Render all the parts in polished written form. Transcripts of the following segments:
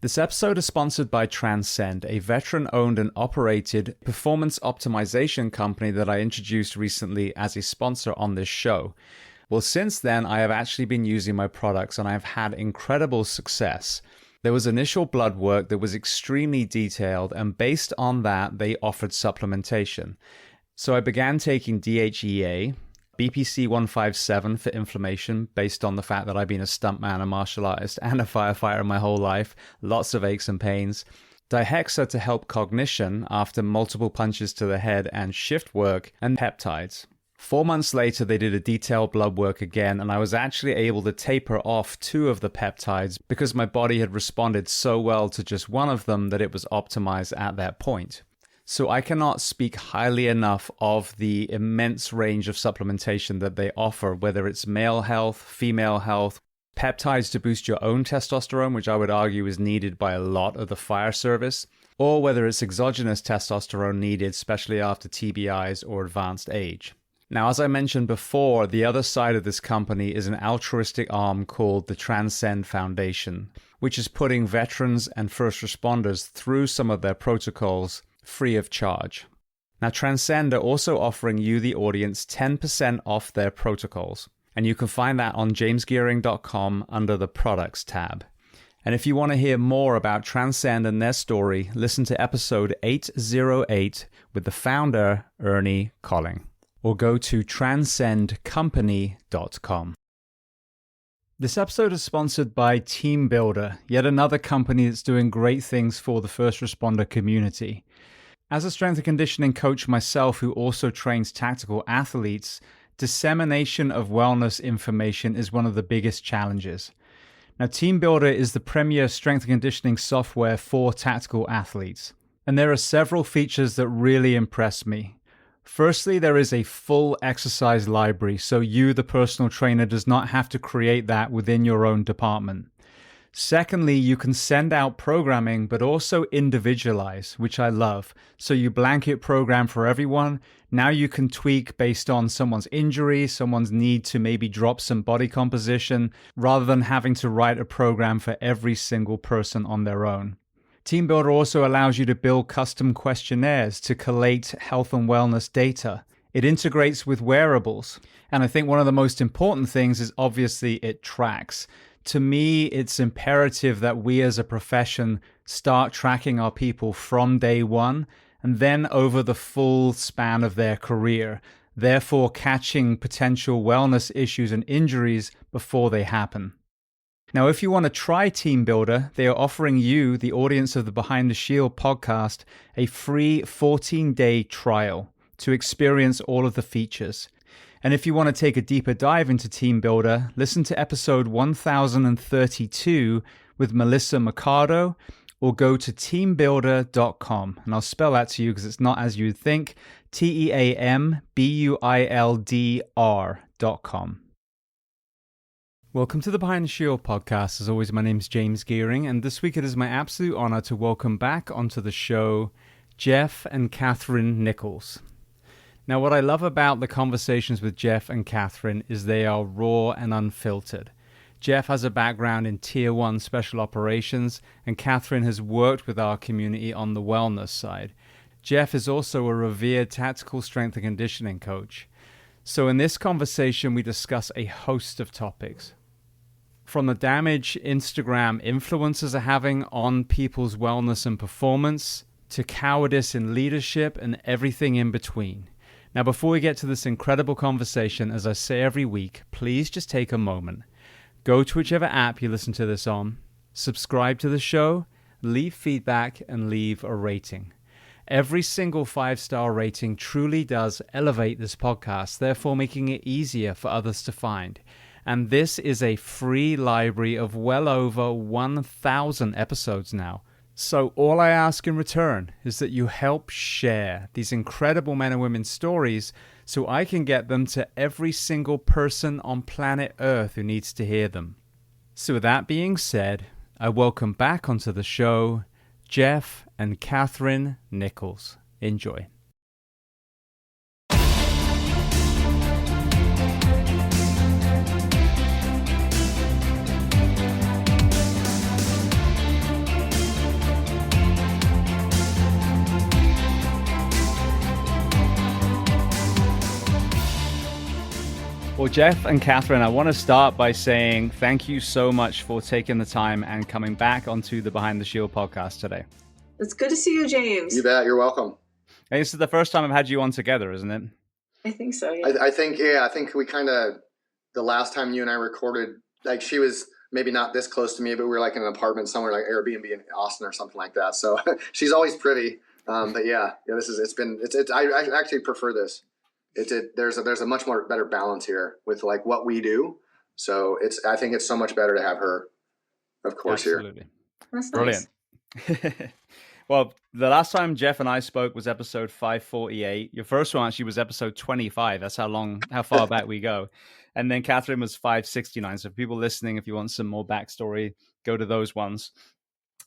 This episode is sponsored by Transcend, a veteran-owned and operated performance optimization company that I introduced recently as a sponsor on this show. Well, since then, I have actually been using my products and I've had incredible success. There was initial blood work that was extremely detailed, and based on that, they offered supplementation. So I began taking DHEA, BPC 157 for inflammation, based on the fact that I've been a stuntman, a martial artist, and a firefighter my whole life, lots of aches and pains. Dihexa to help cognition after multiple punches to the head and shift work, and peptides. 4 months later, they did a detailed blood work again, and I was actually able to taper off 2 of the peptides because my body had responded so well to just one of them that it was optimized at that point. So I cannot speak highly enough of the immense range of supplementation that they offer, whether it's male health, female health, peptides to boost your own testosterone, which I would argue is needed by a lot of the fire service, or whether it's exogenous testosterone needed, especially after TBIs or advanced age. Now, as I mentioned before, the other side of this company is an altruistic arm called the Transcend Foundation, which is putting veterans and first responders through some of their protocols free of charge. Now, Transcend are also offering you, the audience, 10% off their protocols. And you can find that on jamesgearing.com under the Products tab. And if you want to hear more about Transcend and their story, listen to episode 808 with the founder, Ernie Colling. Or go to transcendcompany.com. This episode is sponsored by Team Builder, yet another company that's doing great things for the first responder community. As a strength and conditioning coach myself who also trains tactical athletes, dissemination of wellness information is one of the biggest challenges. Now, Team Builder is the premier strength and conditioning software for tactical athletes, and there are several features that really impress me. Firstly, there is a full exercise library, so you, the personal trainer, does not have to create that within your own department. Secondly, you can send out programming, but also individualize, which I love. So you blanket program for everyone. Now you can tweak based on someone's injury, someone's need to maybe drop some body composition, rather than having to write a program for every single person on their own. Team Builder also allows you to build custom questionnaires to collate health and wellness data. It integrates with wearables. And I think one of the most important things is obviously it tracks. To me, it's imperative that we as a profession start tracking our people from day one and then over the full span of their career, therefore catching potential wellness issues and injuries before they happen. Now, if you want to try Team Builder, they are offering you, the audience of the Behind the Shield podcast, a free 14-day trial to experience all of the features. And if you want to take a deeper dive into Team Builder, listen to episode 1032 with Melissa Mercado, or go to teambuilder.com. And I'll spell that to you because it's not as you'd think, TEAMBUILDR.com. Welcome to the Behind the Shield podcast. As always, my name is James Gearing, and this week it is my absolute honor to welcome back onto the show Jeff and Kathryn Nichols. Now, what I love about the conversations with Jeff and Kathryn is they are raw and unfiltered. Jeff has a background in Tier 1 Special Operations, and Kathryn has worked with our community on the wellness side. Jeff is also a revered tactical strength and conditioning coach. So in this conversation, we discuss a host of topics. From the damage Instagram influencers are having on people's wellness and performance, to cowardice in leadership and everything in between. Now, before we get to this incredible conversation, as I say every week, please just take a moment. Go to whichever app you listen to this on, subscribe to the show, leave feedback, and leave a rating. Every single 5-star rating truly does elevate this podcast, therefore making it easier for others to find. And this is a free library of well over 1,000 episodes now. So all I ask in return is that you help share these incredible men and women's stories so I can get them to every single person on planet Earth who needs to hear them. So with that being said, I welcome back onto the show Jeff and Kathryn Nichols. Enjoy. Well, Jeff and Kathryn, I want to start by saying thank you so much for taking the time and coming back onto the Behind the Shield podcast today. It's good to see you, James. You bet. You're welcome. And this is the first time I've had you on together, isn't it? I think so, yeah. I think we kind of, the last time you and I recorded, like she was maybe not this close to me, but we were like in an apartment somewhere like Airbnb in Austin or something like that. So she's always pretty. But I actually prefer this. There's a much more better balance here with like what we do. So I think it's so much better to have her, of course. Absolutely. Here. That's brilliant. Nice. Well, the last time Jeff and I spoke was episode 548. Your first one actually was episode 25. That's how far back we go. And then Kathryn was 569. So people listening, if you want some more backstory, go to those ones.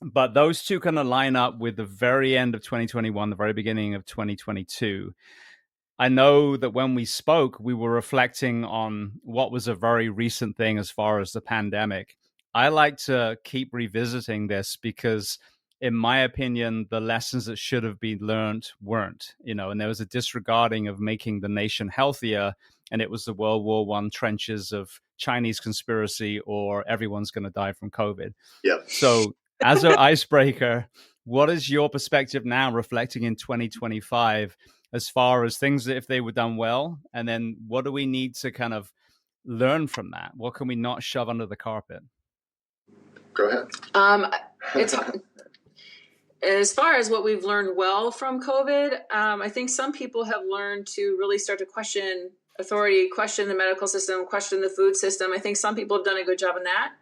But those two kind of line up with the very end of 2021, the very beginning of 2022. I know that when we spoke, we were reflecting on what was a very recent thing as far as the pandemic. I like to keep revisiting this because, in my opinion, the lessons that should have been learned weren't, and there was a disregarding of making the nation healthier. And it was the World War I trenches of Chinese conspiracy or everyone's going to die from COVID. Yep. So as an icebreaker, what is your perspective now reflecting in 2025 as far as things that if they were done well? And then what do we need to kind of learn from that? What can we not shove under the carpet? Go ahead. It's as far as what we've learned well from COVID, I think some people have learned to really start to question authority, question the medical system, question the food system. I think some people have done a good job in that.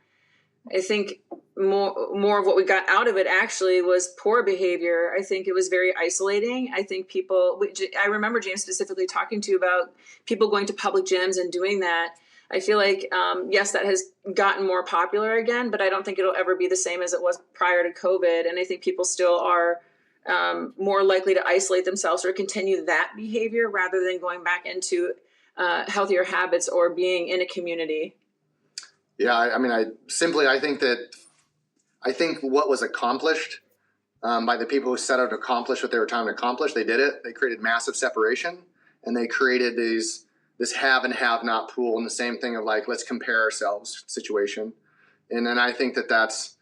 I think more of what we got out of it actually was poor behavior. I think it was very isolating. I think I remember James specifically talking to you about people going to public gyms and doing that. I feel like, yes, that has gotten more popular again, but I don't think it'll ever be the same as it was prior to COVID. And I think people still are more likely to isolate themselves or continue that behavior rather than going back into healthier habits or being in a community. Yeah, I think what was accomplished by the people who set out to accomplish what they were trying to accomplish, they did it. They created massive separation, and they created this have and have not pool, and the same thing of like, let's compare ourselves situation. And then I think that's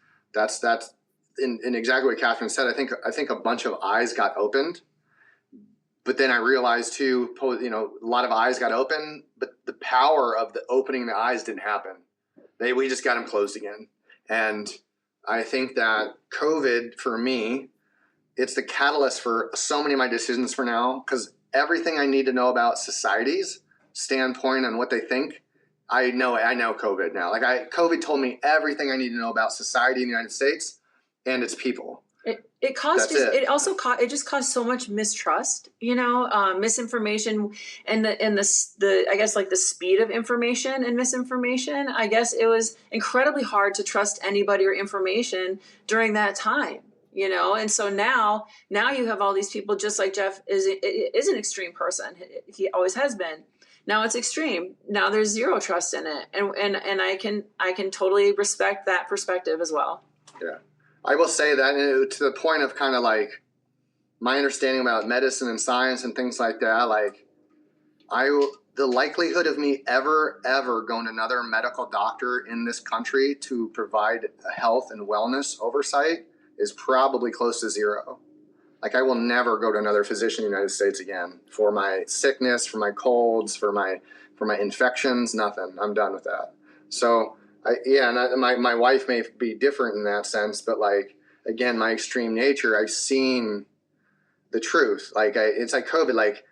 in exactly what Kathryn said. I think a bunch of eyes got opened. But then I realized too, a lot of eyes got open, but the power of the opening the eyes didn't happen. We just got them closed again. And I think that COVID, for me, it's the catalyst for so many of my decisions for now, because everything I need to know about society's standpoint and what they think, I know COVID now. Like COVID told me everything I need to know about society in the United States and its people. It just caused so much mistrust, misinformation, and the I guess like the speed of information and misinformation. I guess it was incredibly hard to trust anybody or information during that time, And so now you have all these people, just like Jeff is an extreme person. He always has been. Now it's extreme. Now there's zero trust in it, and I can totally respect that perspective as well. Yeah. I will say that to the point of kind of like my understanding about medicine and science and things like that, like the likelihood of me ever going to another medical doctor in this country to provide a health and wellness oversight is probably close to zero. Like I will never go to another physician in the United States again for my sickness, for my colds, for my infections, nothing. I'm done with that. So my wife may be different in that sense, but like, again, my extreme nature, I've seen the truth. Like it's like COVID, like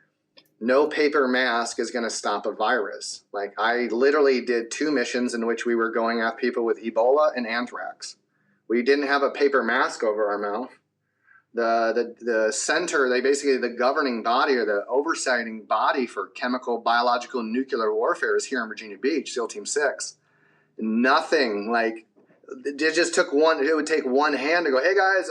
no paper mask is going to stop a virus. Like I literally did 2 missions in which we were going at people with Ebola and anthrax. We didn't have a paper mask over our mouth. The center, the governing body or the oversighting body for chemical, biological, nuclear warfare is here in Virginia Beach, SEAL Team 6. Nothing like it just took one. It would take one hand to go, hey guys,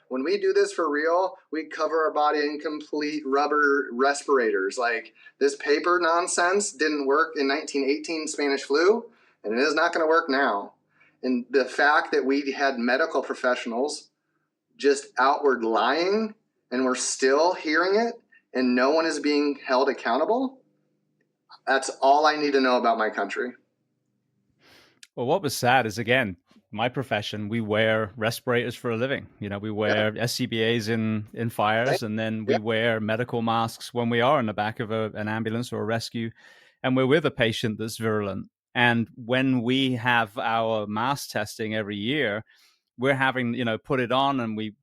when we do this for real, we cover our body in complete rubber respirators. Like this paper nonsense didn't work in 1918 Spanish flu, and it is not going to work now. And the fact that we had medical professionals just outward lying and we're still hearing it and no one is being held accountable, That's all I need to know about my country. Well, what was sad is, again, my profession, we wear respirators for a living. We wear SCBAs in fires, and then we wear medical masks when we are in the back of an ambulance or a rescue, and we're with a patient that's virulent. And when we have our mask testing every year, we're having, put it on, and we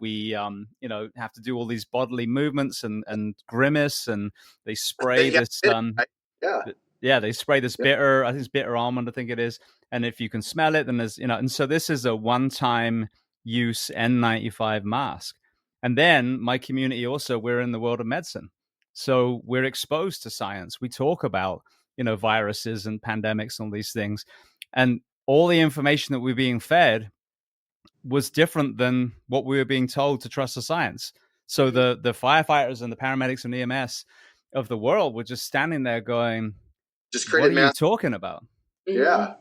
have to do all these bodily movements and grimace, and they spray this. They spray this bitter, I think it's bitter almond, I think it is. And if you can smell it, then there's, and so this is a one-time use N95 mask. And then my community also, we're in the world of medicine. So we're exposed to science. We talk about, viruses and pandemics and all these things. And all the information that we're being fed was different than what we were being told to trust the science. So the firefighters and the paramedics and EMS of the world were just standing there going, what are you talking about? Yeah.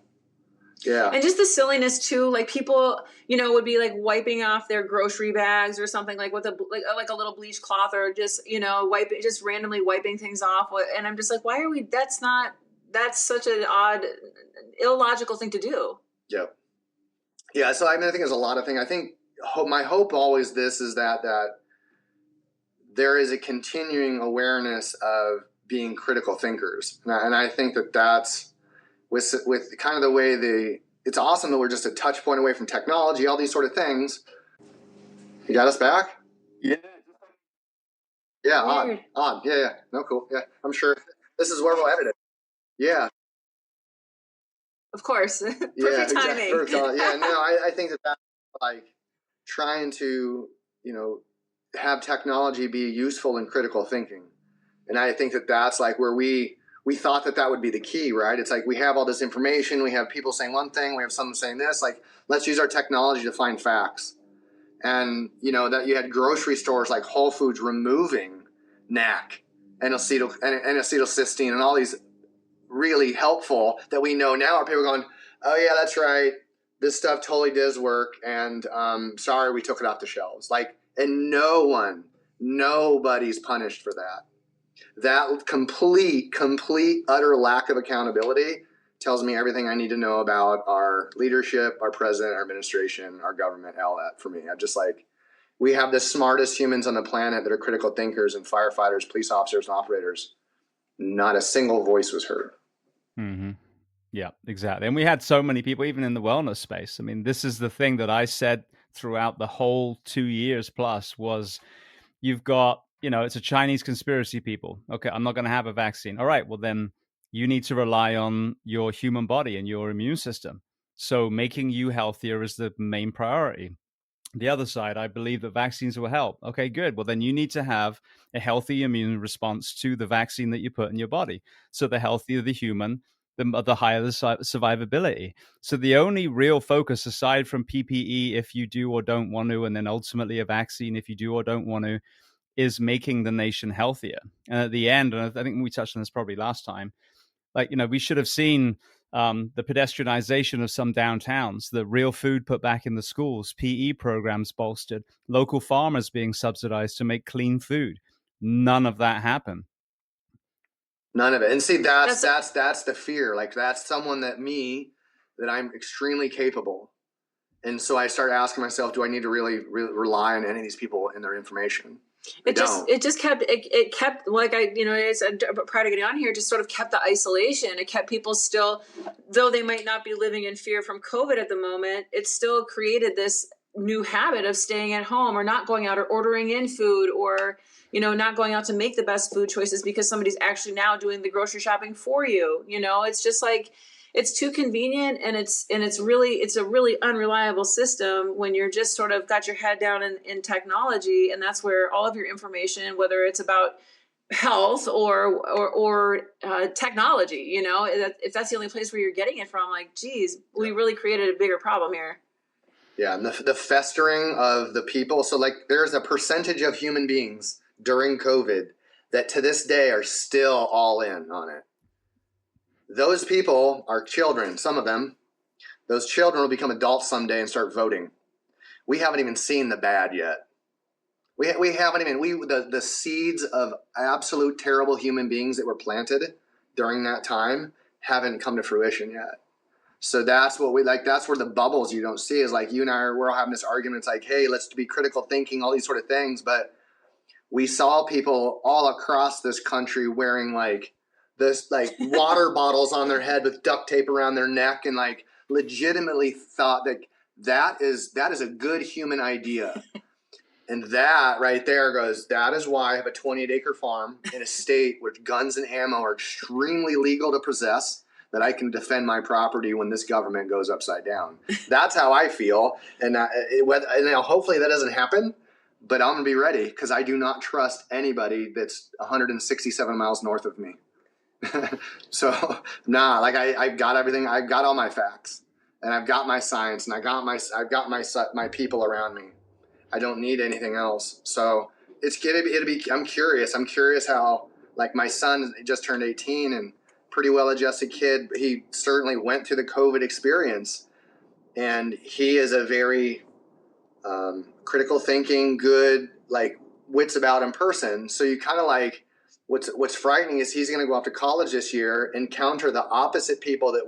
Yeah. And just the silliness too, like people, would be like wiping off their grocery bags or something, like with a little bleach cloth, or just, just randomly wiping things off. And I'm just like, why are we, that's such an odd, illogical thing to do. Yeah. Yeah. So I think there's a lot of things. I think my hope always is that there is a continuing awareness of being critical thinkers. And I think that's with kind of the way it's awesome that we're just a touch point away from technology, all these sort of things. You got us back? Yeah. Yeah, on. Yeah. No, cool. Yeah, I'm sure this is where we'll edit it. Yeah. Of course. Perfect timing. Exactly. Yeah, no, I think that's like trying to, have technology be useful in critical thinking. And I think that's like where we thought that would be the key, right? It's like we have all this information, we have people saying one thing, we have someone saying this, like let's use our technology to find facts. And that you had grocery stores like Whole Foods removing NAC and acetylcysteine and all these really helpful that we know now are people going, oh yeah, that's right, this stuff totally does work, and sorry we took it off the shelves. Like, and nobody's punished for that. That complete, utter lack of accountability tells me everything I need to know about our leadership, our president, our administration, our government, all that for me. I'm just like, we have the smartest humans on the planet that are critical thinkers, and firefighters, police officers, and operators. Not a single voice was heard. Mm-hmm. Yeah, exactly. And we had so many people, even in the wellness space. I mean, this is the thing that I said throughout the whole 2 years plus was, you've got, it's a Chinese conspiracy people. Okay, I'm not going to have a vaccine. All right, well then you need to rely on your human body and your immune system. So making you healthier is the main priority. The other side, I believe that vaccines will help. Okay, good. Well, then you need to have a healthy immune response to the vaccine that you put in your body. So the healthier the human, the higher the survivability. So the only real focus, aside from PPE, if you do or don't want to, and then ultimately a vaccine if you do or don't want to, is making the nation healthier. And at the end, and I think we touched on this probably last time, like, we should have seen the pedestrianization of some downtowns, the real food put back in the schools, PE programs bolstered, local farmers being subsidized to make clean food. None of that happened. None of it. And see, that's the fear. Like, that's someone that I'm extremely capable. And so I started asking myself, do I need to really rely on any of these people and their information? It kept like I said prior to getting on here, just sort of kept the isolation. It kept people still, though they might not be living in fear from COVID at the moment, it still created this new habit of staying at home or not going out or ordering in food or, not going out to make the best food choices because somebody's actually now doing the grocery shopping for you. It's just like, it's too convenient, and it's a really unreliable system when you're just sort of got your head down in technology, and that's where all of your information, whether it's about health or technology, if that's the only place where you're getting it from, like, geez, we really created a bigger problem here. Yeah, and the festering of the people. So, like, there's a percentage of human beings during COVID that to this day are still all in on it. Those people are children, some of them. Those children will become adults someday and start voting. We haven't even seen the bad yet. We haven't even, the seeds of absolute terrible human beings that were planted during that time haven't come to fruition yet. So that's what we like. That's where the bubbles you don't see is like you and we're all having this argument. It's like, hey, let's be critical thinking, all these sort of things. But we saw people all across this country wearing like this, like water bottles on their head with duct tape around their neck, and like legitimately thought that is a good human idea. And that right there goes, that is why I have a 28-acre farm in a state where guns and ammo are extremely legal to possess, that I can defend my property when this government goes upside down. That's how I feel. And hopefully that doesn't happen, but I'm going to be ready because I do not trust anybody that's 167 miles north of me. So, I've got everything. I've got all my facts, and I've got my science, and I've got my people around me. I don't need anything else. So I'm curious. I'm curious how, like, my son just turned 18 and pretty well-adjusted kid. He certainly went through the COVID experience, and he is a very critical thinking, good, like, wits about him person. So you kind of like, what's frightening is he's going to go off to college this year, encounter the opposite people that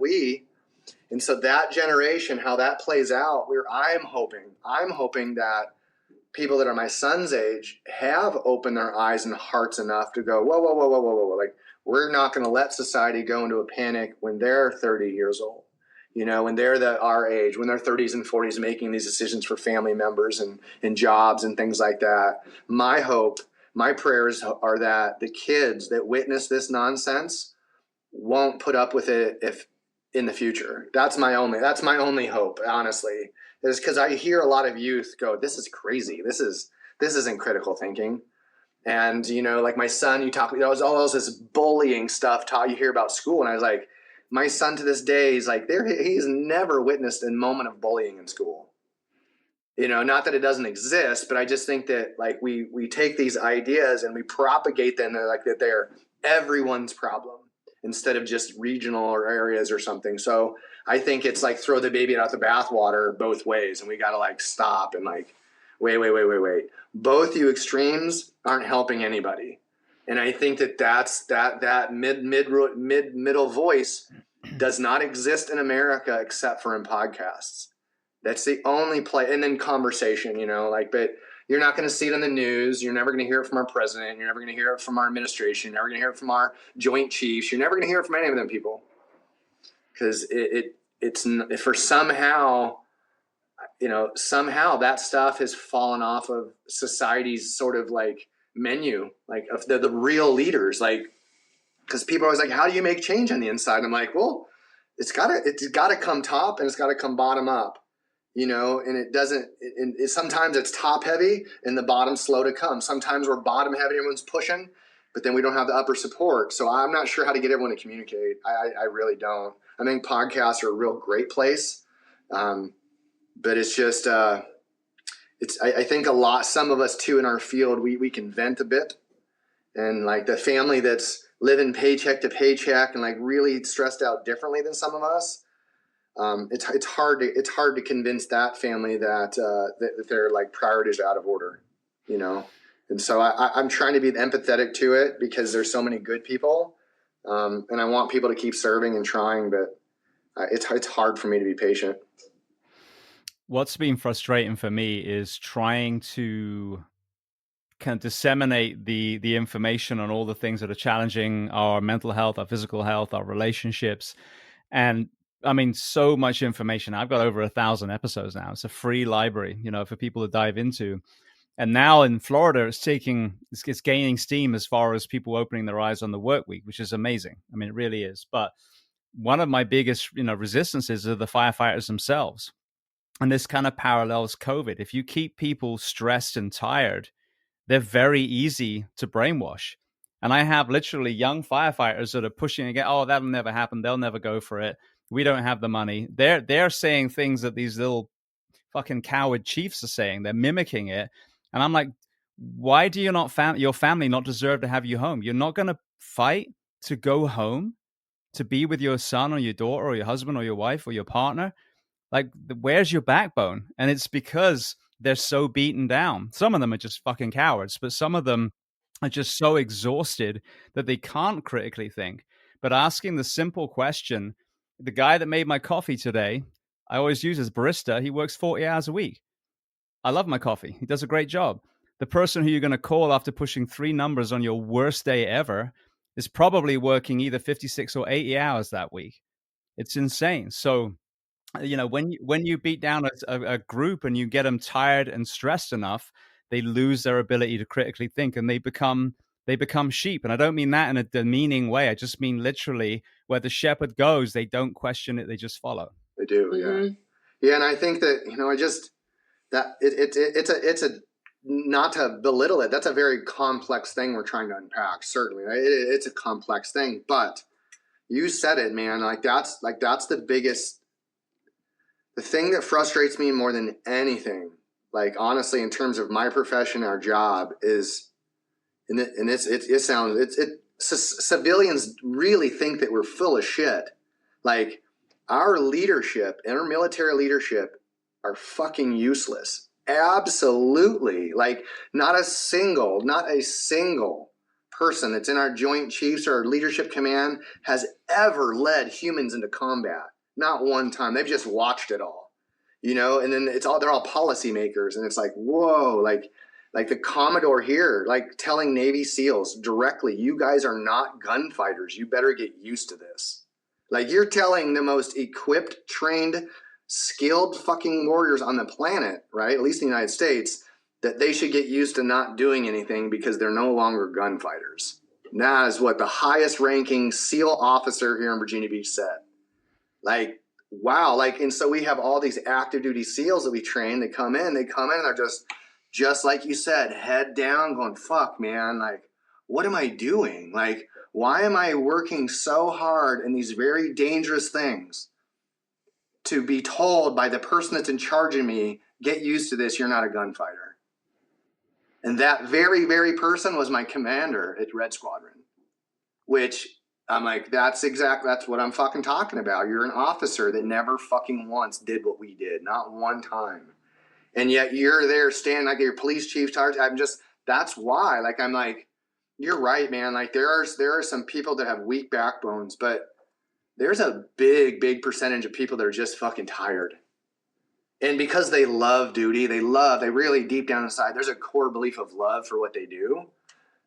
and so that generation, how that plays out, I'm hoping that people that are my son's age have opened their eyes and hearts enough to go, whoa, whoa, whoa, whoa, whoa, whoa. Like, we're not going to let society go into a panic when they're 30 years old, when they're our age, when they're 30s and 40s, making these decisions for family members and jobs and things like that. My hope, my prayers are that the kids that witness this nonsense won't put up with it if in the future. That's my only hope, honestly, is because I hear a lot of youth go, this is crazy. This isn't critical thinking. And, like my son, all this bullying stuff you hear about school. And I was like, my son to this day, he's like, he's never witnessed a moment of bullying in school. Not that it doesn't exist, but I just think that, like, we take these ideas and we propagate them. They're like that they're everyone's problem instead of just regional or areas or something. So I think it's like throw the baby out the bathwater both ways. And we got to like stop and like, wait. Both you extremes aren't helping anybody. And I think that middle voice does not exist in America except for in podcasts. That's the only play. And then conversation, but you're not going to see it in the news. You're never going to hear it from our president. You're never going to hear it from our administration. You're never going to hear it from our joint chiefs. You're never going to hear it from any of them people. Because it's for somehow that stuff has fallen off of society's sort of like menu, like of the real leaders, like, because people are always like, how do you make change on the inside? And I'm like, well, it's gotta come top and it's gotta come bottom up, and it doesn't, sometimes it's top heavy and the bottom slow to come. Sometimes we're bottom heavy, everyone's pushing, but then we don't have the upper support. So I'm not sure how to get everyone to communicate. I really don't. I think podcasts are a real great place. But it's just, I think some of us too in our field, we can vent a bit, and like the family that's living paycheck to paycheck and like really stressed out differently than some of us. It's hard to convince that family that their like priorities are out of order, and so I'm trying to be empathetic to it because there's so many good people. And I want people to keep serving and trying, but it's hard for me to be patient. What's been frustrating for me is trying to kind of disseminate the information on all the things that are challenging our mental health, our physical health, our relationships. And I mean, so much information. I've got over 1,000 episodes now. It's a free library, for people to dive into. And now in Florida, it's gaining steam as far as people opening their eyes on the work week, which is amazing. I mean, it really is. But one of my biggest, resistances are the firefighters themselves. And this kind of parallels COVID. If you keep people stressed and tired, they're very easy to brainwash. And I have literally young firefighters that are pushing again. Oh, that'll never happen. They'll never go for it. We don't have the money. They're saying things that these little fucking coward chiefs are saying. They're mimicking it. And I'm like, why do you not your family not deserve to have you home? You're not going to fight to go home, to be with your son or your daughter or your husband or your wife or your partner? Like, where's your backbone? And it's because they're so beaten down. Some of them are just fucking cowards, but some of them are just so exhausted that they can't critically think. But asking the simple question, the guy that made my coffee today, I always use as barista, he works 40 hours a week. I love my coffee. He does a great job. The person who you're going to call after pushing 3 numbers on your worst day ever is probably working either 56 or 80 hours that week. It's insane. So, when you beat down a group and you get them tired and stressed enough, they lose their ability to critically think, and they become sheep. And I don't mean that in a demeaning way. I just mean literally, where the shepherd goes, they don't question it, they just follow. They do. Yeah. And I think that, it's a not to belittle it, that's a very complex thing we're trying to unpack. Certainly, right? It's a complex thing, but you said it, man. That's the biggest, the thing that frustrates me more than anything, honestly, in terms of my profession, our job is, civilians really think that we're full of shit. Our leadership and our military leadership are fucking useless. Absolutely. Not a single person that's in our Joint Chiefs or our leadership command has ever led humans into combat. Not one time. They've just watched it all, and then they're all policymakers. And it's whoa, the Commodore here, telling Navy SEALs directly, you guys are not gunfighters. You better get used to this. You're telling the most equipped, trained, skilled fucking warriors on the planet, right? At least in the United States, that they should get used to not doing anything because they're no longer gunfighters. And that is what the highest ranking SEAL officer here in Virginia Beach said. Wow. And so we have all these active duty SEALs that we train. They come in and they're just like you said, head down, going, fuck, man. What am I doing? Why am I working so hard in these very dangerous things to be told by the person that's in charge of me, get used to this, you're not a gunfighter? And that very, very person was my commander at Red Squadron, which I'm that's what I'm fucking talking about. You're an officer that never fucking once did what we did, not one time. And yet you're there standing like your police chief charge. That's why, you're right, man. There are some people that have weak backbones, but there's a big, big percentage of people that are just fucking tired. And because they love duty, they really deep down inside, there's a core belief of love for what they do.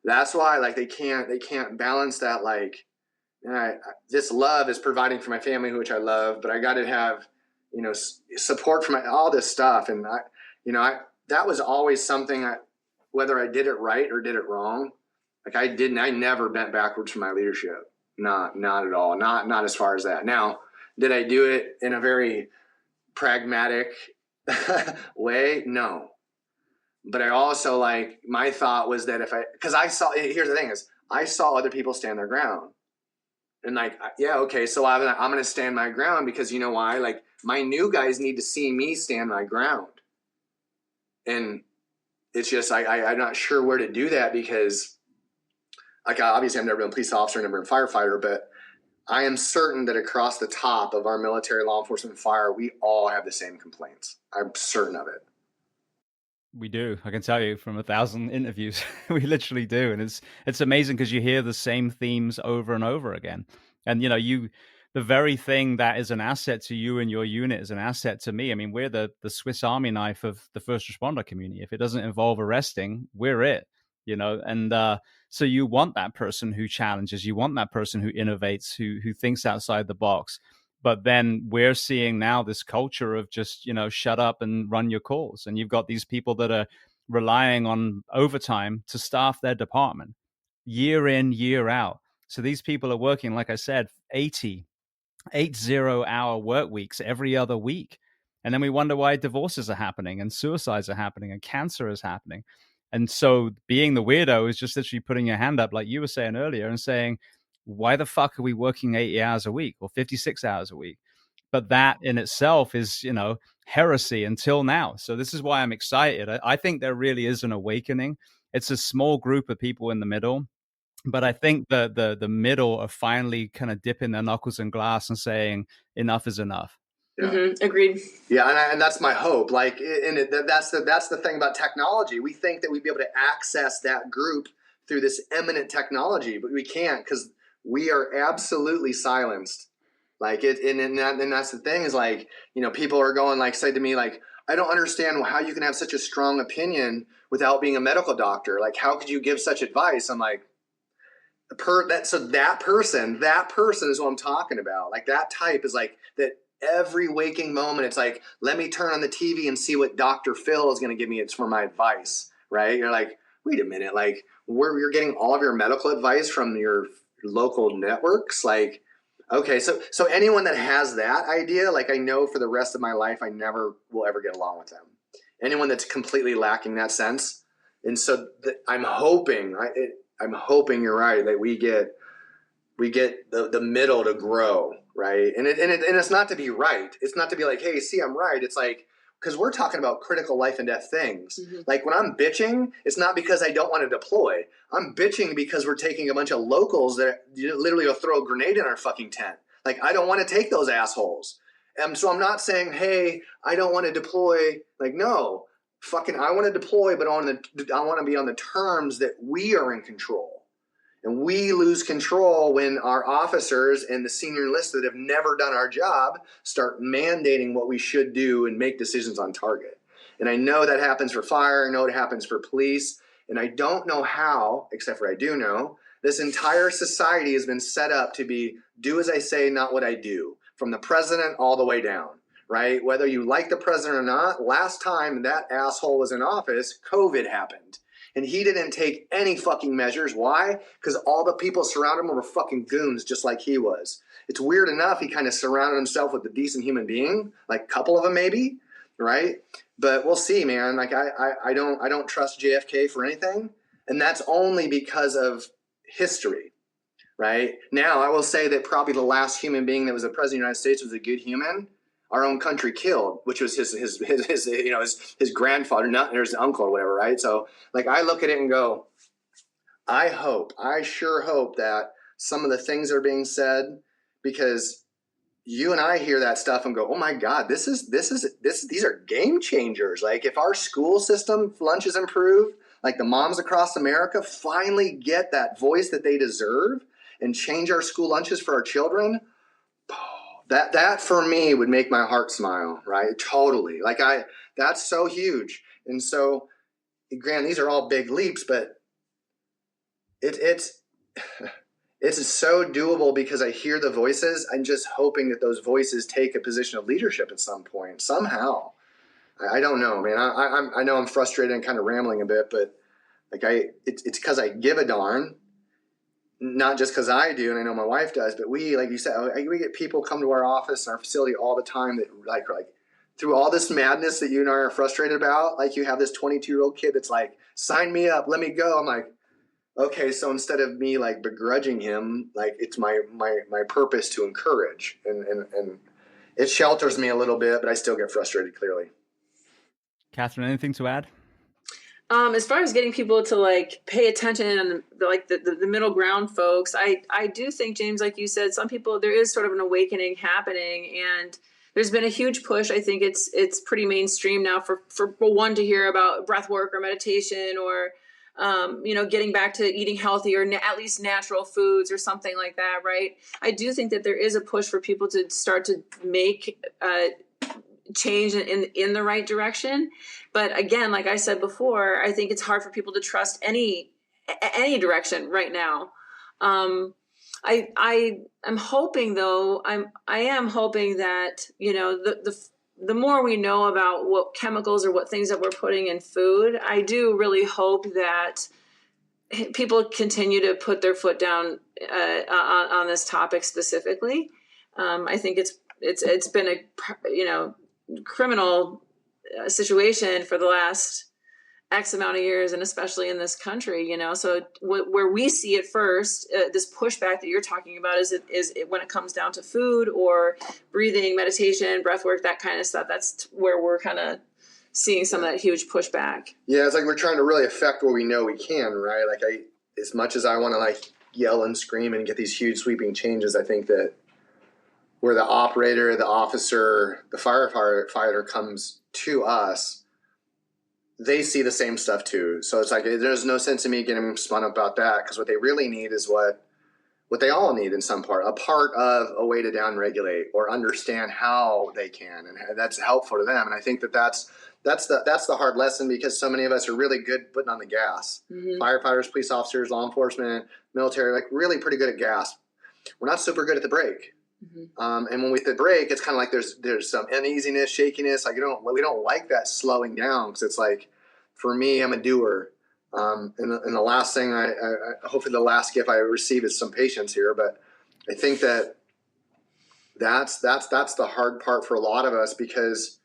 That's why they can't balance that. This love is providing for my family, which I love, but I got to have, support from all this stuff. And that was always something, whether I did it right or did it wrong. I never bent backwards from my leadership. Not at all. Not as far as that. Now, did I do it in a very pragmatic way? No. But I also my thought was that here's the thing is, I saw other people stand their ground. And okay, so I'm going to stand my ground because you know why? My new guys need to see me stand my ground. And it's just, I'm not sure where to do that because obviously I've never been a police officer, never been a firefighter, but I am certain that across the top of our military, law enforcement, and fire, we all have the same complaints. I'm certain of it. We do. I can tell you from 1,000 interviews, we literally do. And it's amazing because you hear the same themes over and over again. And, the very thing that is an asset to you and your unit is an asset to me. I mean, we're the Swiss Army knife of the first responder community. If it doesn't involve arresting, we're it, and so you want that person who challenges, you want that person who innovates, who thinks outside the box. But then we're seeing now this culture of just, shut up and run your calls. And you've got these people that are relying on overtime to staff their department year in, year out. So these people are working, like I said, 80-hour work weeks every other week. And then we wonder why divorces are happening and suicides are happening and cancer is happening. And so being the weirdo is just literally putting your hand up, like you were saying earlier, and saying, why the fuck are we working 80 hours a week or 56 hours a week? But that in itself is, heresy until now. So this is why I'm excited. I think there really is an awakening. It's a small group of people in the middle, but I think the middle are finally kind of dipping their knuckles in glass and saying enough is enough. Yeah. Mm-hmm. Agreed. Yeah, and that's my hope. That's the thing about technology. We think that we'd be able to access that group through this eminent technology, but we can't because we are absolutely silenced. Like it, and that's the thing is like, you know, people are going like, say to me, like, I don't understand how you can have such a strong opinion without being a medical doctor. Like, how could you give such advice? I'm like, that person is what I'm talking about. Like that type is like that every waking moment. It's like, let me turn on the TV and see what Dr. Phil is going to give me. It's for my advice, right? You're like, wait a minute. Like you're getting all of your medical advice from your local networks. Like, okay. So anyone that has that idea, like I know for the rest of my life, I never will ever get along with them. Anyone that's completely lacking that sense. And so I'm hoping you're right that we get the middle to grow, right? And it's not to be right. It's not to be like, hey, see, I'm right. It's like, because we're talking about critical life and death things. Mm-hmm. Like when I'm bitching, it's not because I don't want to deploy. I'm bitching because we're taking a bunch of locals that literally will throw a grenade in our fucking tent. Like I don't want to take those assholes. And so I'm not saying, hey, I don't want to deploy. Like, no. Fucking, I want to deploy, but I want to be on the terms that we are in control. And we lose control when our officers and the senior enlisted that have never done our job start mandating what we should do and make decisions on target. And I know that happens for fire. I know it happens for police. And I don't know how, except for I do know, this entire society has been set up to be do as I say, not what I do, from the president all the way down. Right? Whether you like the president or not, last time that asshole was in office, COVID happened. And he didn't take any fucking measures. Why? Because all the people surrounding him were fucking goons just like he was. It's weird enough he kind of surrounded himself with a decent human being, like a couple of them maybe, right? But we'll see, man. Like I don't trust JFK for anything. And that's only because of history. Right? Now, I will say that probably the last human being that was the president of the United States was a good human. Our own country killed, which was his grandfather, not his uncle or whatever, right? So, like, I look at it and go, I sure hope that some of the things are being said, because you and I hear that stuff and go, oh my God, these are game changers. Like, if our school system lunches improve, like the moms across America finally get that voice that they deserve and change our school lunches for our children. That for me would make my heart smile, right? Totally. Like that's so huge. And so, granted, these are all big leaps, but it's so doable because I hear the voices. I'm just hoping that those voices take a position of leadership at some point, somehow. I don't know, man. I know I'm frustrated and kind of rambling a bit, but like it's because I give a darn. Not just because I do, and I know my wife does, but we, like you said, we get people come to our office and our facility all the time that like through all this madness that you and I are frustrated about, like you have this 22-year-old kid that's like, sign me up, let me go. I'm like, okay, so instead of me like begrudging him, like it's my purpose to encourage, and it shelters me a little bit, but I still get frustrated clearly. Kathryn, anything to add? As far as getting people to like pay attention and the middle ground folks, I do think, James, like you said, some people, there is sort of an awakening happening, and there's been a huge push. I think it's pretty mainstream now for one to hear about breath work or meditation or, getting back to eating healthy or at least natural foods or something like that. Right. I do think that there is a push for people to start to make, change in the right direction. But again, like I said before, I think it's hard for people to trust any direction right now. I'm hoping though, I am hoping that, the more we know about what chemicals or what things that we're putting in food, I do really hope that people continue to put their foot down on this topic specifically. I think it's been a, criminal situation for the last X amount of years, and especially in this country, so where we see it first, this pushback that you're talking about is when it comes down to food or breathing, meditation, breath work, that kind of stuff. That's where we're kind of seeing some of that huge pushback. Yeah. It's like, we're trying to really affect what we know we can, right? Like as much as I want to like yell and scream and get these huge sweeping changes, I think that where the operator, the officer, the firefighter comes to us, they see the same stuff too. So it's like, there's no sense in me getting spun up about that, because what they really need is what what they all need in some part, a part of a way to downregulate or understand how they can, and that's helpful to them. And I think that's the hard lesson, because so many of us are really good putting on the gas. Mm-hmm. Firefighters, police officers, law enforcement, military, like really pretty good at gas. We're not super good at the brake. Mm-hmm. And when we hit the brake, it's kind of like there's some uneasiness, shakiness. Like we don't like that slowing down, because it's like, for me, I'm a doer. And the last thing I hopefully the last gift I receive is some patience here, but I think that's the hard part for a lot of us, because,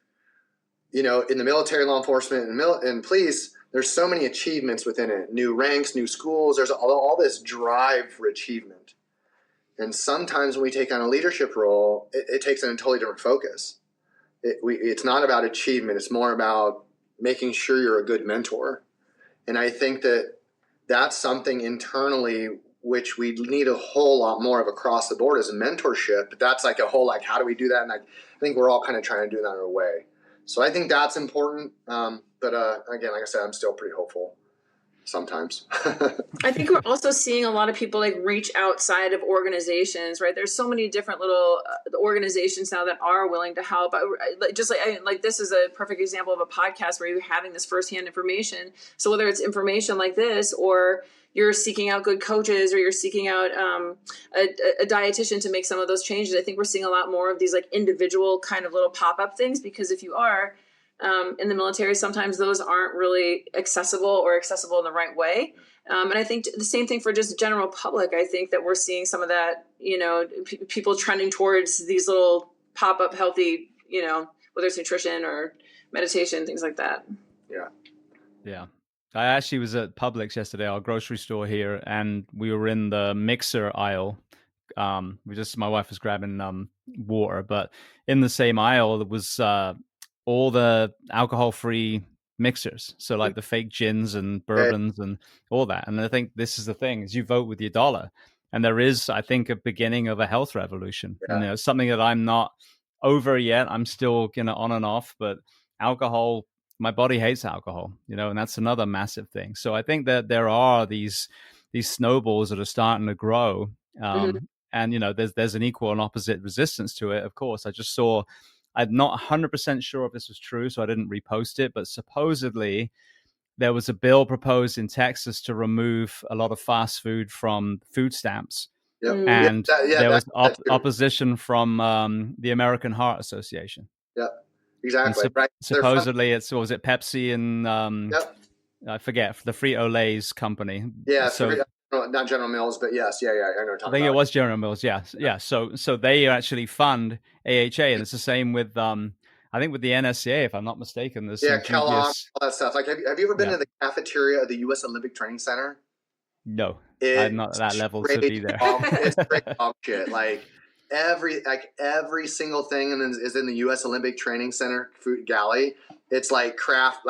in the military, law enforcement, and police, there's so many achievements within it. New ranks, new schools. There's all this drive for achievement. And sometimes when we take on a leadership role, it takes on a totally different focus. It's not about achievement. It's more about making sure you're a good mentor. And I think that's something internally which we need a whole lot more of across the board as a mentorship. But that's like a whole, like, how do we do that? And I think we're all kind of trying to do that in our way. So I think that's important. But again, like I said, I'm still pretty hopeful sometimes. I think we're also seeing a lot of people like reach outside of organizations, right? There's so many different little organizations now that are willing to help. Like this is a perfect example of a podcast where you're having this firsthand information. So whether it's information like this, or you're seeking out good coaches, or you're seeking out a dietitian to make some of those changes, I think we're seeing a lot more of these like individual kind of little pop-up things, because if you are in the military, sometimes those aren't really accessible in the right way. And I think the same thing for just general public. I think that we're seeing some of that, people trending towards these little pop-up healthy, whether it's nutrition or meditation, things like that. Yeah. Yeah. I actually was at Publix yesterday, our grocery store here, and we were in the mixer aisle. My wife was grabbing water, but in the same aisle there was all the alcohol-free mixers. So like the fake gins and bourbons and all that. And I think this is the thing, is you vote with your dollar. And there is, I think, a beginning of a health revolution. Yeah. And it's something that I'm not over yet. I'm still on and off, but alcohol, my body hates alcohol, and that's another massive thing. So I think that there are these snowballs that are starting to grow. And, there's an equal and opposite resistance to it. Of course, I'm not 100% sure if this was true, so I didn't repost it, but supposedly there was a bill proposed in Texas to remove a lot of fast food from food stamps. Yep. And there was opposition from the American Heart Association. Yeah, exactly. Right. Supposedly it's, was it Pepsi and I forget, the Frito-Lay's company. Yeah, so not General Mills, but yes, I know what you're talking about. I think it was General Mills, yeah. So they actually fund AHA, and it's the same with I think with the NSCA, if I'm not mistaken. There's Kellogg, all that stuff. Like, have you ever been to the cafeteria of the U.S. Olympic Training Center? No, I'm not at that level to be there. It's great shit. Like every single thing is in the U.S. Olympic Training Center food galley. It's like craft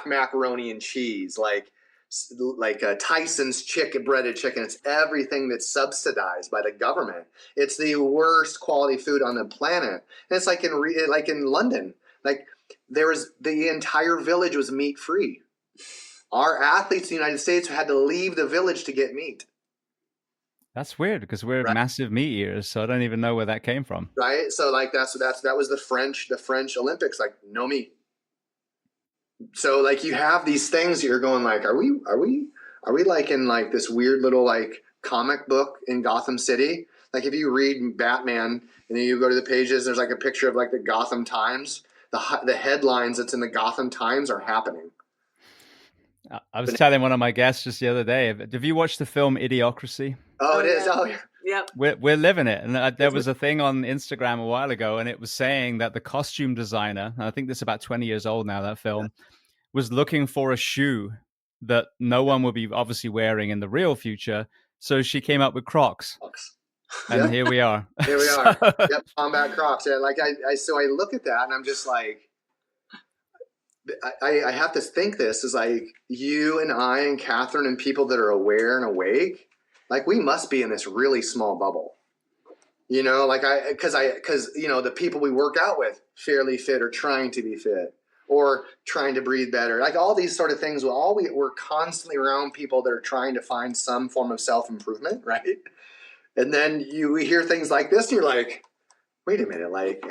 macaroni and cheese, like Tyson's breaded chicken. It's everything that's subsidized by the government. It's the worst quality food on the planet. And it's like in London, like the entire village was meat free. Our athletes in the United States had to leave the village to get meat. That's weird, because we're massive meat eaters, so I don't even know where that came from. Right. So like that was the French Olympics, like no meat. So like you have these things that you're going like, are we like in like this weird little like comic book in Gotham City? Like if you read Batman and then you go to the pages, there's like a picture of like the Gotham Times. The headlines that's in the Gotham Times are happening. I was telling one of my guests just the other day, have you watched the film Idiocracy? Oh, it is. Oh, yeah. We're living it. And there was a thing on Instagram a while ago, and it was saying that the costume designer, and I think this is about 20 years old now, that film, was looking for a shoe that no one would be obviously wearing in the real future. So she came up with Crocs. And here we are. Here we are. Yep, combat Crocs. Yeah, like so I look at that and I'm just like, I have to think this is like you and I and Kathryn and people that are aware and awake, like we must be in this really small bubble, like because the people we work out with, fairly fit or trying to be fit or trying to breathe better, like all these sort of things. We're constantly around people that are trying to find some form of self-improvement, right? And then you hear things like this, and you're like, wait a minute, like,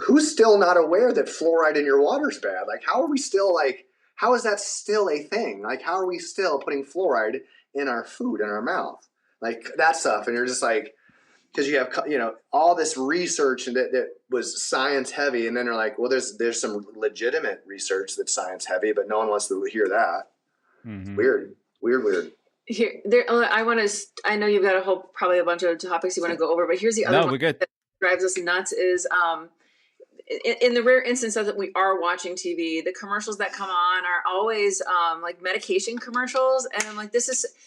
who's still not aware that fluoride in your water is bad? Like, how are we still, like, how is that still a thing? Like, how are we still putting fluoride in our food, in our mouth? Like, that stuff. And you're just like, because you have, you know, all this research that was science heavy. And then they're like, well, there's some legitimate research that's science heavy, but no one wants to hear that. Mm-hmm. Weird. Here, I know you've got probably a bunch of topics you want to go over, but here's the other one we're good. that drives us nuts is, in the rare instance that we are watching TV, the commercials that come on are always like medication commercials. And I'm like,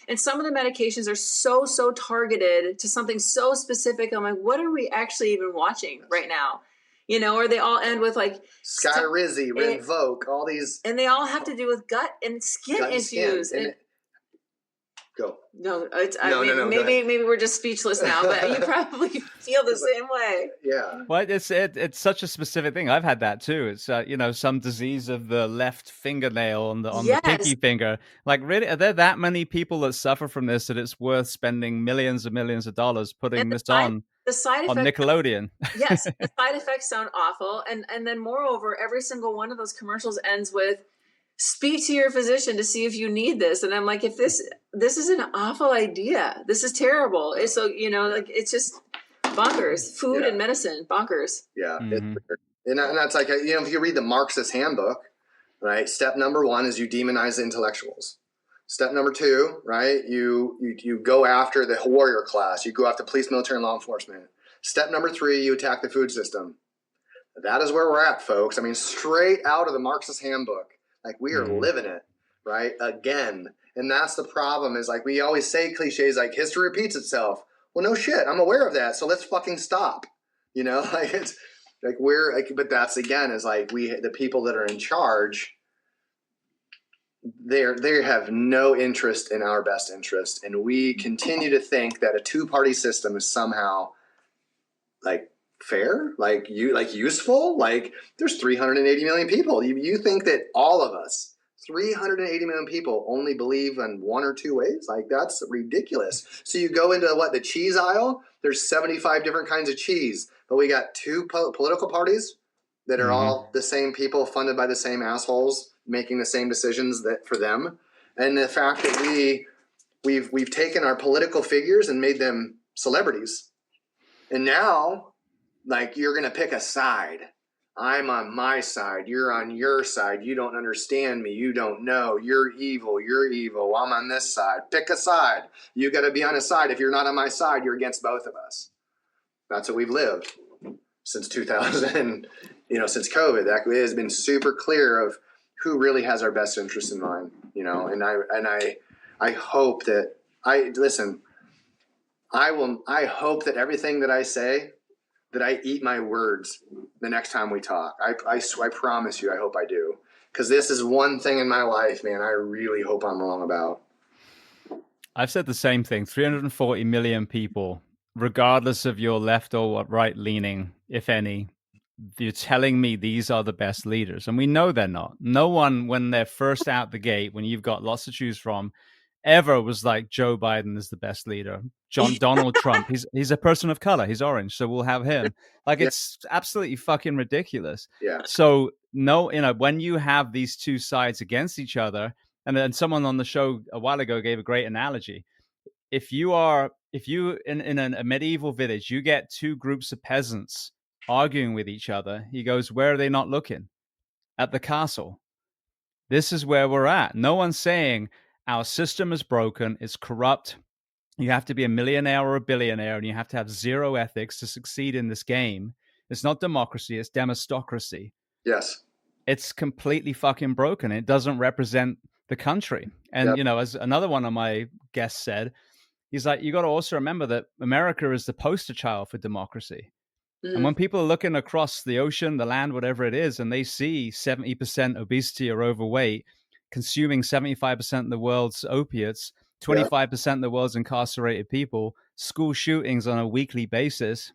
and some of the medications are so targeted to something so specific. I'm like, what are we actually even watching right now? You know, or they all end with like Skyrizi, Rinvoq, all these. And they all have to do with gut and skin issues. Go. No, maybe we're just speechless now, but you probably feel the same way. Yeah. Well, it's such a specific thing. I've had that too. It's you know, some disease of the left fingernail on the pinky finger. Like, really, are there that many people that suffer from this that it's worth spending millions and millions of dollars putting this on Nickelodeon? Yes, the side effects sound awful, and then moreover, every single one of those commercials ends with, speak to your physician to see if you need this. And I'm like, if this is an awful idea. This is terrible. It's so, you know, like, it's just bonkers. Food and medicine, bonkers. Yeah. Mm-hmm. And that's like, you know, if you read the Marxist handbook, right? Step number 1 is you demonize the intellectuals. Step number 2, right? You go after the warrior class. You go after police, military, and law enforcement. Step number 3, you attack the food system. That is where we're at, folks. I mean, straight out of the Marxist handbook. Like, we are living it, right? Again. And that's the problem, is like, we always say cliches like history repeats itself. Well, no shit. I'm aware of that. So let's fucking stop. You know, like, it's like, but that's, again, is like, the people that are in charge, they have no interest in our best interest. And we continue to think that a 2-party system is somehow like fair, like useful. Like, there's 380 million people. You think that all of us, 380 million people, only believe in 1 or 2 ways? Like, that's ridiculous. So you go into the cheese aisle, there's 75 different kinds of cheese, but we got 2 political parties that are all the same people, funded by the same assholes, making the same decisions that for them. And the fact that we've taken our political figures and made them celebrities. And now, like, you're going to pick a side. I'm on my side. You're on your side. You don't understand me. You don't know. You're evil. I'm on this side. Pick a side. You got to be on a side. If you're not on my side, you're against both of us. That's what we've lived since 2000, you know, since COVID. That has been super clear of who really has our best interest in mind, you know. And I hope that I hope that everything that I say, that I eat my words the next time we talk. I promise you, I hope I do. Because this is one thing in my life, man, I really hope I'm wrong about. I've said the same thing. 340 million people, regardless of your left or right leaning, if any, you're telling me these are the best leaders. And we know they're not. No one, when they're first out the gate, when you've got lots to choose from, ever was like, Joe Biden is the best leader. Donald Trump, he's a person of color. He's orange, so we'll have him. Like, it's absolutely fucking ridiculous. Yeah. So, no, you know, when you have these 2 sides against each other, and then someone on the show a while ago gave a great analogy. If you in a medieval village, you get 2 groups of peasants arguing with each other. He goes, where are they not looking? At the castle. This is where we're at. No one's saying our system is broken, it's corrupt. You have to be a millionaire or a billionaire, and you have to have 0 ethics to succeed in this game. It's not democracy, it's demostocracy. Yes. It's completely fucking broken. It doesn't represent the country. And, you know, as another one of my guests said, he's like, you got to also remember that America is the poster child for democracy. And when people are looking across the ocean, the land, whatever it is, and they see 70% obesity or overweight, consuming 75% of the world's opiates, 25% of the world's incarcerated people, school shootings on a weekly basis,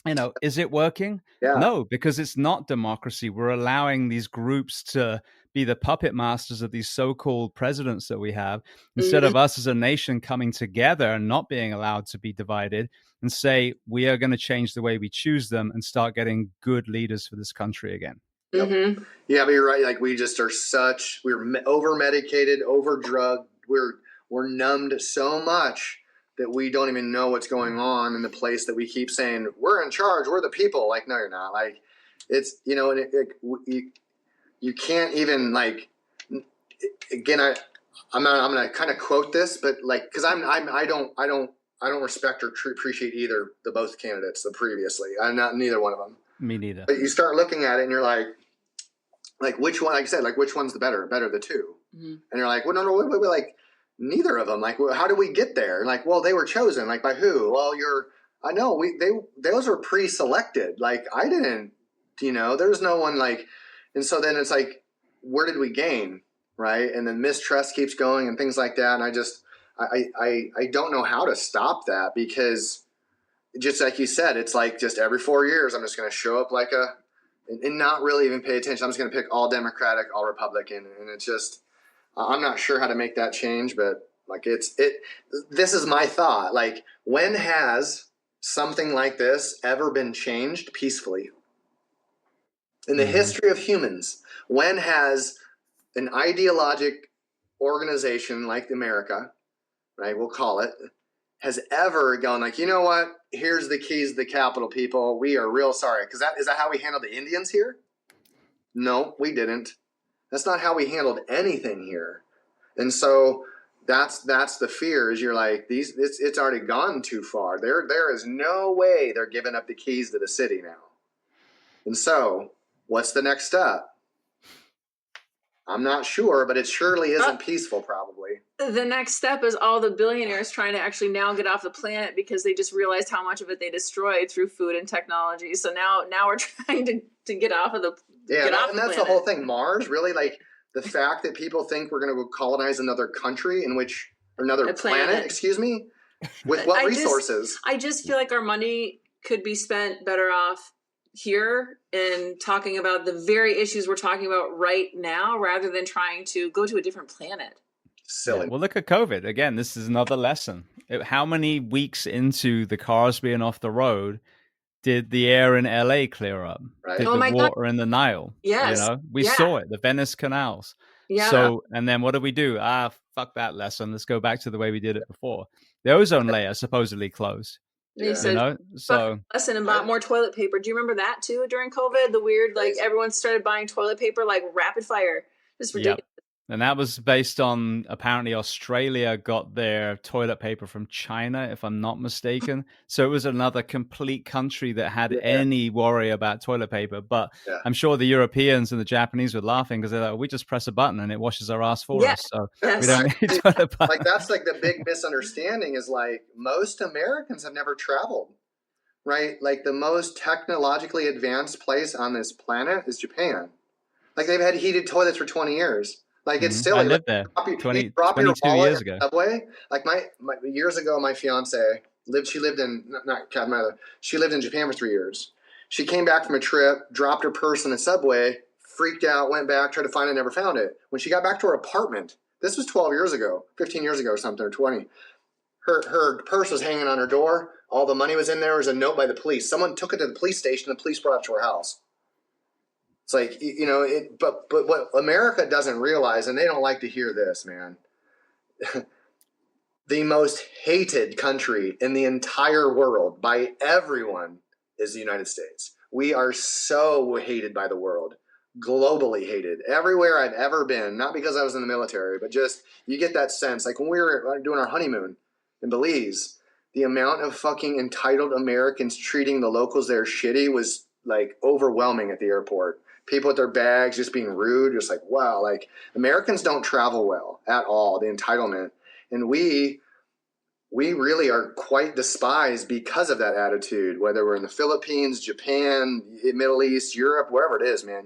you know, is it working? Yeah. No, because it's not democracy. We're allowing these groups to be the puppet masters of these so-called presidents that we have, instead of us as a nation coming together and not being allowed to be divided and say, we are going to change the way we choose them and start getting good leaders for this country again. Mm-hmm. Yeah, but you're right. Like we just are we're over medicated, over drugged. We're numbed so much that we don't even know what's going on in the place that we keep saying we're in charge. We're the people. Like, no, you're not. Like, it's, you know, and you can't even like, again, I'm going to kind of quote this, but like, cause I don't respect or appreciate either the both candidates, the previously. I'm not neither one of them. Me neither. But you start looking at it and you're like which one, like I said, like which one's the better the two. Mm-hmm. And you're like, well, no, wait, like neither of them. Like, well, how did we get there? Like, well, they were chosen. Like, by who? Well, I know those were pre-selected. Like, I didn't, you know, there's no one like, and so then it's like, where did we gain? Right. And then mistrust keeps going and things like that. And I don't know how to stop that, because just like you said, it's like just every 4 years, I'm just going to show up like and not really even pay attention. I'm just going to pick all Democratic, all Republican. And it's just, I'm not sure how to make that change, but like this is my thought. Like, when has something like this ever been changed peacefully? In the history of humans, when has an ideologic organization like America, right, we'll call it, has ever gone like, you know what, here's the keys to the Capitol, people. We are real sorry. Because is that how we handled the Indians here? No, we didn't. That's not how we handled anything here. And so that's the fear, is you're like, it's already gone too far. There is no way they're giving up the keys to the city now. And so what's the next step? I'm not sure, but it surely isn't peaceful, probably. The next step is all the billionaires trying to actually now get off the planet because they just realized how much of it they destroyed through food and technology. So now we're trying to get off of the and that's the whole thing. Mars, really, like the fact that people think we're going to go colonize another country another planet, excuse me, with what resources? I just feel like our money could be spent better off here in talking about the very issues we're talking about right now, rather than trying to go to a different planet. Silly. Yeah, well, look at COVID. Again, this is another lesson. How many weeks into the cars being off the road did the air in LA clear up? Right. Did the water in the Nile? Yes. You know, we saw it, the Venice canals. Yeah. So, and then what do we do? Fuck that lesson. Let's go back to the way we did it before. The ozone layer supposedly closed. They said, you know, so lesson and bought more toilet paper. Do you remember that too during COVID? The weird, like everyone started buying toilet paper like rapid fire. It's ridiculous. Yep. And that was based on, apparently Australia got their toilet paper from China, if I'm not mistaken. So it was another complete country that had any worry about toilet paper. But I'm sure the Europeans and the Japanese were laughing because they're like, we just press a button and it washes our ass for us. So we don't need toilet paper. Like, that's like the big misunderstanding, is like most Americans have never traveled, right? Like the most technologically advanced place on this planet is Japan. Like they've had heated toilets for 20 years. Like, it's silly. I lived there 22 years ago. Subway. Like my years ago, my fiance she lived in she lived in Japan for 3 years. She came back from a trip, dropped her purse in a Subway, freaked out, went back, tried to find it, never found it. When she got back to her apartment, this was 12 years ago, 15 years ago or something, or 20. Her purse was hanging on her door. All the money was in there. There was a note by the police. Someone took it to the police station. The police brought it to her house. It's like, you know, but what America doesn't realize, and they don't like to hear this, man, the most hated country in the entire world by everyone is the United States. We are so hated by the world, globally hated. Everywhere I've ever been, not because I was in the military, but just you get that sense. Like when we were doing our honeymoon in Belize, the amount of fucking entitled Americans treating the locals there shitty was like overwhelming at the airport. People with their bags just being rude, just like, wow, like Americans don't travel well at all, the entitlement. And we really are quite despised because of that attitude, whether we're in the Philippines, Japan, Middle East, Europe, wherever it is, man.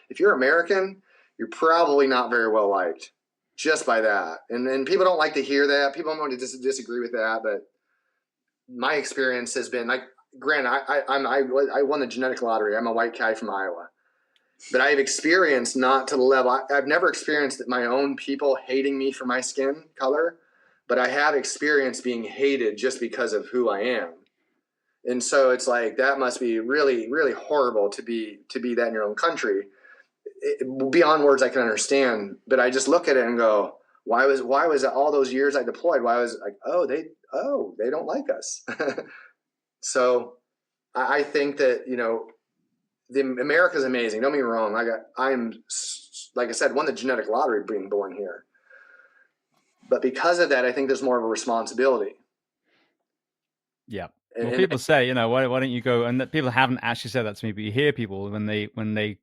If you're American, you're probably not very well liked just by that. And people don't like to hear that. People don't want to disagree with that. But my experience has been like, granted, I won the genetic lottery. I'm a white guy from Iowa. But I've experienced not to the level. I've never experienced my own people hating me for my skin color, but I have experienced being hated just because of who I am. And so it's like, that must be really, really horrible to be that in your own country. Beyond words I can understand, but I just look at it and go, why was it all those years I deployed? Why was it like, they don't like us. So I think that, America's amazing. Don't get me wrong. I'm, like I said, won the genetic lottery being born here. But because of that, I think there's more of a responsibility. Yeah. Well, people say, why don't you go? And people haven't actually said that to me, but you hear people when they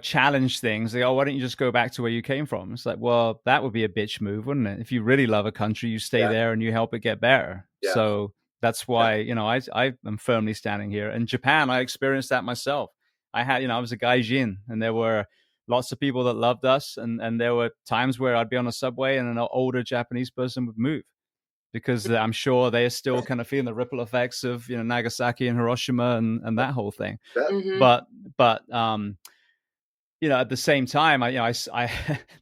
challenge things. They go, why don't you just go back to where you came from? It's like, well, that would be a bitch move, wouldn't it? If you really love a country, you stay there and you help it get better. Yeah. So that's why, I am firmly standing here. In Japan, I experienced that myself. I was a gaijin, and there were lots of people that loved us. And there were times where I'd be on a subway and an older Japanese person would move, because I'm sure they are still kind of feeling the ripple effects of, Nagasaki and Hiroshima and that whole thing. Mm-hmm. But at the same time, I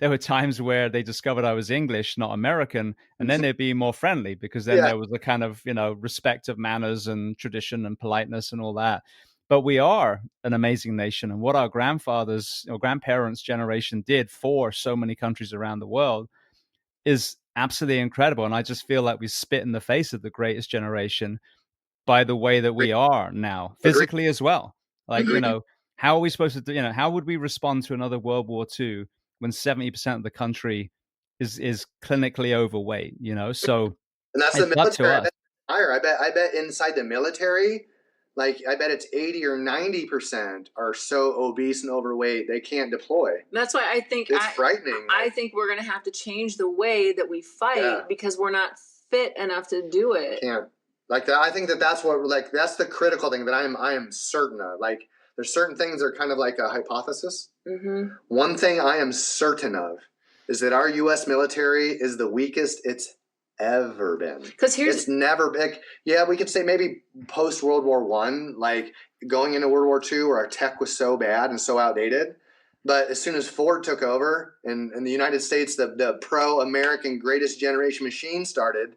there were times where they discovered I was English, not American, and then they'd be more friendly, because then there was a kind of, respect of manners and tradition and politeness and all that. But we are an amazing nation, and what our grandfathers or grandparents' generation did for so many countries around the world is absolutely incredible. And I just feel like we spit in the face of the greatest generation by the way that we are now, physically as well. Like, how are we supposed to do, how would we respond to another World War II when 70% of the country is clinically overweight, So and that's the military. Higher. I bet inside the military, like, I bet it's 80 or 90% are so obese and overweight they can't deploy. That's why I think it's frightening. I think we're going to have to change the way that we fight, because we're not fit enough to do it. Can't. Like that. I think that's what, like, that's the critical thing that I am certain of. Like, there's certain things that are kind of like a hypothesis. Mm-hmm. One thing I am certain of is that our U.S. military is the weakest it's ever been. Because it's never been. Yeah, we could say maybe post World War I, like going into World War II, where our tech was so bad and so outdated. But as soon as Ford took over and the United States, the pro-American greatest generation machine started,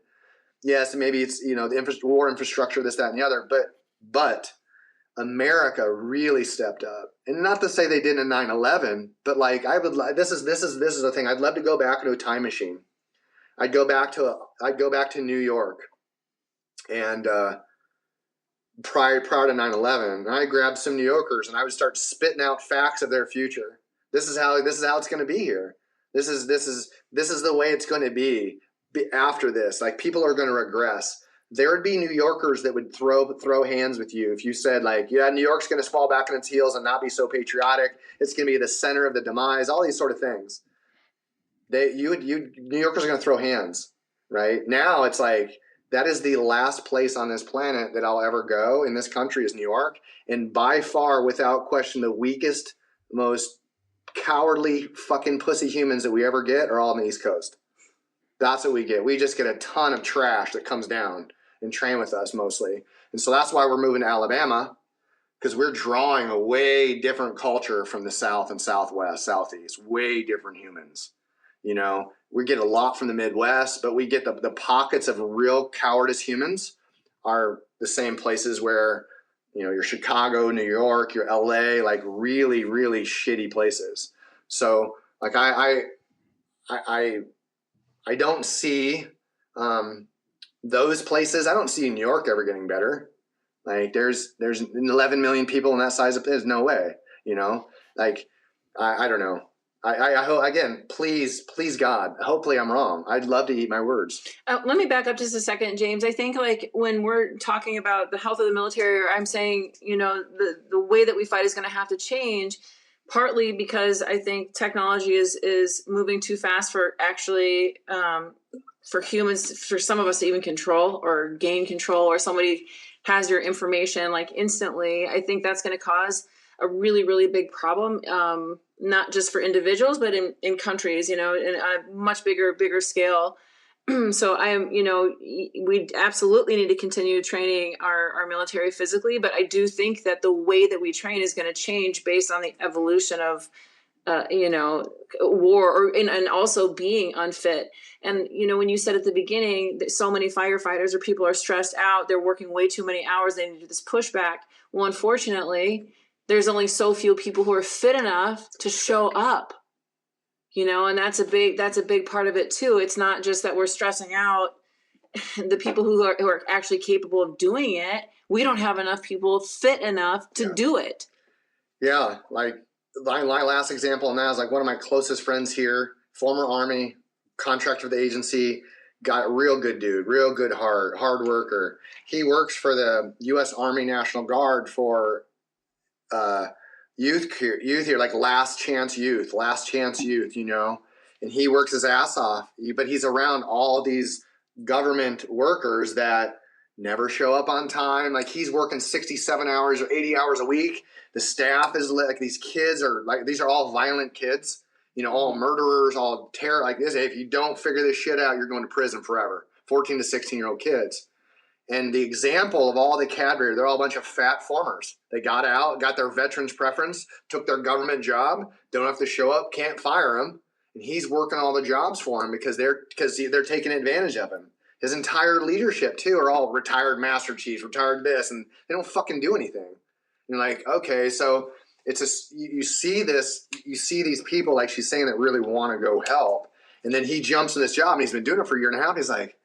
yes, maybe it's, the war infrastructure, this, that, and the other. But America really stepped up. And not to say they did in 9/11, but like this is the thing. I'd love to go back into a time machine. I'd go back to New York, and prior to 9/11, and I grabbed some New Yorkers and I would start spitting out facts of their future. This is how it's going to be here. This is the way it's going to be after this. Like, people are going to regress. There would be New Yorkers that would throw hands with you if you said, like, New York's going to fall back on its heels and not be so patriotic. It's going to be the center of the demise. All these sort of things. New Yorkers are going to throw hands, right? Now it's like, that is the last place on this planet that I'll ever go in this country is New York. And by far, without question, the weakest, most cowardly fucking pussy humans that we ever get are all on the East Coast. That's what we get. We just get a ton of trash that comes down and train with us mostly. And so that's why we're moving to Alabama, because we're drawing a way different culture from the South and Southwest, Southeast, way different humans. We get a lot from the Midwest, but we get the pockets of real cowardice humans are the same places where, your Chicago, New York, your LA, like really, really shitty places. So like I don't see those places. I don't see New York ever getting better. Like there's 11 million people in that size of, there's no way, like I don't know. I hope, again, please God, hopefully I'm wrong. I'd love to eat my words. Let me back up just a second, James. I think like when we're talking about the health of the military, or I'm saying, the way that we fight is going to have to change, partly because I think technology is moving too fast for actually, for humans, for some of us to even control or gain control, or somebody has your information like instantly. I think that's going to cause a really, really big problem, not just for individuals, but in countries, in a much bigger scale. So I am, we absolutely need to continue training our military physically, but I do think that the way that we train is going to change based on the evolution of, war and also being unfit. And, when you said at the beginning that so many firefighters or people are stressed out, they're working way too many hours, they need to do this pushback. Well, unfortunately, there's only so few people who are fit enough to show up. And that's a big part of it too. It's not just that we're stressing out the people who are actually capable of doing it. We don't have enough people fit enough to do it. Yeah. Like my last example now is like one of my closest friends here, former Army, contractor for the agency, got real good dude, real good hard worker. He works for the U.S. Army National Guard for youth here, like last chance youth, and he works his ass off, but he's around all these government workers that never show up on time. Like he's working 67 hours or 80 hours a week. The staff is like, these kids are like, these are all violent kids, all murderers, all terror like this. If you don't figure this shit out, you're going to prison forever. 14 to 16-year-old kids. And the example of all the cadre, they're all a bunch of fat formers. They got out, got their veterans preference, took their government job, don't have to show up, can't fire him. And he's working all the jobs for him because they're taking advantage of him. His entire leadership too are all retired master chiefs, retired this, and they don't fucking do anything. And you're like, okay, so you see these people, like she's saying, that really want to go help. And then he jumps in this job and he's been doing it for a year and a half. He's like,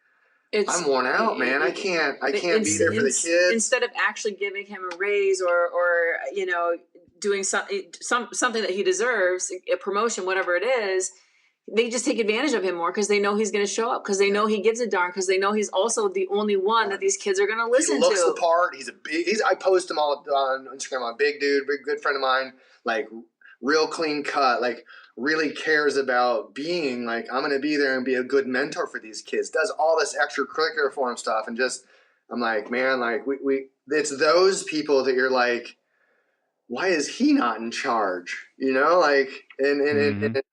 I'm worn out, man. I can't be there for the kids. Instead of actually giving him a raise or doing something that he deserves, a promotion, whatever it is, they just take advantage of him more because they know he's going to show up, because they know he gives a darn, because they know he's also the only one that these kids are going to listen to. He looks the part. I post him all on Instagram. I'm a big dude, big good friend of mine, like real clean cut, like really cares about being like, I'm going to be there and be a good mentor for these kids, does all this extracurricular for them stuff. And just, I'm like, man, like it's those people that you're like, why is he not in charge? Like, and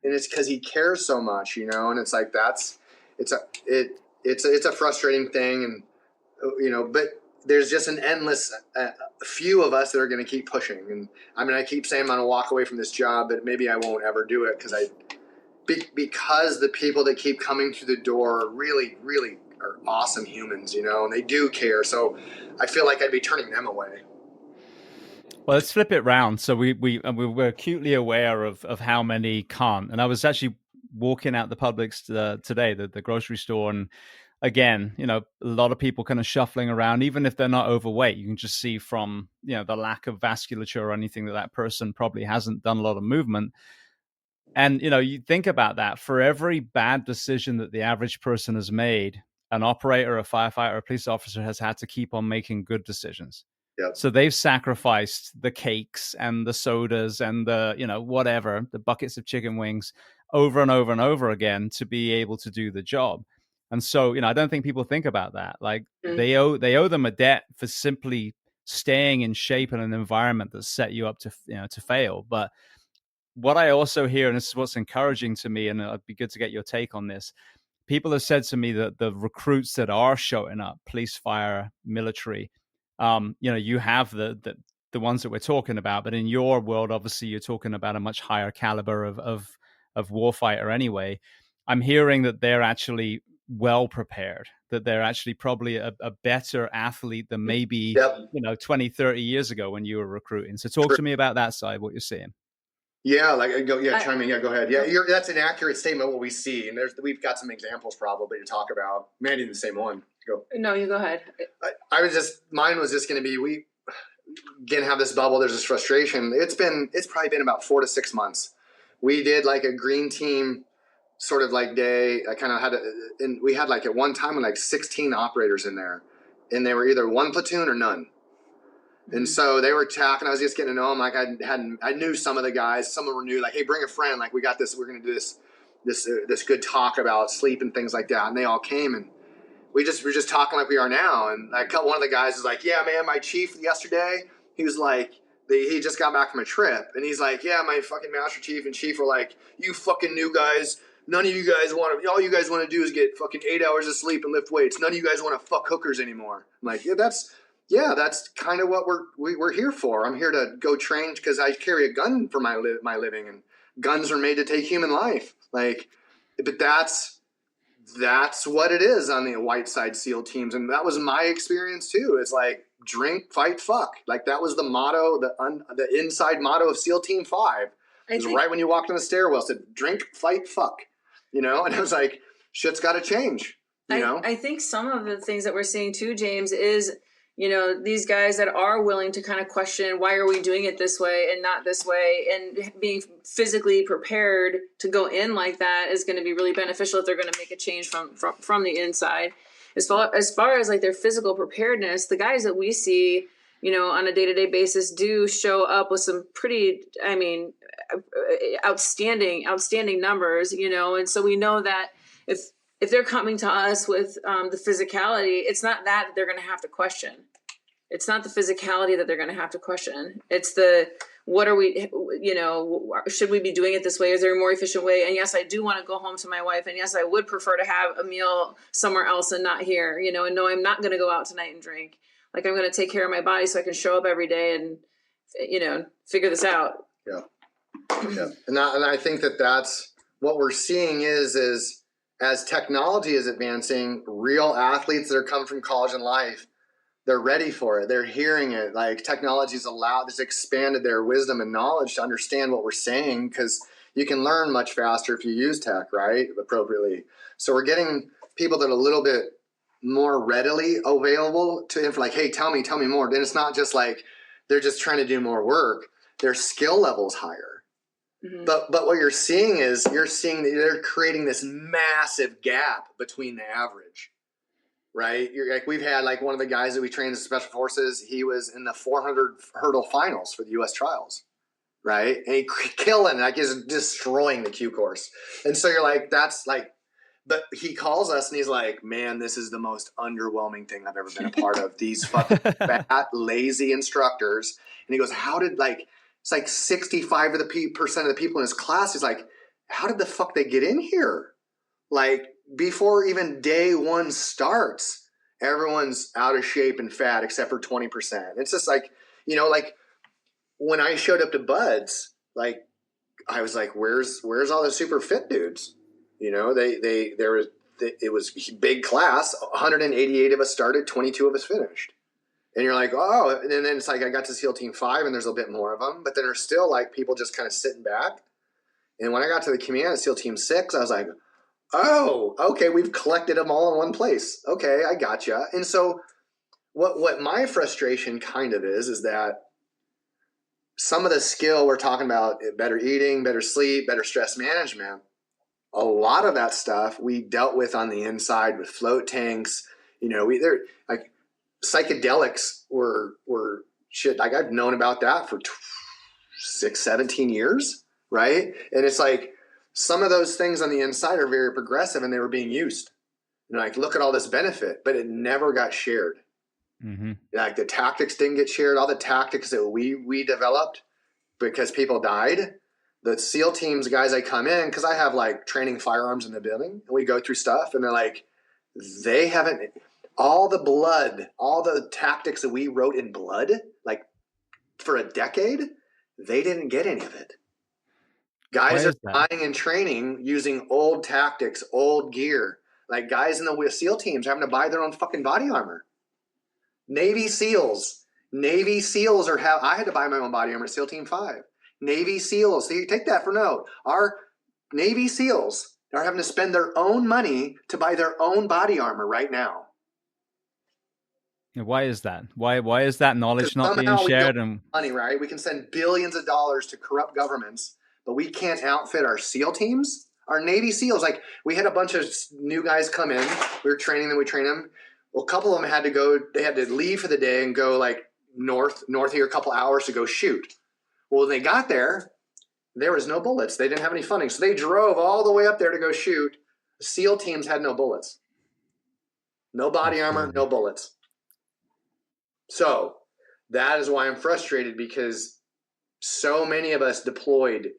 it's because he cares so much, and it's like, it's a frustrating thing. And, but there's just an endless few of us that are going to keep pushing. And I mean, I keep saying I'm going to walk away from this job, but maybe I won't ever do it because the people that keep coming through the door really, really are awesome humans, and they do care. So I feel like I'd be turning them away. Well, let's flip it round. So we're acutely aware of how many can't. And I was actually walking out the Publix today, the grocery store, and again, a lot of people kind of shuffling around, even if they're not overweight. You can just see from, the lack of vasculature or anything that person probably hasn't done a lot of movement. And, you think about that. For every bad decision that the average person has made, an operator, a firefighter, a police officer has had to keep on making good decisions. Yep. So they've sacrificed the cakes and the sodas and the, whatever, the buckets of chicken wings over and over and over again to be able to do the job. And so, I don't think people think about that. Like they owe them a debt for simply staying in shape in an environment that set you up to, to fail. But what I also hear, and this is what's encouraging to me, and it'd be good to get your take on this. People have said to me that the recruits that are showing up, police, fire, military, you have the ones that we're talking about, but in your world, obviously, you're talking about a much higher caliber of warfighter anyway. I'm hearing that they're actually well prepared, that they're actually probably a better athlete than maybe, 20, 30 years ago when you were recruiting. So talk to me about that side, what you're seeing. Yeah, chime in. Yeah, go ahead. Yeah, that's an accurate statement of what we see. And we've got some examples probably to talk about. Mandy, the same one. Go. No, you go ahead. Mine was just going to be, we again have this bubble. There's this frustration. It's probably been about 4 to 6 months. We did like a green team sort of like day. I kind of had and we had like at one time like 16 operators in there, and they were either one platoon or none. And so they were talking. I was just getting to know them. Like I knew some of the guys. Some of them were new. Like, hey, bring a friend. Like, we got this. We're going to do this good talk about sleep and things like that. And they all came, and we're just talking like we are now. And one of the guys was like, yeah, man, my chief yesterday, he was like, he just got back from a trip. And he's like, yeah, my fucking master chief and chief were like, you fucking new guys, none of you guys all you guys want to do is get fucking 8 hours of sleep and lift weights. None of you guys want to fuck hookers anymore. I'm like, that's kind of what we're here for. I'm here to go train because I carry a gun for my living, and guns are made to take human life. Like, but that's what it is on the white side SEAL teams. And that was my experience too. It's like, drink, fight, fuck. Like, that was the motto, the inside motto of SEAL Team 5. It was right when you walked on the stairwell. It said, drink, fight, fuck. And I was like, shit's got to change. I think some of the things that we're seeing too, James, is, these guys that are willing to kind of question, why are we doing it this way and not this way? And being physically prepared to go in like that is going to be really beneficial if they're going to make a change from the inside. As far as like their physical preparedness, the guys that we see, on a day-to-day basis do show up with some pretty, outstanding numbers, and so we know that if they're coming to us with the physicality, it's not that they're going to have to question. It's not the physicality that they're going to have to question. It's what are we, should we be doing it this way? Is there a more efficient way? And yes, I do want to go home to my wife. And yes, I would prefer to have a meal somewhere else and not here, and no, I'm not going to go out tonight and drink. Like, I'm going to take care of my body so I can show up every day and, figure this out. Yeah. Yeah. And I think that's what we're seeing is as technology is advancing, real athletes that are coming from college and life, they're ready for it. They're hearing it. Like, technology's it's expanded their wisdom and knowledge to understand what we're saying, because you can learn much faster if you use tech, right, appropriately. So we're getting people that are a little bit more readily available to him, like, hey, tell me more. Then it's not just like they're just trying to do more work. Their skill level's higher. Mm-hmm. But what you're seeing that they're creating this massive gap between the average, right? We've had like one of the guys that we trained in Special Forces. He was in the 400 hurdle finals for the U.S. trials, right? And he killing, like, he's destroying the Q course. And so you're like, that's like, but he calls us and he's like, man, this is the most underwhelming thing I've ever been a part of. These fucking fat, lazy instructors. And he goes, it's like 65% of the people in his class. He's like, how did the fuck they get in here? Like, before even day one starts, everyone's out of shape and fat except for 20%. It's just like, like when I showed up to Buds, like, I was like, where's all the super fit dudes? It was a big class. 188 of us started, 22 of us finished. And you're like, oh, and then it's like I got to SEAL Team 5 and there's a bit more of them, but then there's still like people just kind of sitting back. And when I got to the command at SEAL Team 6, I was like, oh, okay, we've collected them all in one place. Okay, I gotcha. And so what my frustration kind of is that some of the skill we're talking about, better eating, better sleep, better stress management, a lot of that stuff we dealt with on the inside with float tanks. Like psychedelics were shit. Like, I've known about that for 17 years, right? And it's like some of those things on the inside are very progressive and they were being used. Like, look at all this benefit, but it never got shared. Mm-hmm. Like, the tactics didn't get shared. All the tactics that we developed because people died. The SEAL teams guys, I come in because I have like training firearms in the building and we go through stuff and they're like, they haven't, all the blood, all the tactics that we wrote in blood, like for a decade, they didn't get any of it. Guys are dying and training using old tactics, old gear. Like, guys in the SEAL teams having to buy their own fucking body armor. Navy SEALs I had to buy my own body armor at SEAL Team 5. Navy SEALs, so you take that for note. Our Navy SEALs are having to spend their own money to buy their own body armor right now. Why is that? Why is that knowledge not being shared? And money, right? We can send billions of dollars to corrupt governments, but we can't outfit our SEAL teams. Our Navy SEALs, like, we had a bunch of new guys come in. We were training them. We trained them. Well, a couple of them had to leave for the day and go like north here a couple hours to go shoot. Well, when they got there, there was no bullets. They didn't have any funding. So they drove all the way up there to go shoot. The SEAL teams had no bullets. No body armor, no bullets. So that is why I'm frustrated, because So many of us deployed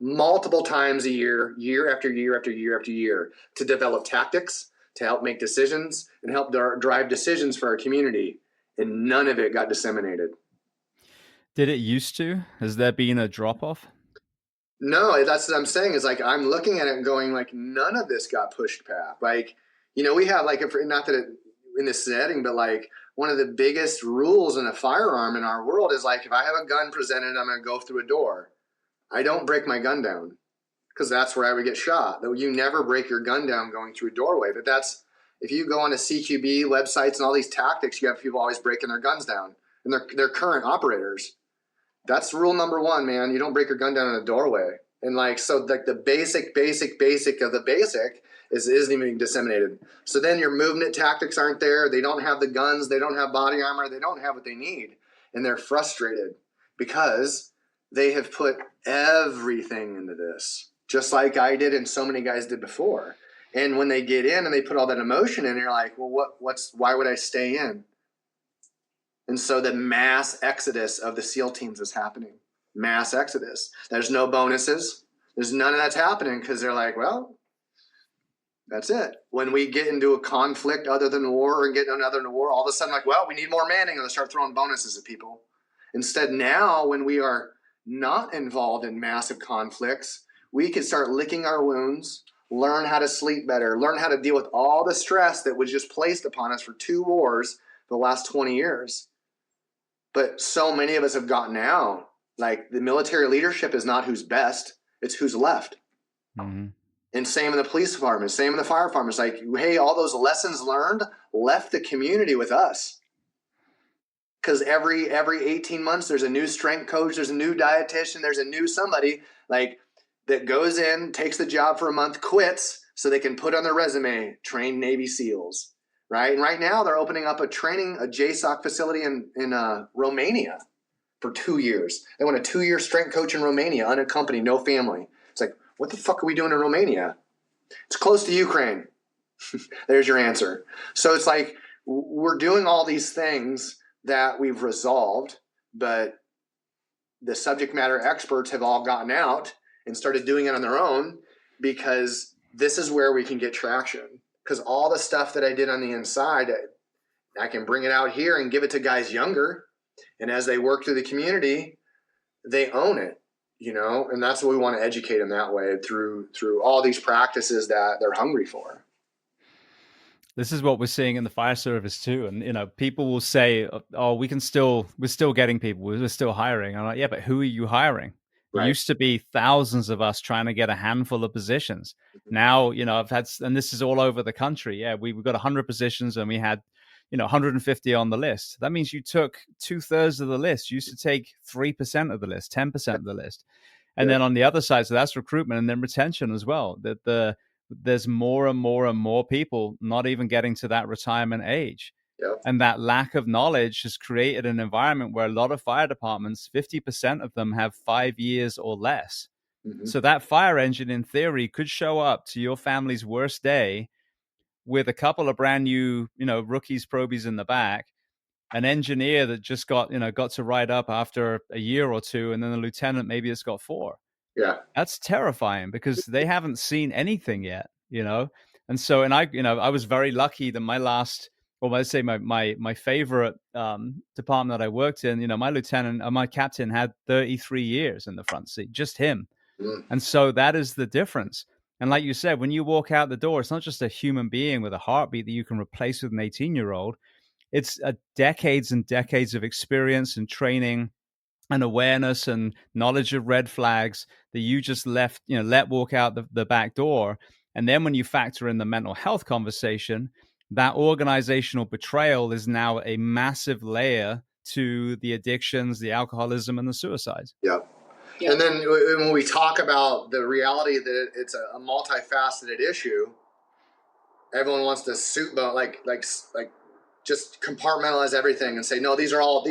multiple times a year, year after year after year after year, to develop tactics, to help make decisions, and help drive decisions for our community. And none of it got disseminated. Did it used to? Has there been a drop-off? No, that's what I'm saying, is like, I'm looking at it and going, like, none of this got pushed past. Like, we have, like, not that in this setting, but like, one of the biggest rules in a firearm in our world is like, if I have a gun presented, I'm going to go through a door. I don't break my gun down, because that's where I would get shot. Though you never break your gun down going through a doorway. But that's, if you go on to CQB websites and all these tactics, you have people always breaking their guns down, and they're current operators. That's rule number one, man. You don't break your gun down in a doorway. And like, so like the basic of the basic isn't even being disseminated. So then your movement tactics aren't there. They don't have the guns. They don't have body armor. They don't have what they need. And they're frustrated because they have put everything into this, just like I did and so many guys did before. And when they get in and they put all that emotion in, you're like, well, why would I stay in? And so the mass exodus of the SEAL teams is happening. Mass exodus. There's no bonuses. There's none of that's happening because they're like, well, that's it. When we get into a conflict other than war or get another war, all of a sudden, like, well, we need more manning, and they start throwing bonuses at people. Instead, now, when we are not involved in massive conflicts, we can start licking our wounds, learn how to sleep better, learn how to deal with all the stress that was just placed upon us for 2 wars the last 20 years. But so many of us have gotten out. Like, the military leadership is not who's best, it's who's left. Mm-hmm. And same in the police department, same in the fire department. It's like, hey, all those lessons learned left the community with us. Because every 18 months, there's a new strength coach, there's a new dietitian, there's a new somebody like that goes in, takes the job for a month, quits, so they can put on their resume, trained Navy SEALs, right? And right now, they're opening up a JSOC facility in Romania for 2 years. They want a 2-year strength coach in Romania, unaccompanied, no family. It's like, what the fuck are we doing in Romania? It's close to Ukraine. There's your answer. So it's like, we're doing all these things that we've resolved, but the subject matter experts have all gotten out and started doing it on their own, because this is where we can get traction. Because all the stuff that I did on the inside, I can bring it out here and give it to guys younger. And as they work through the community, they own it, and that's what we want to educate them that way through all these practices that they're hungry for. This is what we're seeing in the fire service too. And, people will say, oh, we're still getting people. We're still hiring. I'm like, yeah, but who are you hiring? Right. There used to be thousands of us trying to get a handful of positions. Mm-hmm. Now, I've had, and this is all over the country. Yeah, we've got 100 positions and we had 150 on the list. That means you took 2/3 of the list. You used to take 3% of the list, 10% of the list. And then on the other side, so that's recruitment and then retention as well. There's more and more and more people not even getting to that retirement age. Yep. And that lack of knowledge has created an environment where a lot of fire departments, 50% of them have 5 years or less. Mm-hmm. So that fire engine, in theory, could show up to your family's worst day with a couple of brand new, rookies, probies in the back, an engineer that just got to ride up after a year or two, and then a lieutenant maybe it's got 4. Yeah, that's terrifying because they haven't seen anything yet, And so, and I was very lucky that my favorite department that I worked in, my captain had 33 years in the front seat, just him. Mm. And so that is the difference. And like you said, when you walk out the door, it's not just a human being with a heartbeat that you can replace with an 18-year-old. It's decades and decades of experience and training and awareness and knowledge of red flags that you just let walk out the back door. And then when you factor in the mental health conversation, that organizational betrayal is now a massive layer to the addictions, the alcoholism, and the suicides. Yeah. Yeah. And then when we talk about the reality that it's a multifaceted issue, everyone wants to like just compartmentalize everything and say, no, these are all,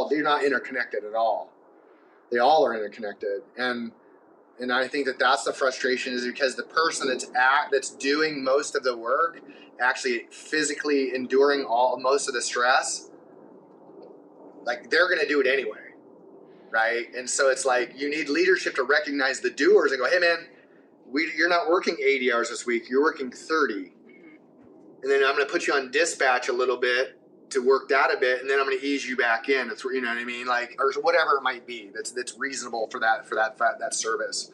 they're not interconnected at all. They all are interconnected. And I think that's the frustration, is because the person that's doing most of the work, actually physically enduring most of the stress, like, they're going to do it anyway. right? And so it's like you need leadership to recognize the doers and go, hey man, you're not working 80 hours this week, you're working 30. And then I'm going to put you on dispatch a little bit to work that a bit, and then I'm going to ease you back in. It's, you know what I mean, like, or whatever it might be that's reasonable for that service.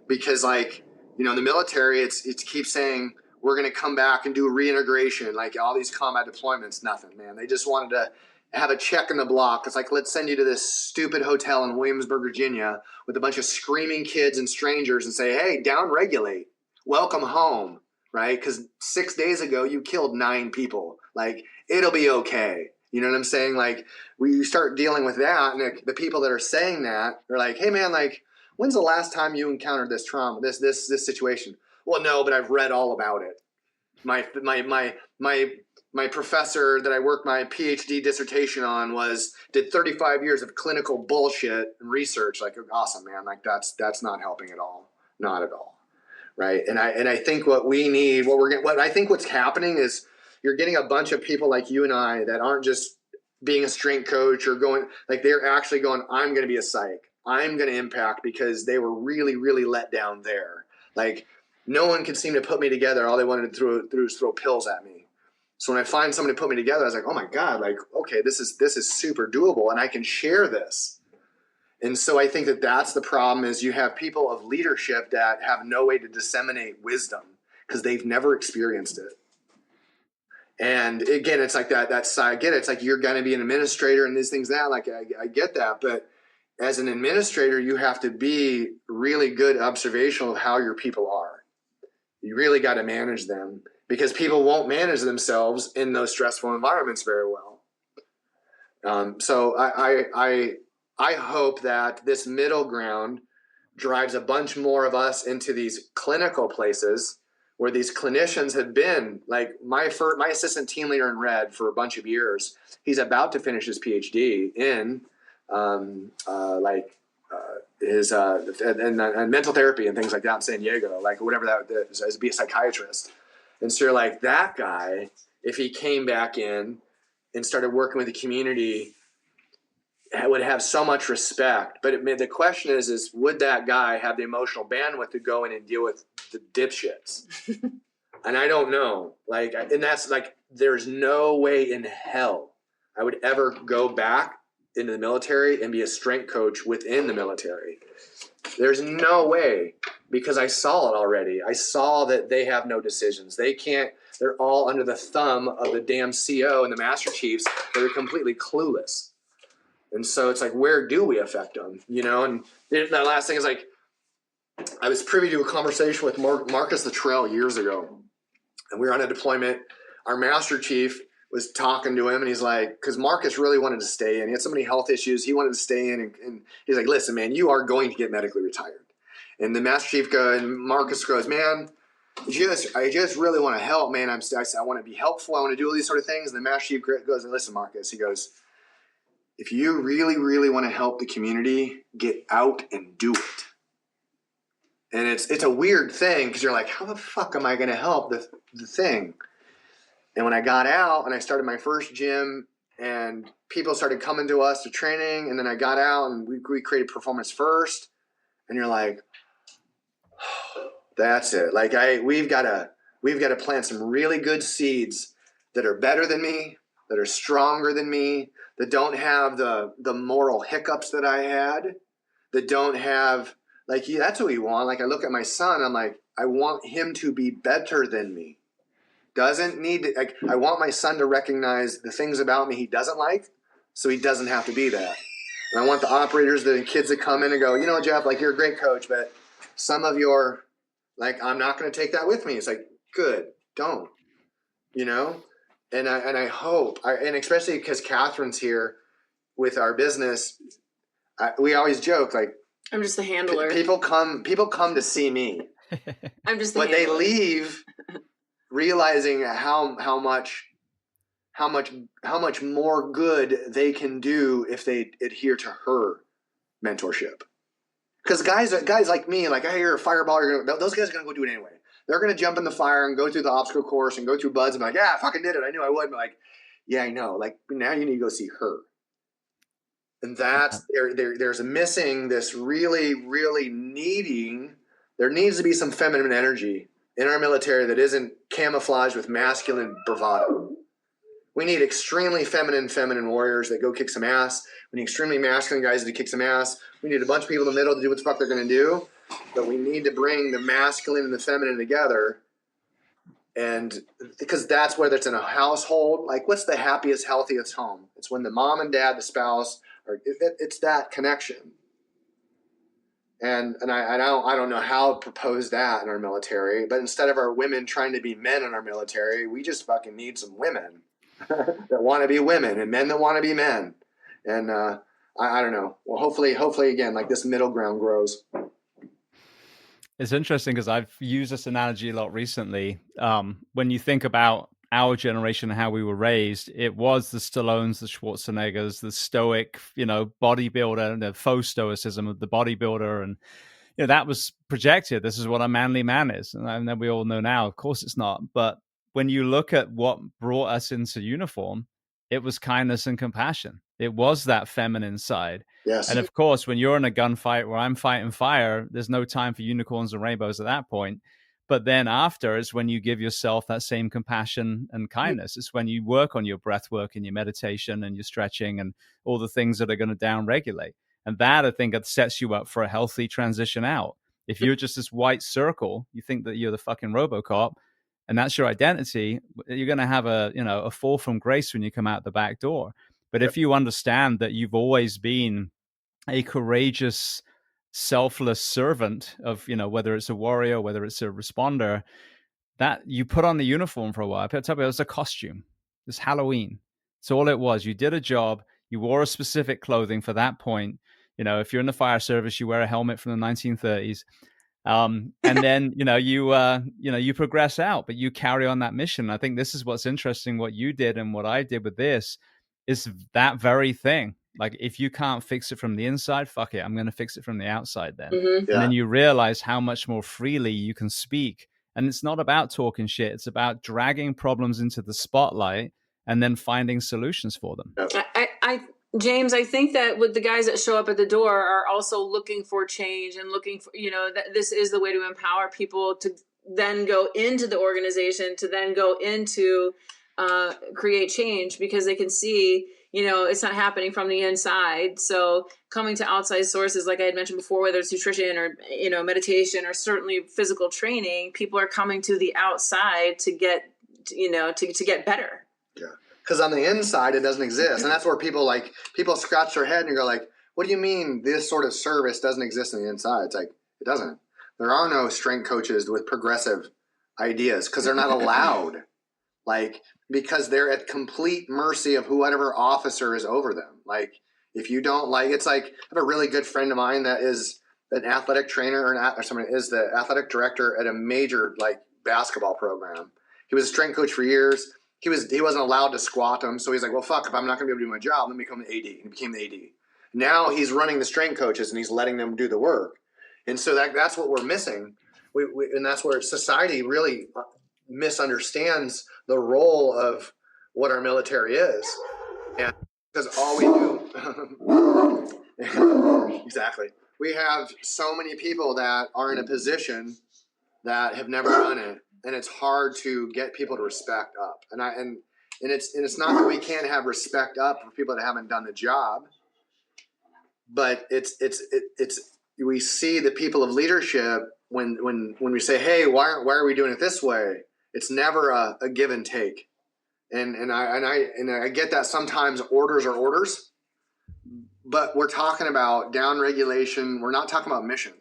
Because, like, you know, in the military, it keeps saying we're going to come back and do reintegration, like all these combat deployments. Nothing, man. They just wanted to have a check in the block. It's like, let's send you to this stupid hotel in Williamsburg, Virginia, with a bunch of screaming kids and strangers, and say, hey, down-regulate, welcome home. Right? Because 6 days ago, you killed 9 people. Like, it'll be okay. You know what I'm saying? Like, you start dealing with that, and the people that are saying that, they're like, hey, man, like, when's the last time you encountered this trauma, this situation? Well, no, but I've read all about it. My professor that I worked my PhD dissertation on did 35 years of clinical bullshit and research. Like, awesome, man. Like, that's not helping at all. Not at all. Right. And I think what we need, what's happening is you're getting a bunch of people like you and I that aren't just being a strength coach or going, like, they're actually going, I'm going to be a psych. I'm going to impact, because they were really, really let down there. Like, no one could seem to put me together. All they wanted to do was throw pills at me. So when I find somebody to put me together, I was like, oh my God, like, okay, this is super doable, and I can share this. And so I think that's the problem, is you have people of leadership that have no way to disseminate wisdom because they've never experienced it. And again, it's like that side. I get it. It's like, you're going to be an administrator and these things that, like, I get that. But as an administrator, you have to be really good observational of how your people are. You really got to manage them, because people won't manage themselves in those stressful environments very well. So I hope that this middle ground drives a bunch more of us into these clinical places where these clinicians have been. Like, my assistant team leader in Red for a bunch of years, he's about to finish his PhD in mental therapy and things like that in San Diego, like whatever that is, as be a psychiatrist. And so you're like, that guy, if he came back in and started working with the community, would have so much respect. But the question is would that guy have the emotional bandwidth to go in and deal with the dipshits? And I don't know. Like, and that's like, there's no way in hell I would ever go back into the military and be a strength coach within the military. There's no way, because I saw it already. I saw that they have no decisions. They're all under the thumb of the damn CO and the master chiefs that are completely clueless. And so it's like, where do we affect them? You know, and that last thing is like, I was privy to a conversation with Marcus Luttrell years ago, and we were on a deployment. Our master chief was talking to him, and he's like, because Marcus really wanted to stay in. He had so many health issues. He wanted to stay in, and he's like, listen, man, you are going to get medically retired. And the master chief and Marcus goes, man, I just really want to help, man. I want to be helpful. I want to do all these sort of things. And the master chief goes, and listen, Marcus, he goes, if you really, really want to help the community, get out and do it. And it's a weird thing, because you're like, how the fuck am I going to help the thing? And when I got out and I started my first gym, and people started coming to us to training, and then I got out and we created Performance First, and you're like, oh, that's it. Like, we've got to plant some really good seeds that are better than me, that are stronger than me, that don't have the moral hiccups that I had, that don't have, like, that's what we want. Like, I look at my son, I'm like, I want him to be better than me. Doesn't need to, like, I want my son to recognize the things about me he doesn't like, so he doesn't have to be that. And I want the operators, the kids that come in and go, you know, Jeff, like, you're a great coach, but some of your, like, I'm not going to take that with me. It's like, good, don't, you know? And I hope, and especially because Kathryn's here with our business, we always joke, like, I'm just the handler. People come to see me. I'm just the but handler. They leave realizing how much more good they can do if they adhere to her mentorship. Because guys like me, like, hey, you're a fireballer, those guys are gonna go do it anyway. They're gonna jump in the fire and go through the obstacle course and go through buds and be like, yeah, I fucking did it. I knew I would. But like, yeah, I know. Like, now you need to go see her. And that's there's missing this really, really there needs to be some feminine energy in our military that isn't camouflaged with masculine bravado. We need extremely feminine warriors that go kick some ass. We need extremely masculine guys to kick some ass. We need a bunch of people in the middle to do what the fuck they're going to do. But we need to bring the masculine and the feminine together. And because that's whether it's in a household, like what's the happiest, healthiest home? It's when the mom and dad, the spouse, it's that connection. And I don't know how to propose that in our military, but instead of our women trying to be men in our military, we just fucking need some women that want to be women and men that want to be men. And I don't know. Well, hopefully again, like this middle ground grows. It's interesting because I've used this analogy a lot recently. When you think about our generation and how we were raised, it was the Stallones, the Schwarzeneggers, the stoic, bodybuilder, the faux stoicism of the bodybuilder. And, that was projected. This is what a manly man is. And then we all know now, of course it's not. But when you look at what brought us into uniform, it was kindness and compassion. It was that feminine side. Yes. And of course, when you're in a gunfight where I'm fighting fire, there's no time for unicorns and rainbows at that point. But then after is when you give yourself that same compassion and kindness. It's when you work on your breath work and your meditation and your stretching and all the things that are going to down-regulate. And that, I think, it sets you up for a healthy transition out. If you're just this white circle, you think that you're the fucking RoboCop, and that's your identity, you're going to have a fall from grace when you come out the back door. But if you understand that you've always been a courageous, selfless servant of, whether it's a warrior, whether it's a responder, that you put on the uniform for a while. It was a costume. It's Halloween. It's all it was. You did a job. You wore a specific clothing for that point. If you're in the fire service, you wear a helmet from the 1930s. And then, you progress out, but you carry on that mission. I think this is what's interesting. What you did and what I did with this is that very thing. Like, if you can't fix it from the inside, fuck it, I'm going to fix it from the outside then. Mm-hmm. And then you realize how much more freely you can speak. And it's not about talking shit. It's about dragging problems into the spotlight and then finding solutions for them. James, I think that with the guys that show up at the door are also looking for change and looking for, that this is the way to empower people to then go into the organization, to then go into create change, because they can see, it's not happening from the inside. So coming to outside sources, like I had mentioned before, whether it's nutrition or, meditation or certainly physical training, people are coming to the outside to get, to get better. Yeah. Because on the inside, it doesn't exist. And that's where people scratch their head and you go like, what do you mean this sort of service doesn't exist on the inside? It's like, it doesn't. There are no strength coaches with progressive ideas because they're not allowed. Because they're at complete mercy of whoever officer is over them. Like, if you don't it's like, I have a really good friend of mine that is an athletic trainer or someone is the athletic director at a major basketball program. He was a strength coach for years. He wasn't allowed to squat him, so he's like, well, fuck, if I'm not going to be able to do my job, let me become the AD. And he became the AD. Now he's running the strength coaches and he's letting them do the work. And so that's what we're missing. And that's where society really misunderstands the role of what our military is. And because all we do, exactly. We have so many people that are in a position that have never done it. And it's hard to get people to respect up. And it's not that we can't have respect up for people that haven't done the job, but it's we see the people of leadership when we say, hey, why are we doing it this way? It's never a give and take. And I get that sometimes orders are orders, but we're talking about down regulation. We're not talking about mission.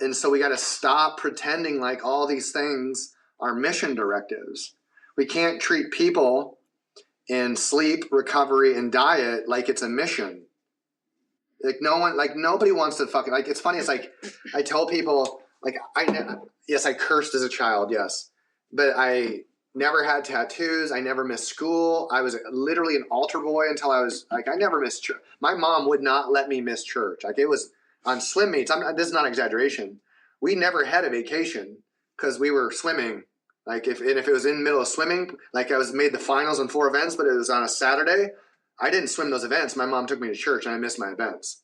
And so we got to stop pretending like all these things are mission directives. We can't treat people in sleep, recovery, and diet like it's a mission. Nobody wants to fucking, it's funny. It's like, I tell people, yes, I cursed as a child. Yes. But I never had tattoos. I never missed school. I was literally an altar boy until I was I never missed church. My mom would not let me miss church. It was on swim meets. This is not exaggeration. We never had a vacation because we were swimming. If it was in the middle of swimming, I was made the finals in 4 events, but it was on a Saturday, I didn't swim those events. My mom took me to church and I missed my events.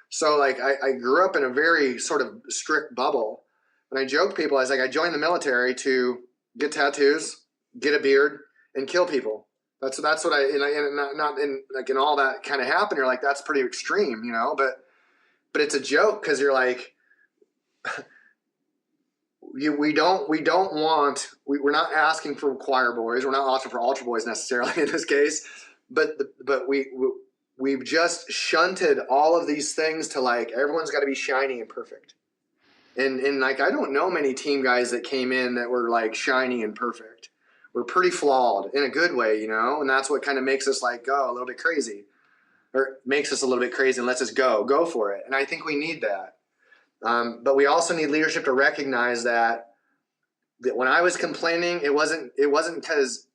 So like I grew up in a very sort of strict bubble. And I joke people, I was like, I joined the military to get tattoos, get a beard, and kill people. That's what not in like in all that kind of happened. You're like, that's pretty extreme, you know, but it's a joke because you're like, we're not asking for choir boys. We're not asking for altar boys necessarily in this case, but we've just shunted all of these things to like, everyone's got to be shiny and perfect. And like, I don't know many team guys that came in that were like shiny and perfect. We're pretty flawed in a good way, you know, and that's what kind of makes us like go a little bit crazy, or makes us a little bit crazy and lets us go for it. And I think we need that. But we also need leadership to recognize that when I was complaining, it wasn't because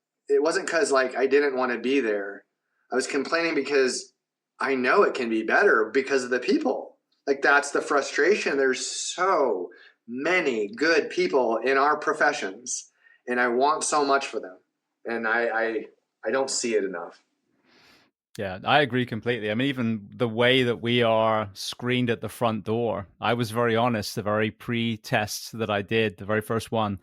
like I didn't want to be there. I was complaining because I know it can be better because of the people. Like that's the frustration. There's so many good people in our professions, and I want so much for them, and I don't see it enough. Yeah, I agree completely. I mean, even the way that we are screened at the front door, I was very honest, the very pre-test that I did, the very first one,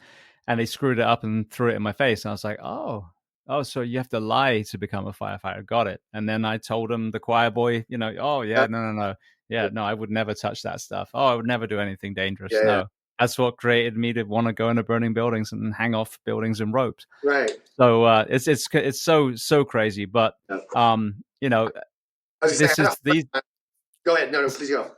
and they screwed it up and threw it in my face. And I was like, oh, so you have to lie to become a firefighter. Got it. And then I told him, the choir boy, you know, oh, yeah, no. Yeah, no, I would never touch that stuff. Oh, I would never do anything dangerous. Yeah, no. That's what created me to want to go into burning buildings and hang off buildings and ropes. Right. So it's so crazy. But you know, these. Go ahead. No, please go.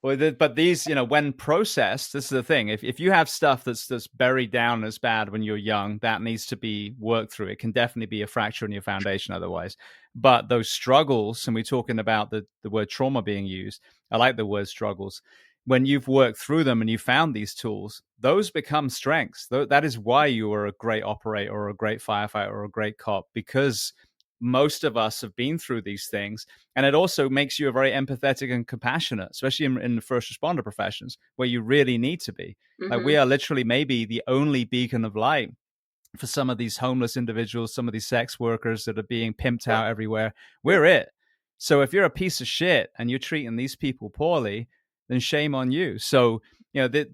Well, but these, you know, when processed, this is the thing. If you have stuff that's buried down as bad when you're young, that needs to be worked through. It can definitely be a fracture in your foundation otherwise. But those struggles, and we're talking about the word trauma being used. I like the word struggles. When you've worked through them and you found these tools, those become strengths. That is why you are a great operator or a great firefighter or a great cop, because most of us have been through these things. And it also makes you a very empathetic and compassionate, especially in the first responder professions where you really need to be. Mm-hmm. Like we are literally maybe the only beacon of light for some of these homeless individuals, some of these sex workers that are being pimped out everywhere. We're it. So if you're a piece of shit and you're treating these people poorly, then shame on you. So, you know,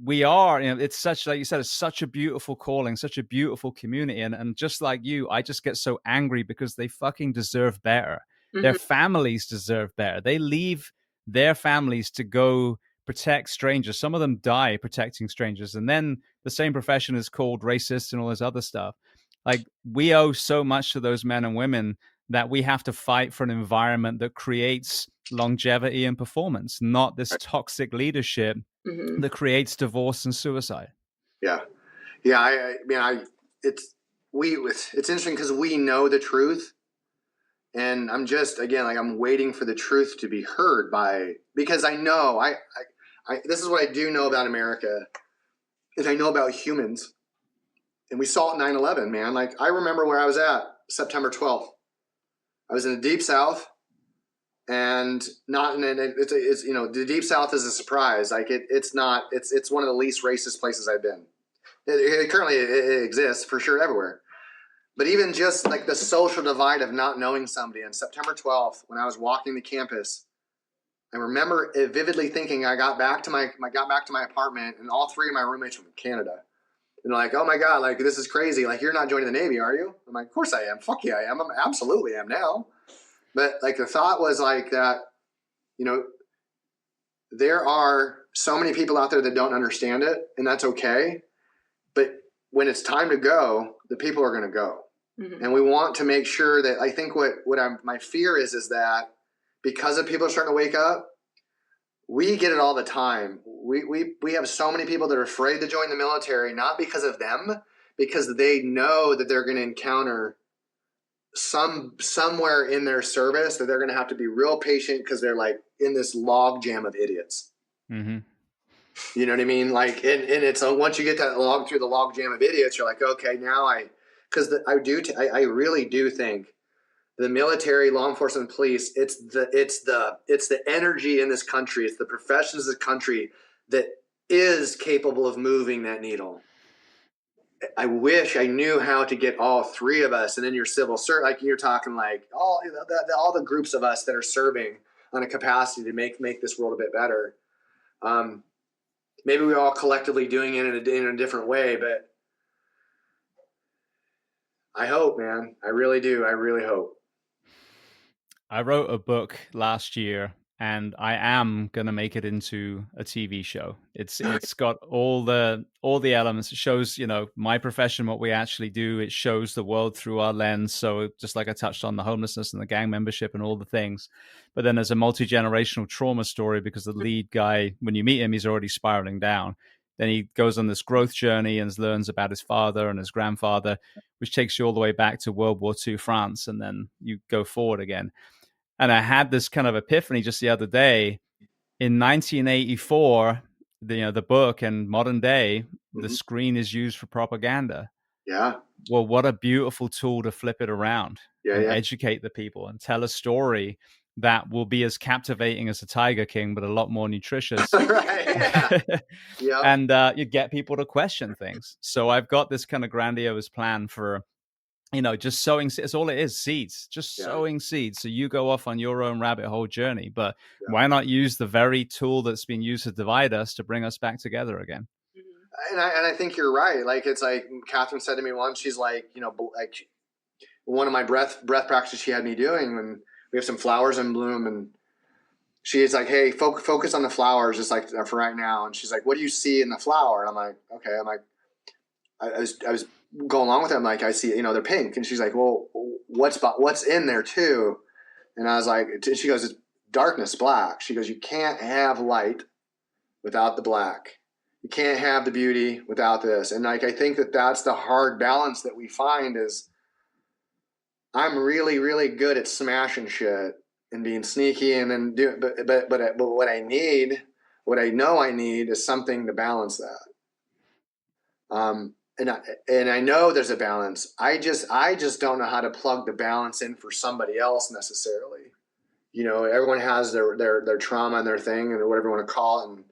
we are, you know, it's such, like you said, it's such a beautiful calling, such a beautiful community. And just like you, I just get so angry because they fucking deserve better. Mm-hmm. Their families deserve better. They leave their families to go protect strangers. Some of them die protecting strangers. And then the same profession is called racist and all this other stuff. Like, we owe so much to those men and women that we have to fight for an environment that creates longevity and performance, not this toxic leadership that creates divorce and suicide. Yeah. I mean, it's interesting because we know the truth, and I'm just, again, like, I'm waiting for the truth to be heard because I know, this is what I do know about America, is I know about humans, and we saw it 9/11, man. Like, I remember where I was at September 12th. I was in the Deep South. And it's you know, the Deep South is a surprise. Like it's one of the least racist places I've been. Currently it exists for sure everywhere. But even just like the social divide of not knowing somebody on September 12th, when I was walking the campus, I remember vividly thinking I got back to my apartment, and all three of my roommates were from Canada. And they're like, oh my God, like, this is crazy. Like, you're not joining the Navy, are you? I'm like, of course I am. Fuck yeah, I am. I absolutely am now. But like, the thought was like that, you know, there are so many people out there that don't understand it, and that's okay. But when it's time to go, the people are going to go. Mm-hmm. And we want to make sure that, I think my fear is that because of people are starting to wake up, we get it all the time. We have so many people that are afraid to join the military, not because of them, because they know that they're going to encounter somewhere in their service that they're going to have to be real patient because they're like in this log jam of idiots. Mm-hmm. You know what I mean? Like, and it's once you get that through the log jam of idiots, you're like, okay, now I really do think the military, law enforcement, police, it's the energy in this country, it's the professions of the country that is capable of moving that needle. I wish I knew how to get all three of us, and then your civil cert, like you're talking like all the groups of us that are serving on a capacity to make this world a bit better. Maybe we're all collectively doing it in a different way, but I hope, man, I really do. I really hope. I wrote a book last year, and I am gonna make it into a TV show. It's got all the elements. It shows, my profession, what we actually do. It shows the world through our lens. So just like I touched on the homelessness and the gang membership and all the things, but then there's a multi-generational trauma story, because the lead guy, when you meet him, he's already spiraling down. Then he goes on this growth journey and learns about his father and his grandfather, which takes you all the way back to World War II France, and then you go forward again. And I had this kind of epiphany just the other day. In 1984, the book, and modern day, the screen is used for propaganda. Yeah. Well, what a beautiful tool to flip it around and Yeah. educate the people and tell a story that will be as captivating as a Tiger King, but a lot more nutritious. Right. Yeah. Yeah. And you get people to question things. So I've got this kind of grandiose plan for, just sowing. It's all it is, seeds, just sowing seeds. So you go off on your own rabbit hole journey, but why not use the very tool that's been used to divide us to bring us back together again? And I think you're right. Like, it's like Kathryn said to me once, she's like, like one of my breath practices she had me doing when we have some flowers in bloom, and she's like, hey, focus on the flowers, just like for right now. And she's like, what do you see in the flower? And I'm like, okay. I'm like, I was going along with it. I'm like, I see, they're pink. And she's like, well, what's in there too? And I was like, she goes, it's darkness, black. She goes, you can't have light without the black. You can't have the beauty without this. And like, I think that's the hard balance that we find is I'm really, really good at smashing shit and being sneaky and then but what I need, what I know I need is something to balance that. And I know there's a balance. I just don't know how to plug the balance in for somebody else necessarily. Everyone has their trauma and their thing and whatever you want to call it. And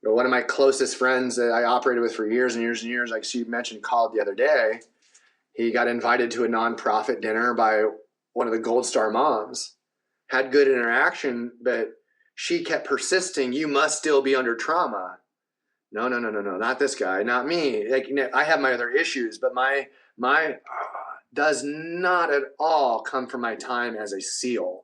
one of my closest friends that I operated with for years and years and years, like she mentioned, called the other day. He got invited to a nonprofit dinner by one of the Gold Star moms. Had good interaction, but she kept persisting. You must still be under trauma. No, not this guy, not me. Like, I have my other issues, but my does not at all come from my time as a SEAL.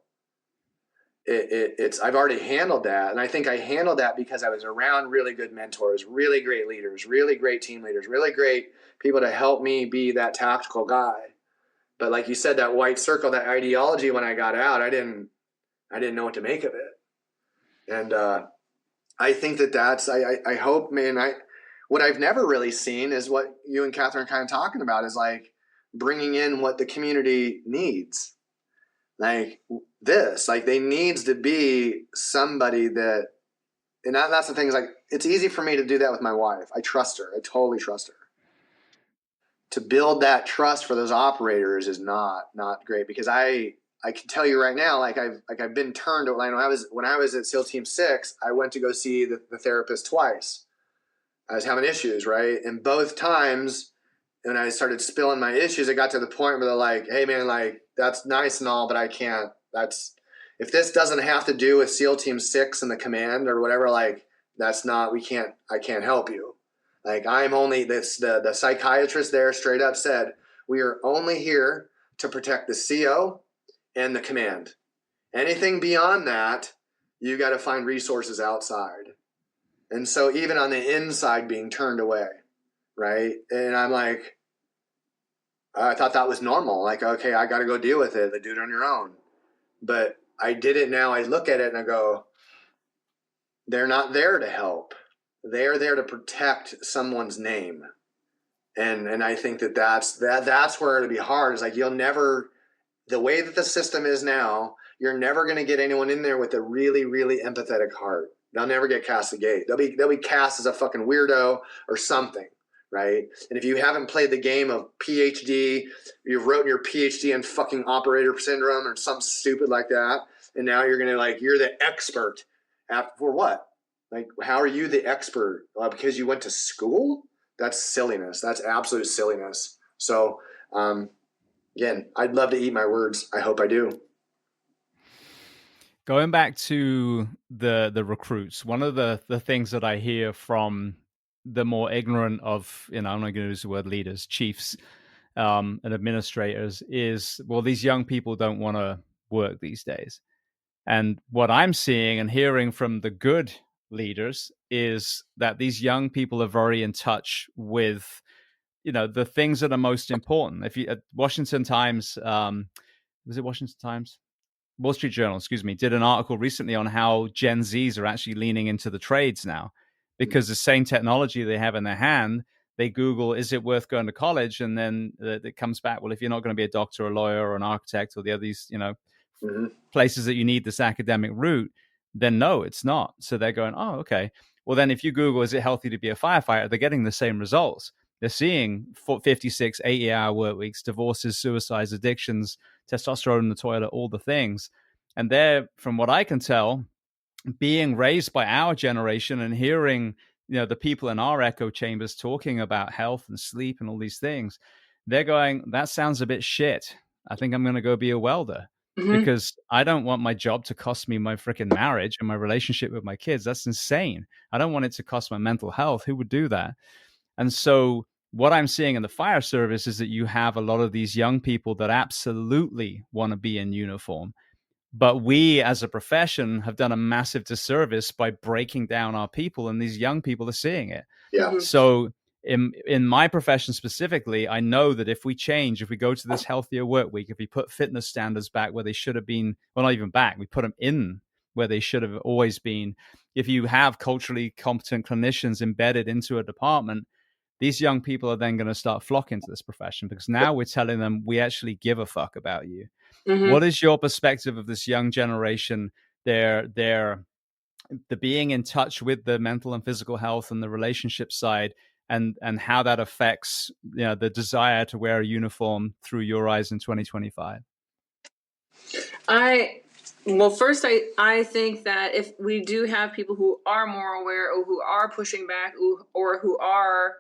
It's I've already handled that, and I think I handled that because I was around really good mentors, really great leaders, really great team leaders, really great people to help me be that tactical guy. But like you said, that white circle, that ideology, when I got out, I didn't know what to make of it, and I think that's I hope, man. What I've never really seen is what you and Kathryn are kind of talking about is like bringing in what the community needs. Like this, like they needs to be somebody that, and that's the thing is like, it's easy for me to do that with my wife. I trust her. I totally trust her. To build that trust for those operators is not great because I can tell you right now, like I've been turned. When I was at SEAL Team 6, I went to go see the therapist twice. I was having issues, right? And both times when I started spilling my issues, it got to the point where they're like, hey man, like that's nice and all, but I can't, if this doesn't have to do with SEAL Team 6 and the command or whatever, like I can't help you. Like I'm only the psychiatrist there straight up said, we are only here to protect the CO and the command. Anything beyond that, you got to find resources outside. And so even on the inside being turned away, right? And I'm like, I thought that was normal. Like, okay, I got to go deal with it. Do it on your own. But I did it now. I look at it and I go, they're not there to help. They're there to protect someone's name. And I think that's where it'll be hard. It's like you'll never, the way that the system is now, you're never going to get anyone in there with a really, really empathetic heart. They'll never get cast the gate. They'll be cast as a fucking weirdo or something, right? And if you haven't played the game of PhD, you've written your PhD in fucking operator syndrome or something stupid like that, and now you're gonna you're the expert for what? Like, how are you the expert? Because you went to school? That's silliness. That's absolute silliness. So, again, I'd love to eat my words. I hope I do. Going back to the recruits, one of the things that I hear from the more ignorant of, I'm not going to use the word leaders, chiefs, and administrators is, well, these young people don't want to work these days. And what I'm seeing and hearing from the good leaders is that these young people are very in touch with, the things that are most important. If you at Washington Times, was it Washington Times? Wall Street Journal, excuse me, did an article recently on how Gen Zs are actually leaning into the trades now because the same technology they have in their hand, they Google, is it worth going to college? And then it comes back, well, if you're not going to be a doctor, a lawyer, or an architect, or the other these, places that you need this academic route, then no, it's not. So they're going, oh, okay. Well, then if you Google, is it healthy to be a firefighter? They're getting the same results. They're seeing 56, 80-hour work weeks, divorces, suicides, addictions, testosterone in the toilet, all the things. And they're, from what I can tell, being raised by our generation and hearing, the people in our echo chambers talking about health and sleep and all these things. They're going, that sounds a bit shit. I think I'm going to go be a welder. Because I don't want my job to cost me my freaking marriage and my relationship with my kids. That's insane. I don't want it to cost my mental health. Who would do that? And so what I'm seeing in the fire service is that you have a lot of these young people that absolutely want to be in uniform. But we as a profession have done a massive disservice by breaking down our people, and these young people are seeing it. Yeah. So in my profession specifically, I know that if we go to this healthier work week, if we put fitness standards back where they should have been, well, not even back, we put them in where they should have always been. If you have culturally competent clinicians embedded into a department, these young people are then going to start flocking to this profession because now we're telling them we actually give a fuck about you. What is your perspective of this young generation? They're the being in touch with the mental and physical health and the relationship side, and how that affects the desire to wear a uniform through your eyes in 2025. First, I think that if we do have people who are more aware or who are pushing back or who are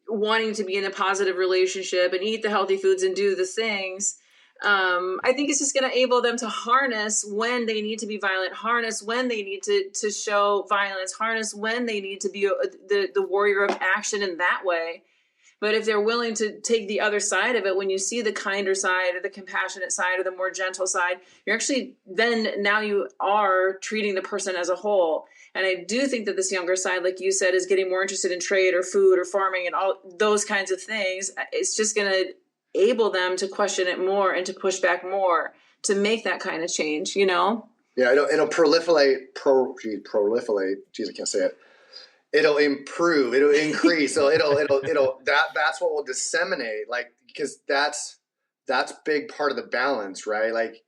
wanting to be in a positive relationship and eat the healthy foods and do the things, I think it's just going to enable them to harness when they need to be violent, harness when they need to show violence, harness when they need to be the warrior of action in that way. But if they're willing to take the other side of it, when you see the kinder side or the compassionate side or the more gentle side, now you are treating the person as a whole. And I do think that this younger side, like you said, is getting more interested in trade or food or farming and all those kinds of things. It's just going to enable them to question it more and to push back more to make that kind of change, Yeah, it'll proliferate. Geez, I can't say it. It'll improve. It'll increase. So that's what will disseminate. Like, because that's big part of the balance, right? Like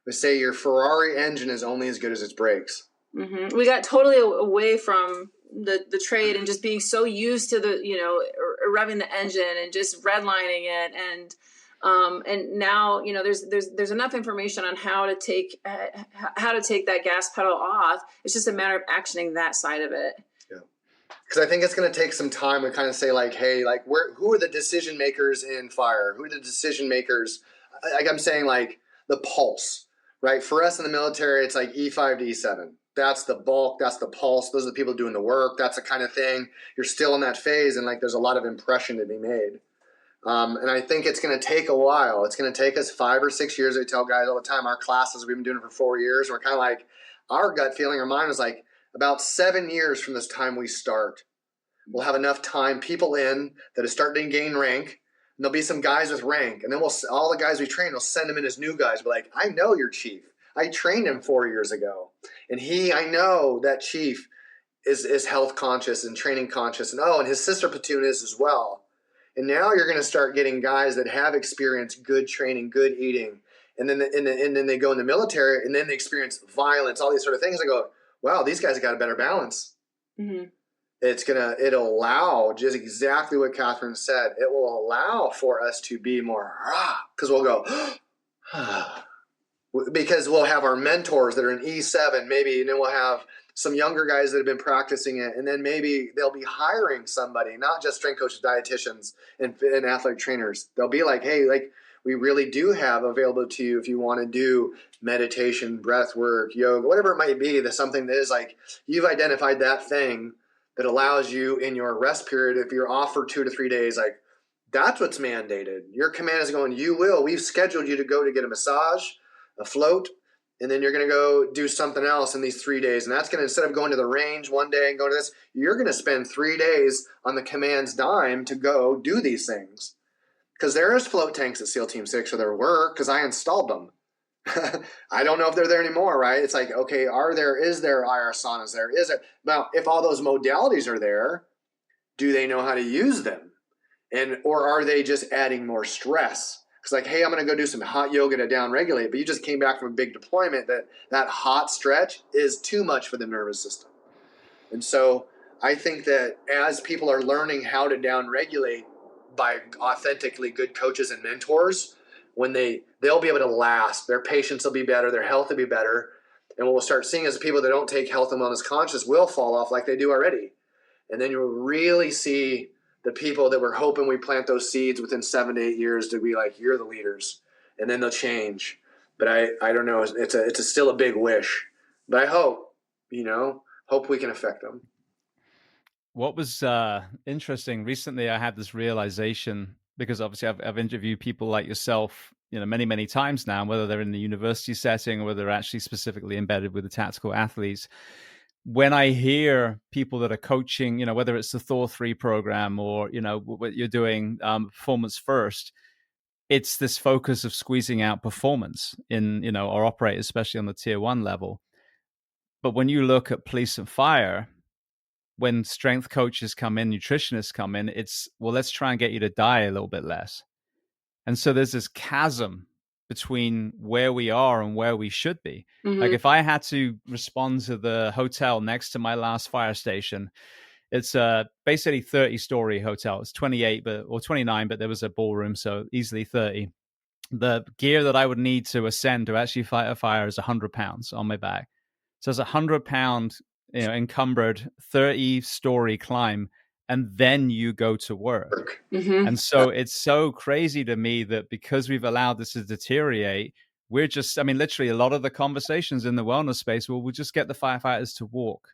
let's say your Ferrari engine is only as good as its brakes. We got totally away from the trade and just being so used to the revving the engine and just redlining it and now there's enough information on how to take that gas pedal off. It's just a matter of actioning that side of it. Yeah, because I think it's going to take some time to kind of say like, hey, like who are the decision makers in fire? Who are the decision makers? Like I'm saying, like the pulse, right? For us in the military, it's like E5 to E7. That's the bulk. That's the pulse. Those are the people doing the work. That's the kind of thing. You're still in that phase, and like there's a lot of impression to be made. And I think it's going to take a while. It's going to take us 5 or 6 years. I tell guys all the time, our classes, we've been doing it for 4 years. We're kind of like, our gut feeling, our mind is like about 7 years from this time we start, we'll have enough time, people in that are starting to gain rank. And there'll be some guys with rank. And then all the guys we train, we'll send them in as new guys. We're like, I know your chief. I trained him 4 years ago. And I know that chief is health conscious and training conscious. And his sister platoon is as well. And now you're going to start getting guys that have experienced good training, good eating. And then they go in the military and then they experience violence, all these sort of things. I go, wow, these guys have got a better balance. Mm-hmm. It'll allow just exactly what Kathryn said. It will allow for us to be more, because we'll go, because we'll have our mentors that are in E7 maybe, and then we'll have some younger guys that have been practicing it, and then maybe they'll be hiring somebody, not just strength coaches, dietitians, and athletic trainers. They'll be like, hey, like, we really do have available to you if you want to do meditation, breath work, yoga, whatever it might be. That's something that is like, you've identified that thing that allows you in your rest period, if you're off for 2 to 3 days, like, that's what's mandated. Your command is going, we've scheduled you to go to get a massage, a float, and then you're going to go do something else in these 3 days. And that's going to, instead of going to the range one day and go to this, you're going to spend 3 days on the command's dime to go do these things. Because there is float tanks at SEAL Team 6, or there were, because I installed them. I don't know if they're there anymore, right? It's like, okay, is there IR saunas there? Is it? Now, if all those modalities are there, do they know how to use them? Or are they just adding more stress? It's like, hey, I'm going to go do some hot yoga to down-regulate, but you just came back from a big deployment. That hot stretch is too much for the nervous system. And so I think that as people are learning how to down-regulate by authentically good coaches and mentors, when they'll be able to last, their patience will be better, their health will be better. And what we'll start seeing is people that don't take health and wellness conscious will fall off like they do already. And then you'll really see the people that we're hoping we plant those seeds within 7 to 8 years to be like, you're the leaders, and then they'll change. But I don't know. It's still a big wish, but I hope we can affect them. What was interesting recently, I had this realization, because obviously I've interviewed people like yourself, many, many times now, whether they're in the university setting or whether they're actually specifically embedded with the tactical athletes. When I hear people that are coaching, whether it's the Thor 3 program or, what you're doing, performance first, it's this focus of squeezing out performance in, our operators, especially on the tier 1 level. But when you look at police and fire, when strength coaches come in, nutritionists come in, it's, well, let's try and get you to die a little bit less. And so there's this chasm between where we are and where we should be. Mm-hmm. Like if I had to respond to the hotel next to my last fire station, it's basically 30-story hotel. It's 28 or 29, but there was a ballroom, so easily 30. The gear that I would need to ascend to actually fight a fire is 100 pounds on my back. So it's 100-pound encumbered 30-story climb, and then you go to work. Mm-hmm. And so it's so crazy to me that because we've allowed this to deteriorate, we're just, literally a lot of the conversations in the wellness space, we'll just get the firefighters to walk.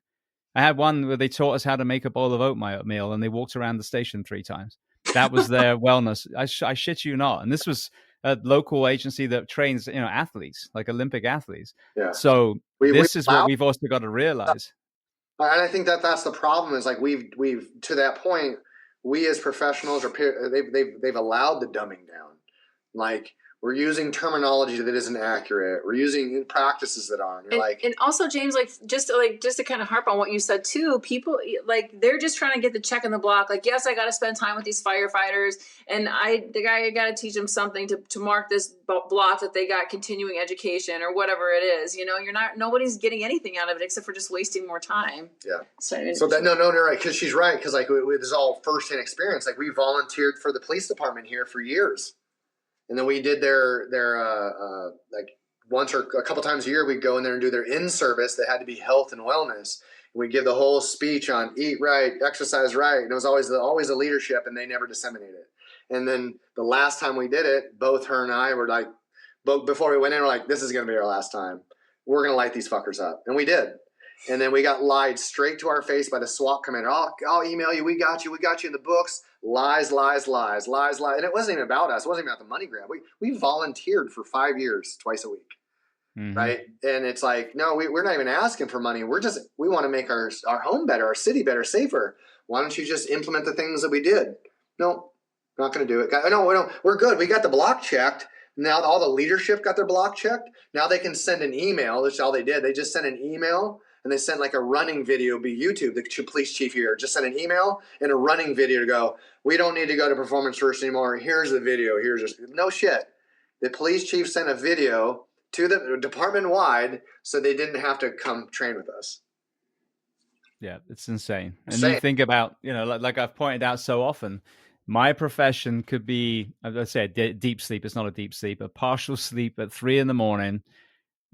I had one where they taught us how to make a bowl of oatmeal, and they walked around the station 3 times. That was their wellness. I shit you not. And this was a local agency that trains, athletes, like Olympic athletes. Yeah. So this is what we've also got to realize. And I think that's the problem, is like we've to that point, we as professionals they've allowed the dumbing down. Like, we're using terminology that isn't accurate. We're using practices that aren't. And also, James, just to kind of harp on what you said too, people they're just trying to get the check in the block. Like, yes, I got to spend time with these firefighters, and I got to teach them something to mark this block that they got continuing education or whatever it is. Nobody's getting anything out of it except for just wasting more time. Yeah. So no, right, because she's right. Because this is all firsthand experience. Like, we volunteered for the police department here for years. And then we did their once or a couple times a year, we'd go in there and do their in-service that had to be health and wellness. And we'd give the whole speech on eat right, exercise right. And it was always the leadership, and they never disseminated it. And then the last time we did it, both her and I were like, before we went in, we're like, this is going to be our last time. We're going to light these fuckers up. And we did. And then we got lied straight to our face by the SWAT commander. I'll email you. We got you in the books. Lies. And it wasn't even about us. It wasn't even about the money grab. We volunteered for 5 years, twice a week. Mm-hmm. Right. And it's like, no, we're not even asking for money. We want to make our home better, our city better, safer. Why don't you just implement the things that we did? No, not going to do it. No, we're good. We got the block checked. Now all the leadership got their block checked. Now they can send an email. That's all they did. They just sent an email. And they sent like a running video, be YouTube, the police chief here, just sent an email and a running video to go, we don't need to go to performance first anymore. Here's the video. No shit. The police chief sent a video to the department wide so they didn't have to come train with us. Yeah, it's insane. And you think about, like I've pointed out so often, my profession could be, let's say, deep sleep. It's not a deep sleep, a partial sleep at 3 a.m.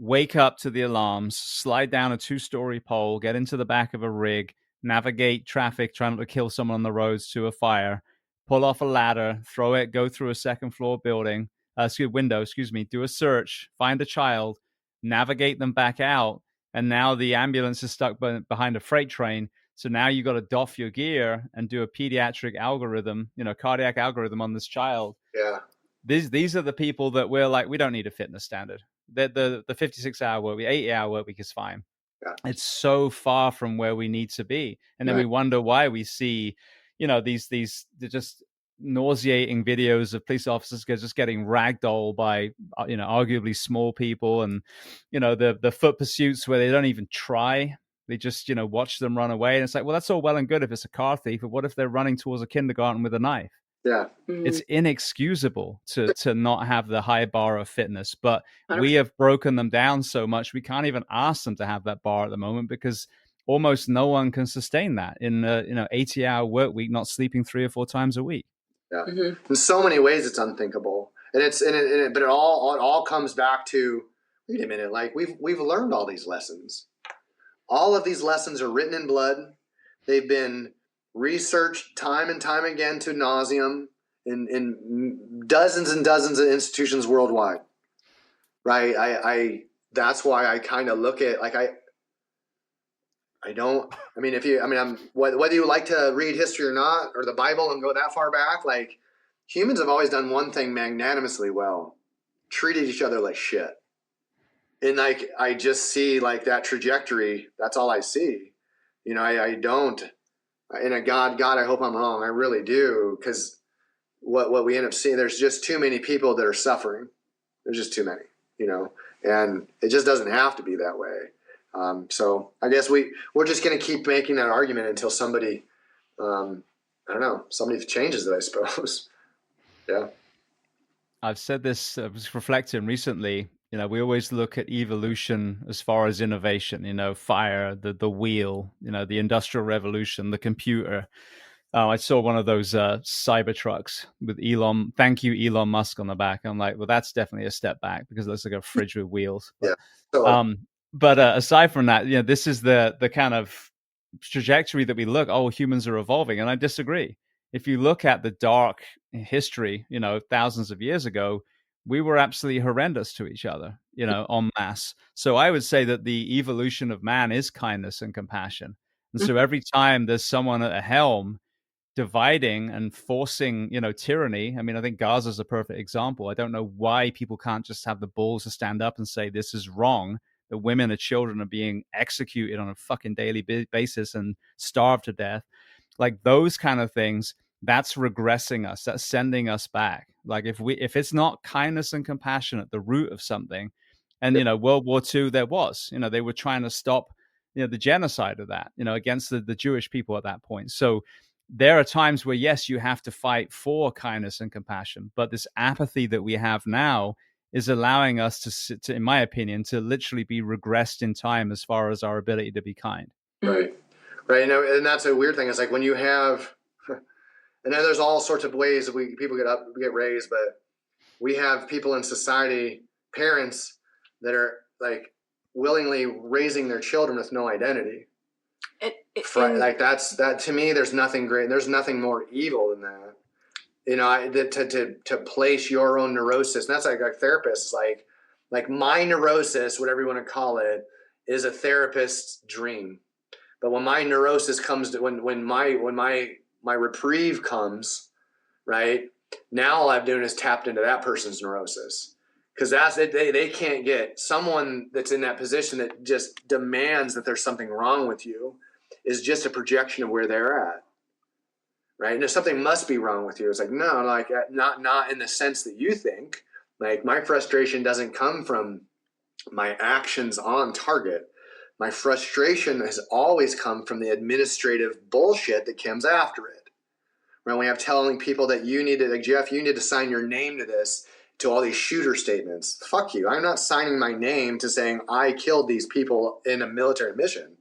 wake up to the alarms, slide down a 2-story pole, get into the back of a rig, navigate traffic, trying not to kill someone on the roads to a fire, pull off a ladder, throw it, go through a second floor window, do a search, find a child, navigate them back out. And now the ambulance is stuck behind a freight train. So now you got to doff your gear and do a pediatric algorithm, cardiac algorithm on this child. Yeah. These are the people that we're like, we don't need a fitness standard. The 56-hour work week, 80-hour work week is fine. Yeah. It's so far from where we need to be. And then we wonder why we see, these just nauseating videos of police officers just getting ragdolled by, arguably small people, and, the foot pursuits where they don't even try. They just, watch them run away. And it's like, well, that's all well and good if it's a car thief, but what if they're running towards a kindergarten with a knife? Yeah. It's inexcusable to not have the high bar of fitness, but we have broken them down so much we can't even ask them to have that bar at the moment, because almost no one can sustain that in a 80-hour work week, not sleeping 3 or 4 times a week. Yeah. In so many ways it's unthinkable. And but it all comes back to, wait a minute, like we've learned all these lessons. All of these lessons are written in blood. They've been researched time and time again to nauseum in dozens and dozens of institutions worldwide. Right? I that's why I kind of look at, like, whether you like to read history or not, or the Bible and go that far back, like, humans have always done one thing magnanimously well: treated each other like shit. And like, I just see like that trajectory. That's all I see. I don't. And God, I hope I'm wrong. I really do, because what we end up seeing, there's just too many people that are suffering. There's just too many, and it just doesn't have to be that way. So I guess we're just going to keep making that argument until somebody, somebody changes it, I suppose. Yeah. I've said this, I was reflecting recently, we always look at evolution as far as innovation, fire, the wheel, the industrial revolution, the computer. I saw one of those cyber trucks with Elon. Thank you, Elon Musk on the back. I'm like, well, that's definitely a step back, because it looks like a fridge with wheels. But, yeah. But aside from that, this is the kind of trajectory that we look. Oh, humans are evolving, and I disagree. If you look at the dark history, thousands of years ago, we were absolutely horrendous to each other, en masse. So I would say that the evolution of man is kindness and compassion. And so every time there's someone at a helm dividing and forcing, tyranny. I mean, I think Gaza's a perfect example. I don't know why people can't just have the balls to stand up and say this is wrong, that women and children are being executed on a fucking daily basis and starved to death. Like, those kind of things, that's regressing us. That's sending us back. Like, if it's not kindness and compassion at the root of something, and World War II, there was, they were trying to stop, the genocide of that, against the Jewish people at that point. So there are times where, yes, you have to fight for kindness and compassion, but this apathy that we have now is allowing us to, in my opinion, to literally be regressed in time as far as our ability to be kind. Right. And that's a weird thing. It's like when you have, and then there's all sorts of ways that people get raised, but we have people in society, parents that are like willingly raising their children with no identity. Like that to me, there's nothing great. There's nothing more evil than that. To place your own neurosis. And that's like a therapist is like my neurosis, whatever you want to call it, is a therapist's dream. But when my neurosis comes to when my reprieve comes, right, now all I'm doing is tapped into that person's neurosis, because that's it. They can't get someone that's in that position that just demands that there's something wrong with you is just a projection of where they're at, right? And if something must be wrong with you, it's like, no, like not in the sense that you think. Like, my frustration doesn't come from my actions on target. My frustration has always come from the administrative bullshit that comes after it. Right? We have telling people that you need to, like, Jeff, you need to sign your name to this, to all these shooter statements. Fuck you. I'm not signing my name to saying I killed these people in a military mission.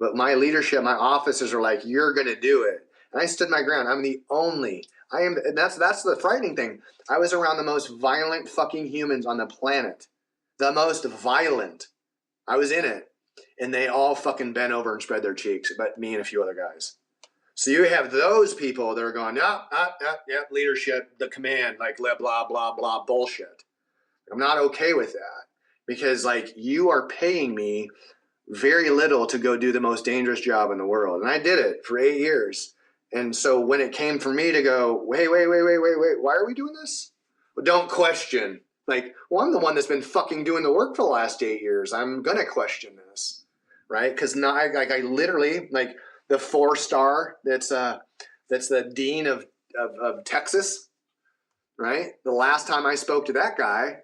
But my leadership, my officers are like, you're going to do it. And I stood my ground. That's the frightening thing. I was around the most violent fucking humans on the planet. The most violent. I was in it. And they all fucking bent over and spread their cheeks, but me and a few other guys. So you have those people that are going, yep, leadership, the command, like blah, blah, blah, bullshit. I'm not okay with that because like you are paying me very little to go do the most dangerous job in the world. And I did it for 8 years. And so when it came for me to go, wait, why are we doing this? Well, don't question. Like, well, I'm the one that's been fucking doing the work for the last 8 years. I'm going to question this, right? Because I literally, like the 4-star that's the dean of Texas, right? The last time I spoke to that guy,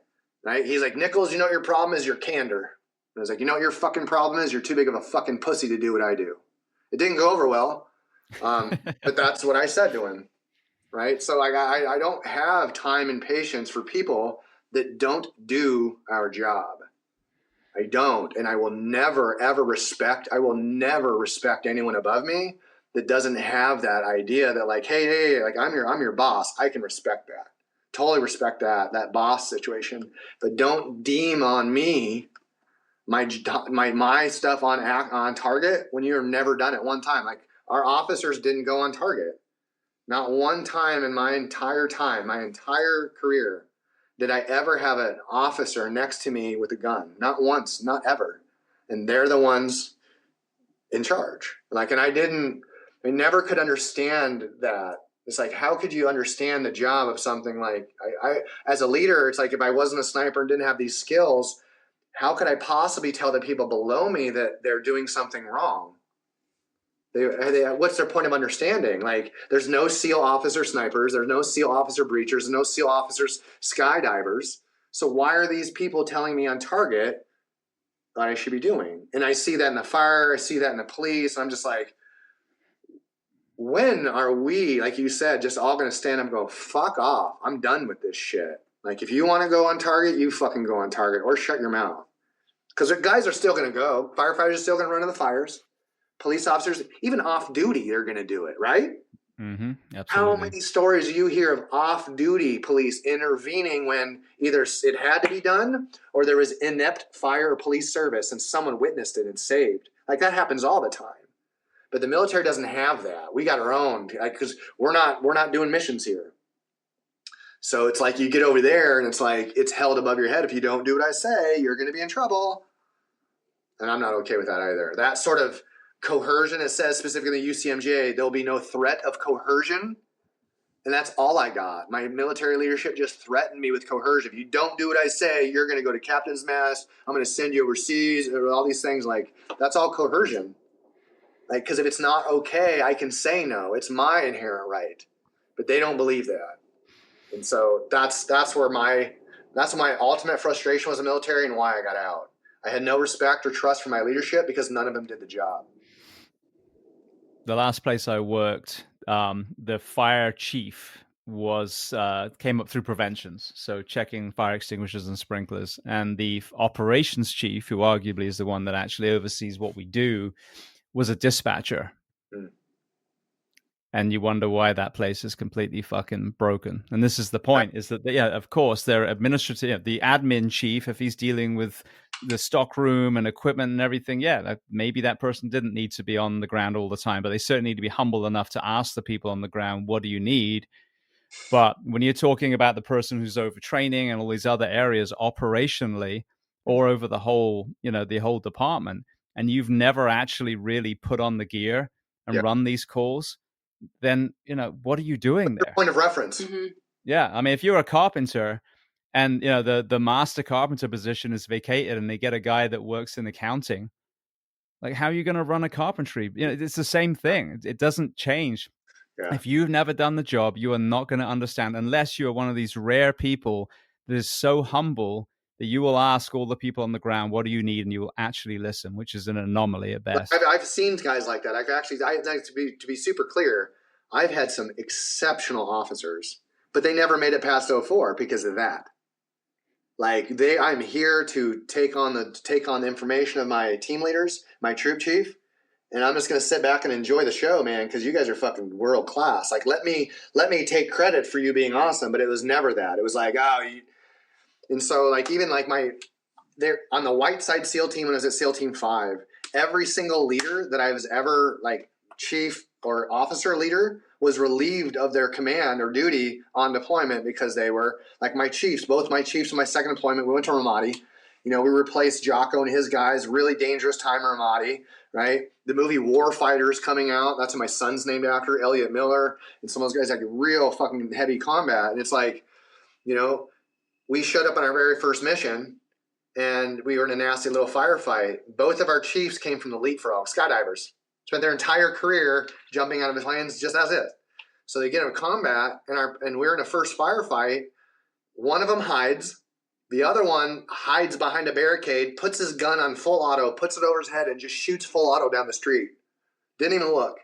right? He's like, Nichols, you know what your problem is? Your candor. And I was like, you know what your fucking problem is? You're too big of a fucking pussy to do what I do. It didn't go over well, but that's what I said to him, right? So like, I don't have time and patience for people that don't do our job. I don't, and I will never ever respect anyone above me that doesn't have that idea that like, hey, like I'm your boss. I can respect that. Totally respect that boss situation, but don't deem on me my stuff on target when you've never done it one time. Like our officers didn't go on target, not one time in my entire career. Did I ever have an officer next to me with a gun? Not once, not ever. And they're the ones in charge. Like, and I never could understand that. It's like, how could you understand the job of something like, I as a leader, it's like if I wasn't a sniper and didn't have these skills, how could I possibly tell the people below me that they're doing something wrong? What's their point of understanding? Like, there's no SEAL officer snipers, there's no SEAL officer breachers, there's no SEAL officers skydivers. So why are these people telling me on target what I should be doing? And I see that in the fire, I see that in the police. I'm just like, when are we, like you said, just all going to stand up and go, fuck off, I'm done with this shit. Like, if you want to go on target, you fucking go on target or shut your mouth. Because the guys are still going to go. Firefighters are still going to run to the fires. Police officers, even off duty, they're going to do it, right? Mm-hmm. Absolutely. How many stories do you hear of off-duty police intervening when either it had to be done or there was inept fire or police service and someone witnessed it and saved? Like, that happens all the time. But the military doesn't have that. We got our own, because we're not doing missions here. So it's like you get over there and it's like it's held above your head. If you don't do what I say, you're going to be in trouble. And I'm not okay with that either. That sort of coercion, it says specifically in the UCMJ, there'll be no threat of coercion. And that's all I got. My military leadership just threatened me with coercion. If you don't do what I say, you're going to go to captain's mess. I'm going to send you overseas, or all these things. Like, that's all coercion. Like, because if it's not okay, I can say no. It's my inherent right. But they don't believe that. And so that's where my ultimate frustration was in the military and why I got out. I had no respect or trust for my leadership because none of them did the job. The last place I worked, the fire chief came up through preventions, so checking fire extinguishers and sprinklers. And the operations chief, who arguably is the one that actually oversees what we do, was a dispatcher. Mm. And you wonder why that place is completely fucking broken. And this is the point, is that, yeah, of course, they're administrative. The admin chief, if he's dealing with the stock room and equipment and everything, yeah, maybe that person didn't need to be on the ground all the time, but they certainly need to be humble enough to ask the people on the ground, what do you need? But when you're talking about the person who's overtraining and all these other areas operationally, or over the whole, the whole department, and you've never actually really put on the gear and run these calls, then, what are you doing there? Point of reference. Mm-hmm. Yeah. I mean, if you're a carpenter and, the master carpenter position is vacated and they get a guy that works in accounting, like, how are you going to run a carpentry? It's the same thing. It doesn't change. Yeah. If you've never done the job, you are not going to understand unless you're one of these rare people that is so humble that you will ask all the people on the ground, what do you need? And you will actually listen, which is an anomaly at best. I've seen guys like that. To be super clear, I've had some exceptional officers, but they never made it past 04 because of that. Like, I'm here to take on the information of my team leaders, my troop chief, and I'm just going to sit back and enjoy the show, man, because you guys are fucking world class. Like, let me take credit for you being awesome, but it was never that. It was like, and so, like, even like there on the white side SEAL team when I was at SEAL Team 5, every single leader that I was ever like chief or officer leader was relieved of their command or duty on deployment because they were like my chiefs. Both my chiefs in my second deployment, we went to Ramadi. You know, we replaced Jocko and his guys. Really dangerous time in Ramadi, right? The movie War Fighters coming out. That's what my son's named after, Elliot Miller. And some of those guys like real fucking heavy combat. And it's like, you know, we showed up on our very first mission and we were in a nasty little firefight. Both of our chiefs came from the leapfrog, skydivers. Spent their entire career jumping out of planes just as it. So they get into combat and we're in a first firefight. One of them hides. The other one hides behind a barricade, puts his gun on full auto, puts it over his head, and just shoots full auto down the street. Didn't even look.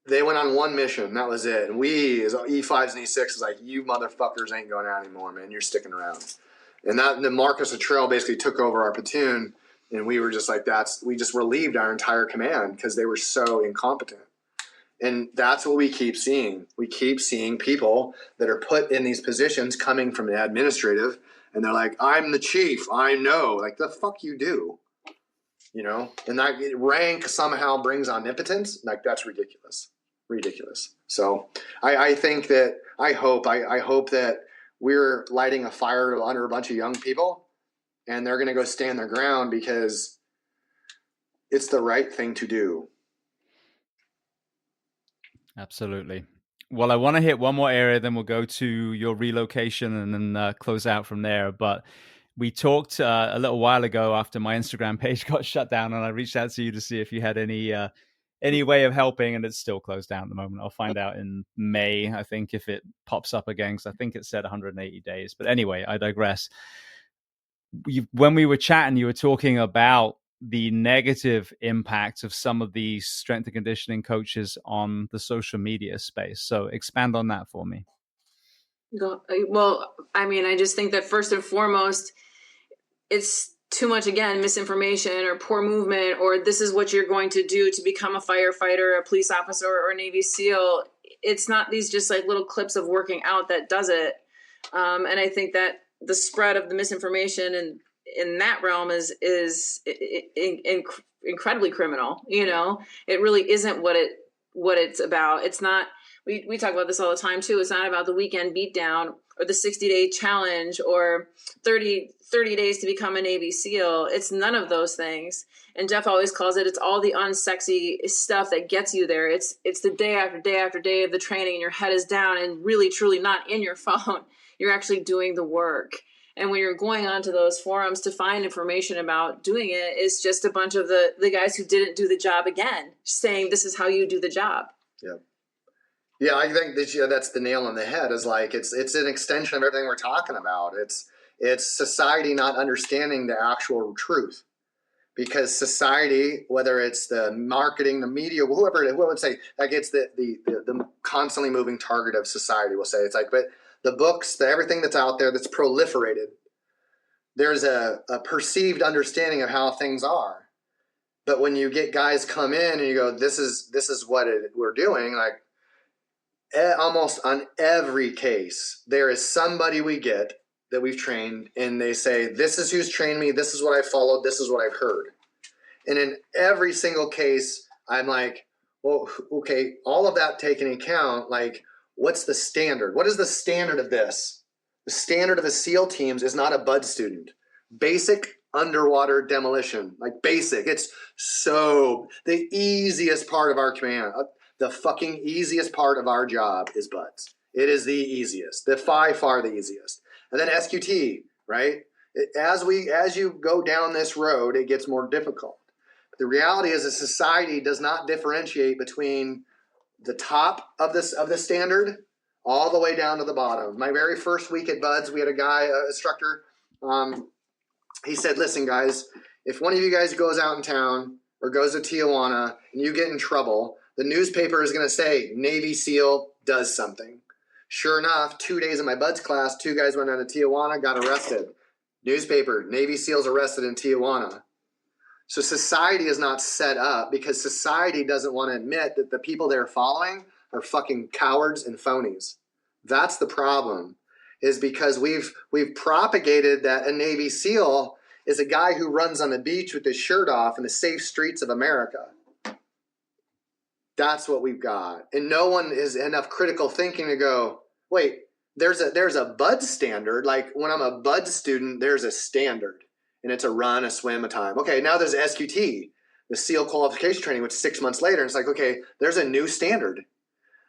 They went on one mission. That was it. And we, as E5s and E6s, like, you motherfuckers ain't going out anymore, man. You're sticking around. And then Marcus Luttrell basically took over our platoon, and we were just like, we just relieved our entire command because they were so incompetent. And that's what we keep seeing. We keep seeing people that are put in these positions coming from the administrative, and they're like, I'm the chief. I know. Like, the fuck you do. You know? And that rank somehow brings omnipotence. Like, that's ridiculous. Ridiculous. So I think that I hope that we're lighting a fire under a bunch of young people, and they're going to go stand their ground because it's the right thing to do. Absolutely. Well, I want to hit one more area, then we'll go to your relocation and then close out from there. But we talked a little while ago after my Instagram page got shut down, and I reached out to you to see if you had any way of helping, and it's still closed down at the moment. I'll find out in May, I think, if it pops up again, because I think it said 180 days. But anyway, I digress. When we were chatting, you were talking about the negative impact of some of the strength and conditioning coaches on the social media space. So expand on that for me. Well, I mean, I just think that first and foremost, it's too much, again, misinformation or poor movement, or this is what you're going to do to become a firefighter, a police officer, or a Navy SEAL. It's not these just like little clips of working out that does it. And I think that the spread of the misinformation and in that realm is incredibly criminal. You know, it really isn't what it's about. It's not, we talk about this all the time too. It's not about the weekend beatdown or the 60-day challenge or 30 days to become a Navy SEAL. It's none of those things. And Jeff always calls it's all the unsexy stuff that gets you there. It's the day after day after day of the training, and your head is down and really truly not in your phone. You're actually doing the work. And when you're going onto those forums to find information about doing it, it's just a bunch of the guys who didn't do the job again, saying this is how you do the job. Yeah. Yeah, I think that that's the nail on the head. Is like it's an extension of everything we're talking about. It's society not understanding the actual truth, because society, whether it's the marketing, the media, whoever would say, like, it's the constantly moving target of society. Will say it's like, but the books, everything that's out there that's proliferated, there's a perceived understanding of how things are. But when you get guys come in and you go, this is what we're doing, like, almost on every case, there is somebody we get that we've trained, and they say, this is who's trained me, this is what I followed, this is what I've heard. And in every single case, I'm like, well, okay, all of that taken into account, like, what's the standard? What is the standard of this? The standard of the SEAL teams is not a bud student. Basic underwater demolition, like basic. It's so the easiest part of our command. The fucking easiest part of our job is buds. It is the easiest, by far the easiest. And then SQT, right? As you go down this road, it gets more difficult. But the reality is, a society does not differentiate between the top of the standard all the way down to the bottom. My very first week at Buds, we had a guy, instructor. He said, listen, guys, if one of you guys goes out in town or goes to Tijuana and you get in trouble, the newspaper is going to say Navy SEAL does something. Sure enough, 2 days in my Buds class, 2 guys went down to Tijuana, got arrested. Newspaper, Navy SEALs arrested in Tijuana. So society is not set up, because society doesn't want to admit that the people they're following are fucking cowards and phonies. That's the problem. is because we've propagated that a Navy SEAL is a guy who runs on the beach with his shirt off in the safe streets of America. That's what we've got. And no one is enough critical thinking to go, wait, there's a BUD standard. Like when I'm a BUD student, there's a standard. And it's a run, a swim, a time. Okay, now there's SQT, the SEAL qualification training, which 6 months later, and it's like, okay, there's a new standard. And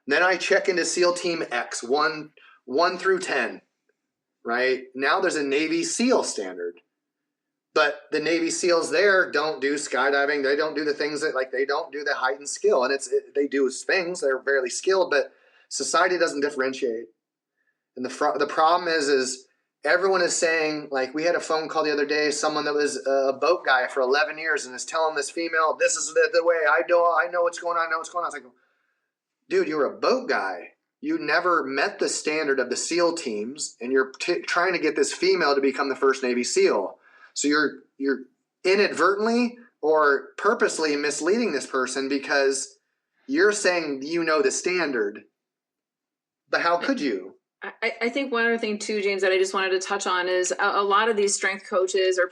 then I check into SEAL Team X, 1 through 10, right? Now there's a Navy SEAL standard. But the Navy SEALs there don't do skydiving. They don't do the things that, like, they don't do the heightened skill. And they do things. They're fairly skilled, but society doesn't differentiate. And the problem is everyone is saying, like, we had a phone call the other day, someone that was a boat guy for 11 years and is telling this female, this is the way I know what's going on. I know what's going on. It's like, dude, you're a boat guy. You never met the standard of the SEAL teams, and you're trying to get this female to become the first Navy SEAL. So you're inadvertently or purposely misleading this person because you're saying you know the standard, but how could you? I think one other thing too, James, that I just wanted to touch on is a lot of these strength coaches or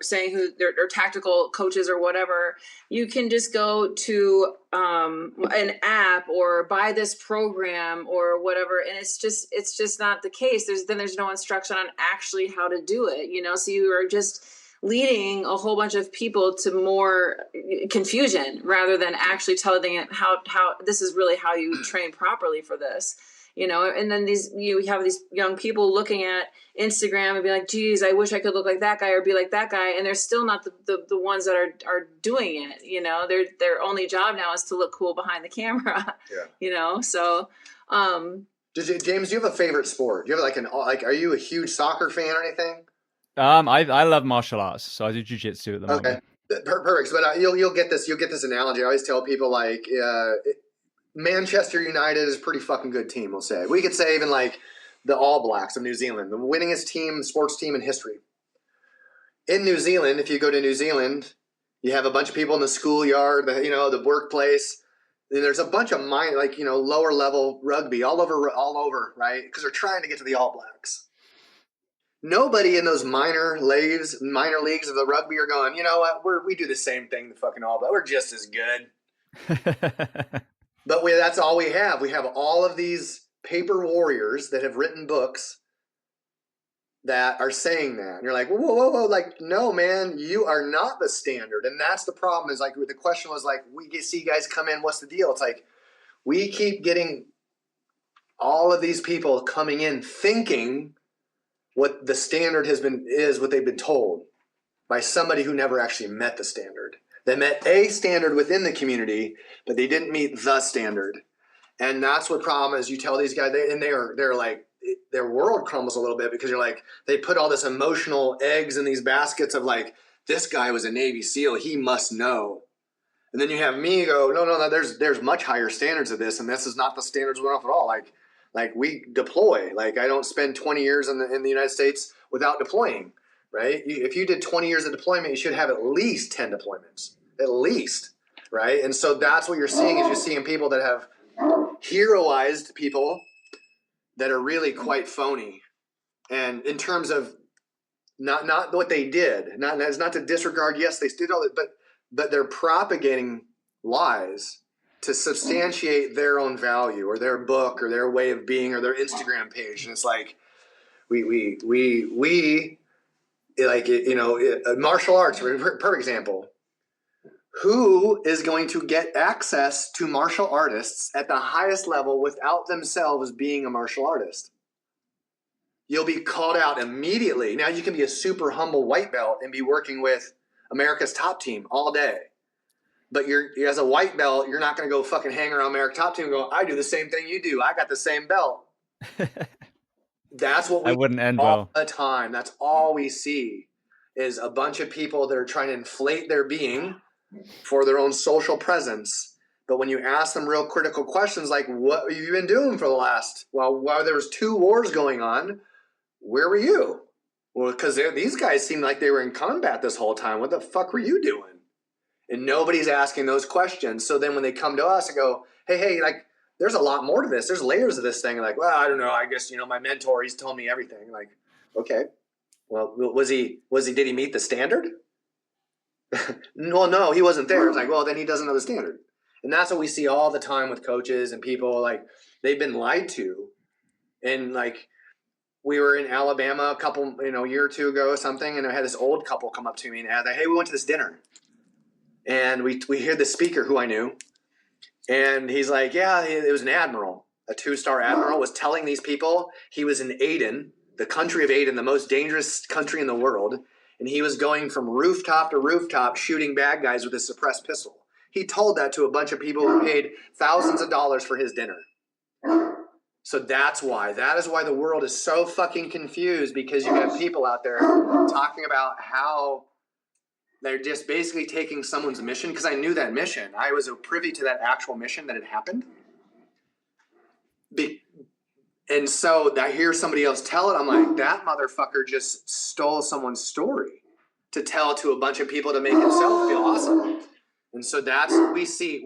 saying who they're tactical coaches or whatever. You can just go to an app or buy this program or whatever, and it's just not the case. There's no instruction on actually how to do it. So you are just leading a whole bunch of people to more confusion rather than actually telling it how this is really how you train properly for this. And then you have these young people looking at Instagram and be like, geez, I wish I could look like that guy or be like that guy. And they're still not the ones that are doing it. Their only job now is to look cool behind the camera, so. James, do you have a favorite sport? Do you have are you a huge soccer fan or anything? I love martial arts, so I do jiu-jitsu at the moment. Okay, perfect. But you'll get this analogy. I always tell people Manchester United is a pretty fucking good team, we'll say. We could say even like the All Blacks of New Zealand, the winningest sports team in history. In New Zealand, if you go to New Zealand, you have a bunch of people in the schoolyard, the workplace. And there's a bunch of lower level rugby all over, right? Because they're trying to get to the All Blacks. Nobody in those minor leagues of the rugby are going, you know what, we do the same thing the fucking All Blacks. We're just as good. But that's all we have. We have all of these paper warriors that have written books that are saying that. And you're like, whoa. Like, no, man, you are not the standard. And that's the problem is like, the question was like, we see guys come in, what's the deal? It's like, we keep getting all of these people coming in thinking what the standard is what they've been told by somebody who never actually met the standard. They met a standard within the community, but they didn't meet the standard. And that's what problem is. You tell these guys, they're like, their world crumbles a little bit because you're like, they put all this emotional eggs in these baskets of like, this guy was a Navy SEAL, he must know. And then you have me go, no, there's much higher standards of this, and this is not the standards we're off at all. Like we deploy. Like I don't spend 20 years in the United States without deploying. Right? If you did 20 years of deployment, you should have at least 10 deployments. At least. Right? And so that's what you're seeing is you're seeing people that have heroized people that are really quite phony. And in terms of not what they did, it's not to disregard, yes, they did all that, but they're propagating lies to substantiate their own value or their book or their way of being or their Instagram page. And it's like, we martial arts, per example, who is going to get access to martial artists at the highest level without themselves being a martial artist? You'll be called out immediately. Now you can be a super humble white belt and be working with America's top team all day. But as a white belt, you're not going to go fucking hang around America's top team and go, I do the same thing you do. I got the same belt. That's what we wouldn't end all well. the time. That's all we see is a bunch of people that are trying to inflate their being for their own social presence. But when you ask them real critical questions like, what have you been doing for the last, while there was 2 wars going on, where were you? Well, because these guys seemed like they were in combat this whole time. What the fuck were you doing? And nobody's asking those questions. So then when they come to us and go, hey, like, there's a lot more to this. There's layers of this thing. Like, well, I don't know. I guess, my mentor, he's told me everything. Like, okay, well, did he meet the standard? Well, no, he wasn't there. It's like, well, then he doesn't know the standard. And that's what we see all the time with coaches and people. Like, they've been lied to. And like, we were in Alabama a couple, year or two ago or something, and I had this old couple come up to me and ask, hey, we went to this dinner. And we hear the speaker who I knew. And he's like, yeah, it was an admiral. A 2-star admiral was telling these people he was in Aden, the country of Aden, the most dangerous country in the world. And he was going from rooftop to rooftop shooting bad guys with a suppressed pistol. He told that to a bunch of people who paid thousands of dollars for his dinner. So that is why the world is so fucking confused, because you have people out there talking about how they're just basically taking someone's mission. Because I knew that mission. I was privy to that actual mission that had happened. And so I hear somebody else tell it. I'm like, that motherfucker just stole someone's story to tell to a bunch of people to make himself feel awesome. And so that's what we see.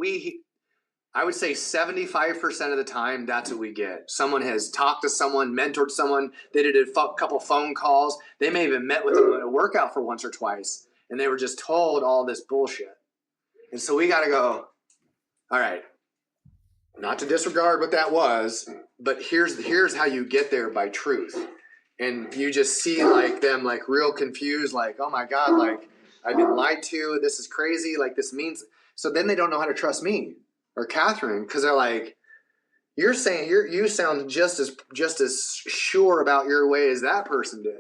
I would say 75% of the time, that's what we get. Someone has talked to someone, mentored someone. They did a couple phone calls. They may have even met with them at a workout for once or twice. And they were just told all this bullshit. And so we got to go, all right, not to disregard what that was, but here's how you get there by truth. And you just see like them like real confused, like, oh my God, like I've been lied to. This is crazy. Like this means, so then they don't know how to trust me or Kathryn, because they're like, you're saying you sound just as sure about your way as that person did.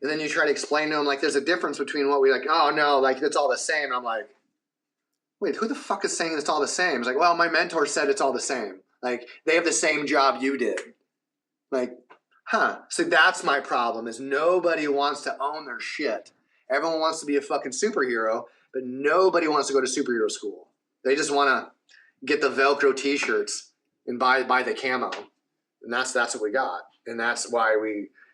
And then you try to explain to them like there's a difference between what we like, oh no, like it's all the same. And I'm like, wait, who the fuck is saying it's all the same? It's like, well, my mentor said it's all the same. Like, they have the same job you did. Like, So that's my problem, is nobody wants to own their shit. Everyone wants to be a fucking superhero, but nobody wants to go to superhero school. They just want to get the Velcro t-shirts and buy the camo. And that's what we got. And that's why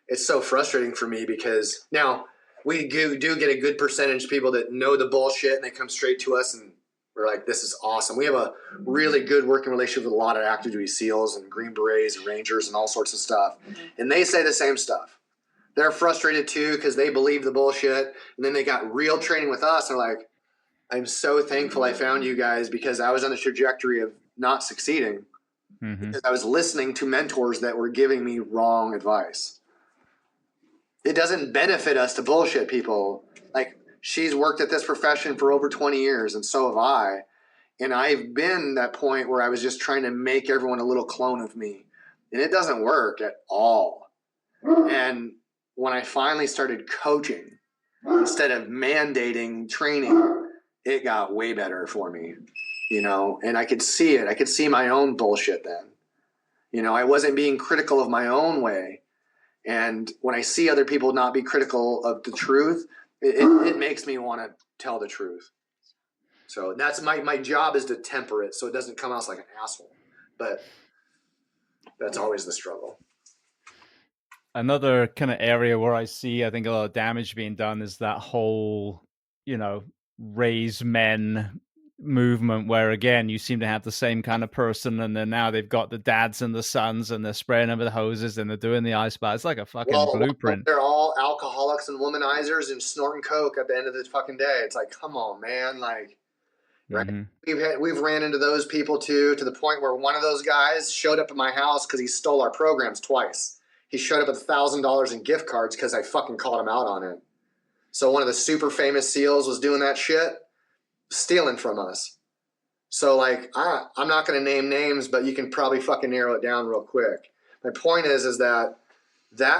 it's so frustrating for me, because now we do get a good percentage of people that know the bullshit and they come straight to us and we're like, this is awesome. We have a really good working relationship with a lot of active duty SEALs and Green Berets and Rangers and all sorts of stuff. Mm-hmm. And they say the same stuff. They're frustrated too because they believe the bullshit. And then they got real training with us. They're like, I'm so thankful I found you guys, because I was on the trajectory of not succeeding because I was listening to mentors that were giving me wrong advice. It doesn't benefit us to bullshit people. Like, she's worked at this profession for over 20 years, and so have I. And I've been that point where I was just trying to make everyone a little clone of me. And it doesn't work at all. And when I finally started coaching, instead of mandating training, it got way better for me, and I could see it. I could see my own bullshit then. I wasn't being critical of my own way. And when I see other people not be critical of the truth, it makes me want to tell the truth. So that's my job, is to temper it so it doesn't come out like an asshole. But that's always the struggle. Another kind of area where I see, I think, a lot of damage being done is that whole, raise men movement, where again you seem to have the same kind of person, and then now they've got the dads and the sons, and they're spraying them with the hoses, and they're doing the ice bath. It's like a fucking blueprint. They're all alcoholics and womanizers and snorting coke at the end of the fucking day. It's like, come on, man. Like, right? We've ran into those people too, to the point where one of those guys showed up at my house because he stole our programs twice. He showed up with $1,000 in gift cards because I fucking called him out on it. So one of the super famous SEALs was doing that shit, stealing from us. So like, I'm not going to name names, but you can probably fucking narrow it down real quick. My point is that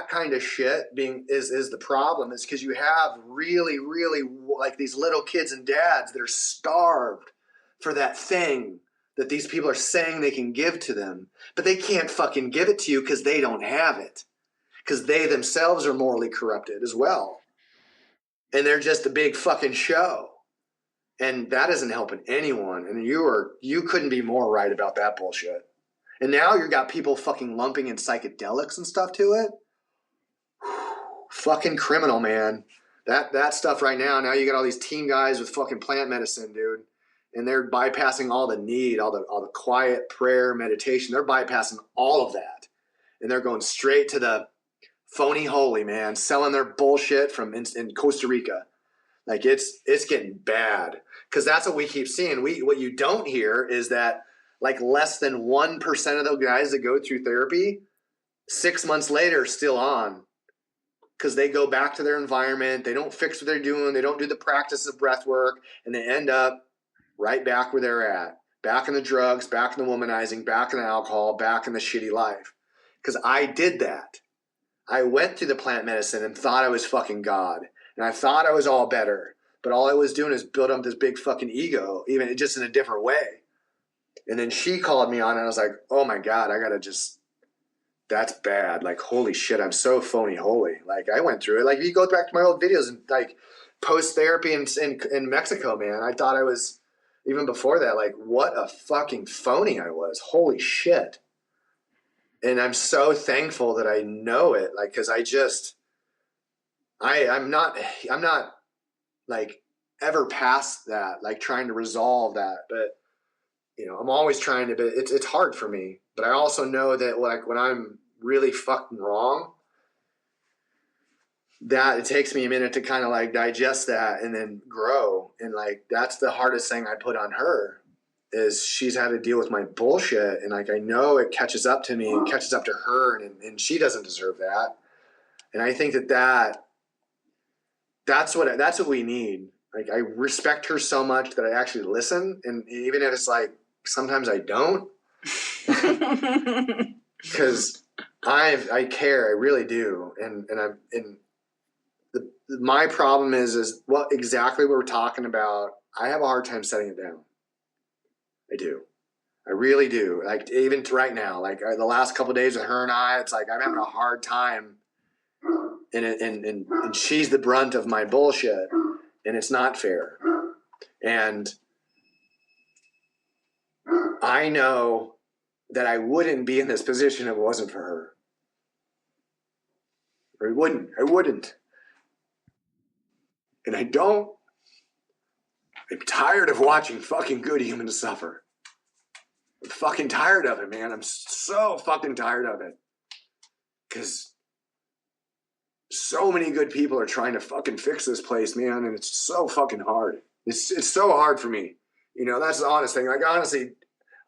kind of shit is the problem, is because you have really, really like these little kids and dads that are starved for that thing that these people are saying they can give to them, but they can't fucking give it to you because they don't have it, because they themselves are morally corrupted as well. And they're just a big fucking show. And that isn't helping anyone. And you couldn't be more right about that bullshit. And now you've got people fucking lumping in psychedelics and stuff to it. Fucking criminal, man. That stuff right now you got all these teen guys with fucking plant medicine, dude. and they're bypassing all the need, all the quiet prayer, meditation. They're bypassing all of that, and they're going straight to the phony holy, man, selling their bullshit from in Costa Rica. Like it's getting bad, because that's what we keep seeing. What you don't hear is that like less than 1% of the guys that go through therapy 6 months later still on, because they go back to their environment. They don't fix what they're doing. They don't do the practice of breath work, and they end up right back where they're at, back in the drugs, back in the womanizing, back in the alcohol, back in the shitty life. Because I did that. I went through the plant medicine and thought I was fucking God, and I thought I was all better, but all I was doing is build up this big fucking ego, even just in a different way. And then she called me on it, and I was like, oh my God, I gotta just, that's bad. Like, holy shit, I'm so phony holy. Like, I went through it. Like, you go back to my old videos and like post therapy in Mexico, man, I thought I was, even before that, like, what a fucking phony I was. Holy shit. And I'm so thankful that I know it. Like, cause I'm not like ever past that, like trying to resolve that. But, you know, I'm always trying to, but it's hard for me. But I also know that like when I'm really fucking wrong, that it takes me a minute to kind of like digest that and then grow. And like, that's the hardest thing I put on her, is she's had to deal with my bullshit. And like, I know it catches up to me and catches up to her, and she doesn't deserve that. And I think that's what we need. Like, I respect her so much that I actually listen. And even if it's like, sometimes I don't, because I care, I really do. My problem is what exactly we're talking about. I have a hard time setting it down. I do. I really do. Like, even right now, like the last couple of days with her and I, it's like I'm having a hard time, and she's the brunt of my bullshit, and it's not fair. And I know that I wouldn't be in this position if it wasn't for her. I wouldn't. And I don't. I'm tired of watching fucking good humans suffer. I'm fucking tired of it, man. I'm so fucking tired of it. Because so many good people are trying to fucking fix this place, man, and it's so fucking hard. It's so hard for me. You know, that's the honest thing. Like, honestly,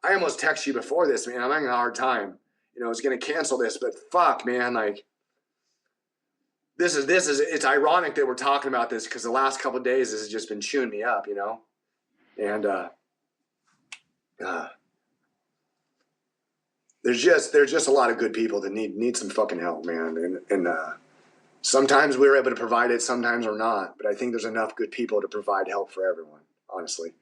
I almost texted you before this, man. I'm having a hard time. You know, I was going to cancel this, but fuck, man, like, this is it's ironic that we're talking about this, because the last couple of days this has just been chewing me up, you know? And there's just a lot of good people that need some fucking help, man. And sometimes we're able to provide it, sometimes we're not. But I think there's enough good people to provide help for everyone, honestly.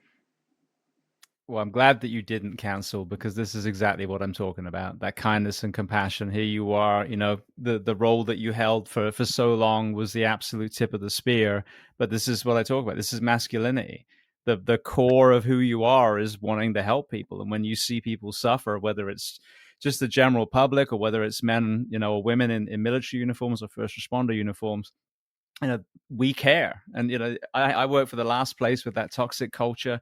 Well, I'm glad that you didn't cancel, because this is exactly what I'm talking about. That kindness and compassion. Here you are, you know, the role that you held for so long was the absolute tip of the spear. But this is what I talk about. This is masculinity. The core of who you are is wanting to help people. And when you see people suffer, whether it's just the general public or whether it's men, you know, or women in military uniforms or first responder uniforms, you know, we care. And, you know, I work for the last place with that toxic culture.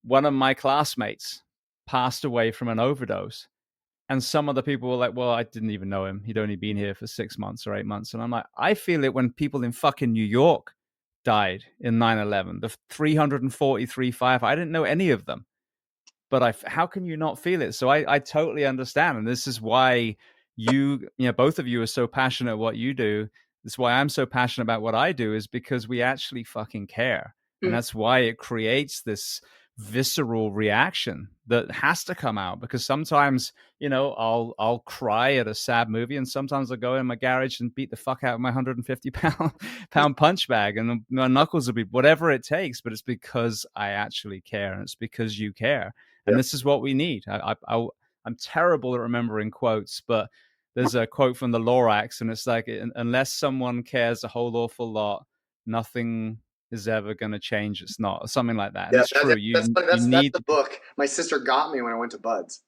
One of my classmates passed away from an overdose. And some of the people were like, well, I didn't even know him. He'd only been here for 6 months or 8 months. And I'm like, I feel it when people in fucking New York died in 9/11. The 343 firefighter, I didn't know any of them. But how can you not feel it? So I totally understand. And this is why you know, both of you are so passionate at what you do. This is why I'm so passionate about what I do, is because we actually fucking care. And that's why it creates this visceral reaction that has to come out. Because sometimes, you know, I'll cry at a sad movie, and sometimes I'll go in my garage and beat the fuck out of my 150-pound punch bag, and my knuckles will be whatever it takes. But it's because I actually care, and it's because you care. And This is what we need. I'm terrible at remembering quotes, but there's a quote from the Lorax, and it's like, unless someone cares a whole awful lot, nothing is ever going to change. It's not, something like that. And it's true. That's the book my sister got me when I went to Buds.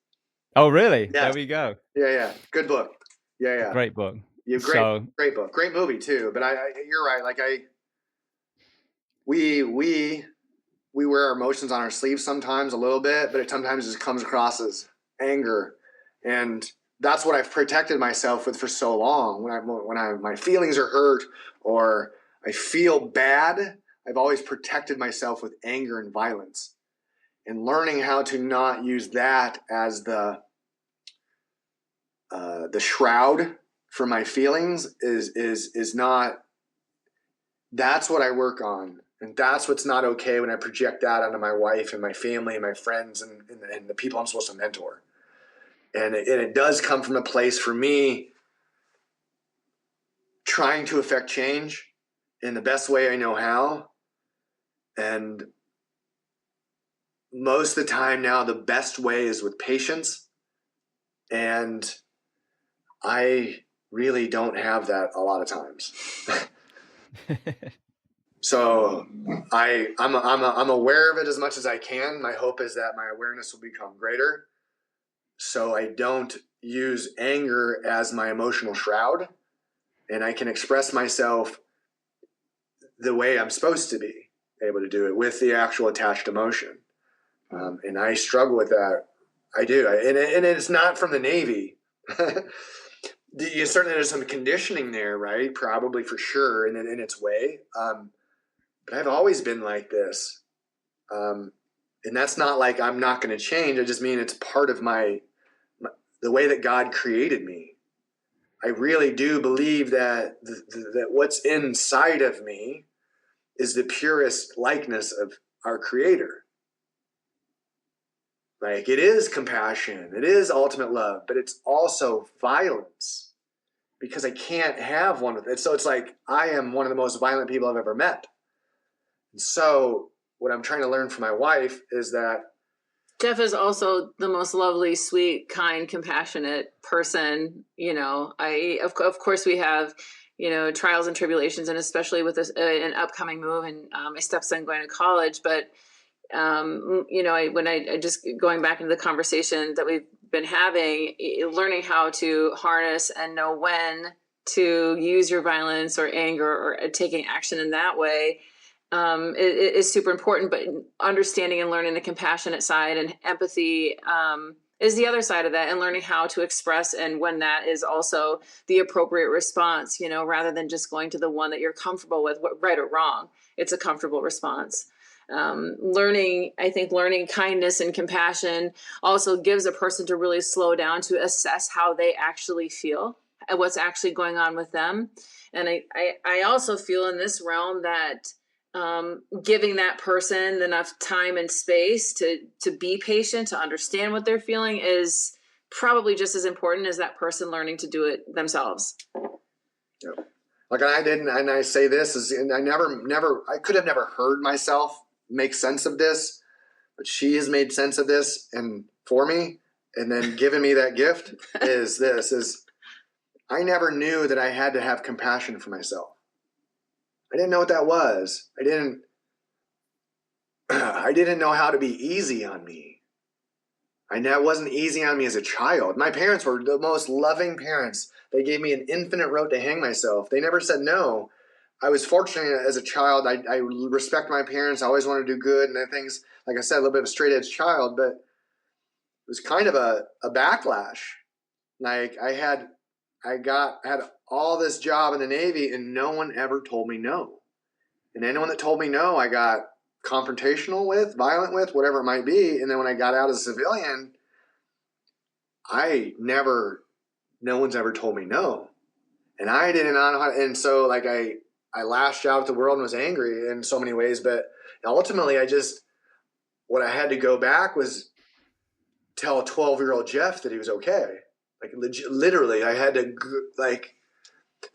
Oh, really? Yeah. There we go. Yeah. Good book. Yeah. Great book. Yeah, great book. Great movie too. But you're right. Like we we wear our emotions on our sleeves sometimes a little bit, but it sometimes just comes across as anger. And that's what I've protected myself with for so long. When my feelings are hurt or I feel bad, I've always protected myself with anger and violence. And learning how to not use that as the shroud for my feelings is not. That's what I work on, and that's what's not okay when I project that onto my wife and my family and my friends and the people I'm supposed to mentor. And it does come from a place for me trying to affect change in the best way I know how. And most of the time now, the best way is with patience. And I really don't have that a lot of times. So I'm aware of it as much as I can. My hope is that my awareness will become greater, so I don't use anger as my emotional shroud, and I can express myself the way I'm supposed to be able to do it with the actual attached emotion. And I struggle with that. I do, and it's not from the Navy. You certainly there's some conditioning there, right? Probably for sure, in its way. But I've always been like this, and that's not like I'm not going to change. I just mean it's part of the way that God created me. I really do believe that that what's inside of me is the purest likeness of our Creator. Like, it is compassion, it is ultimate love, but it's also violence, because I can't have one with it. So it's like I am one of the most violent people I've ever met. And so what I'm trying to learn from my wife is that Jeff is also the most lovely, sweet, kind, compassionate person. Of course we have, trials and tribulations, and especially with this, an upcoming move and my stepson going to college. But, I just going back into the conversation that we've been having, learning how to harness and know when to use your violence or anger or taking action in that way is super important. But understanding and learning the compassionate side and empathy is the other side of that, and learning how to express and when that is also the appropriate response, rather than just going to the one that you're comfortable with, right or wrong. It's a comfortable response. Learning kindness and compassion also gives a person to really slow down to assess how they actually feel and what's actually going on with them. And I also feel in this realm that giving that person enough time and space to be patient, to understand what they're feeling, is probably just as important as that person learning to do it themselves. Yeah. Like I say this and I could have never heard myself make sense of this, but she has made sense of this and for me, and then given me that gift is I never knew that I had to have compassion for myself. I didn't know what that was. I didn't know how to be easy on me. It wasn't easy on me as a child. My parents were the most loving parents. They gave me an infinite road to hang myself. They never said no. I was fortunate as a child. I respect my parents. I always wanted to do good. And things, like I said, a little bit of a straight edge child, but it was kind of a backlash. Like I had all this job in the Navy and no one ever told me no. And anyone that told me no, I got confrontational with, violent with, whatever it might be. And then when I got out as a civilian, no one's ever told me no. And I didn't know how, and so like I lashed out at the world and was angry in so many ways, but ultimately what I had to go back was tell a 12-year-old Jeff that he was okay. Like literally I had to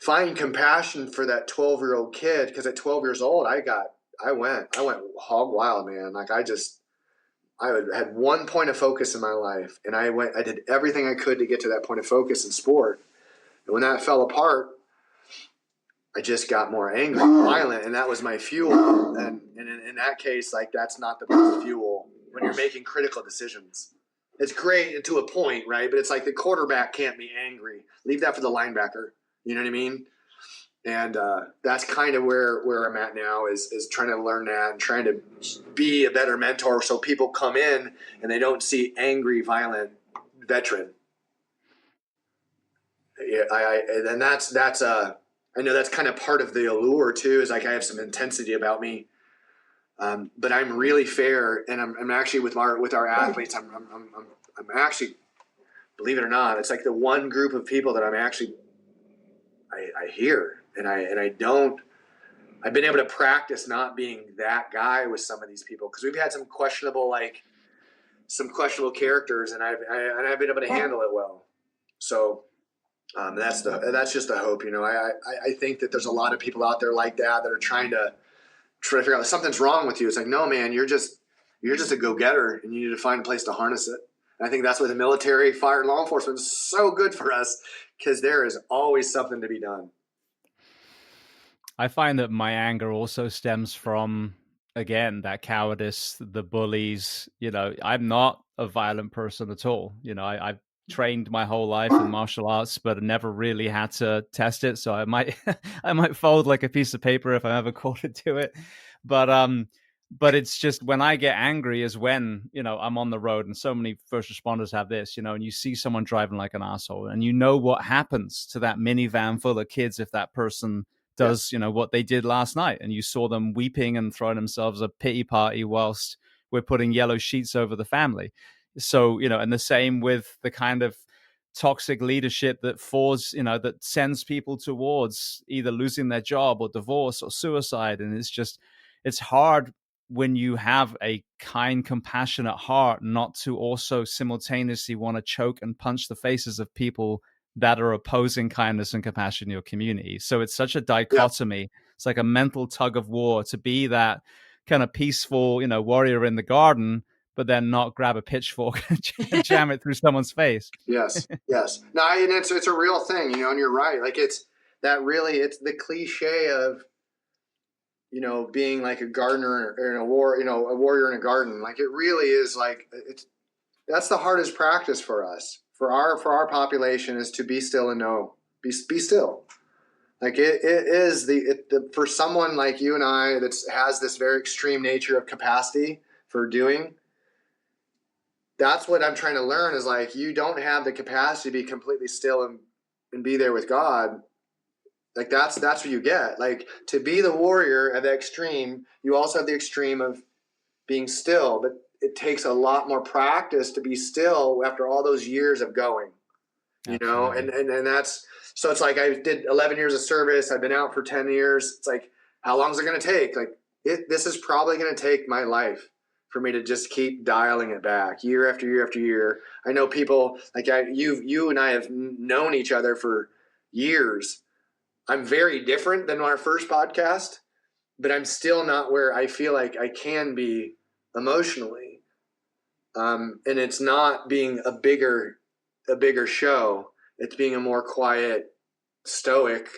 find compassion for that 12-year-old kid, because at 12 years old I went hog wild, man. Like I had one point of focus in my life, and I did everything I could to get to that point of focus in sport. And when that fell apart, I just got more angry and violent, and that was my fuel. And in that case, like that's not the best fuel when you're making critical decisions. It's great to a point, right? But it's like the quarterback can't be angry. Leave that for the linebacker. You know what I mean? And that's kind of where I'm at now is trying to learn that and trying to be a better mentor so people come in and they don't see angry, violent veteran. Yeah, and that's I know that's kind of part of the allure too, is like I have some intensity about me. But I'm really fair, and I'm actually with our athletes. I'm actually, believe it or not, it's like the one group of people that I'm actually I hear, and I've been able to practice not being that guy with some of these people, because we've had some questionable characters, and I've been able to handle it well. So that's just the hope, I think that there's a lot of people out there like that are trying to figure out if something's wrong with you. It's like, no, man, you're just a go-getter, and you need to find a place to harness it. And I think that's why the military, fire, and law enforcement is so good for us, because there is always something to be done. I find that my anger also stems from, again, that cowardice, the bullies. I'm not a violent person at all. I've trained my whole life in martial arts, but never really had to test it. So I might fold like a piece of paper if I'm ever called to do it. But it's just when I get angry is when, I'm on the road, and so many first responders have this, and you see someone driving like an asshole, and what happens to that minivan full of kids if that person does, what they did last night, and you saw them weeping and throwing themselves a pity party whilst we're putting yellow sheets over the family. So, and the same with the kind of toxic leadership that that sends people towards either losing their job or divorce or suicide. And it's hard when you have a kind, compassionate heart not to also simultaneously want to choke and punch the faces of people that are opposing kindness and compassion in your community. So it's such a dichotomy. Yeah. It's like a mental tug of war to be that kind of peaceful, warrior in the garden, but then not grab a pitchfork and jam it through someone's face. Yes. No, and it's a real thing, and you're right. Like it's the cliche of, being like a gardener or in a warrior in a garden. Like it really is like that's the hardest practice for us. For our population is to be still and know. Be still. Like it is for someone like you and I that has this very extreme nature of capacity for doing. That's what I'm trying to learn, is like, you don't have the capacity to be completely still and be there with God. Like that's what you get. Like to be the warrior at the extreme, you also have the extreme of being still, but it takes a lot more practice to be still after all those years of going, and that's, so it's like I did 11 years of service. I've been out for 10 years. It's like, how long is it going to take? Like this is probably going to take my life for me to just keep dialing it back year after year after year. I know people like you and I have known each other for years. I'm very different than our first podcast, but I'm still not where I feel like I can be emotionally. And it's not being a bigger show. It's being a more quiet, stoic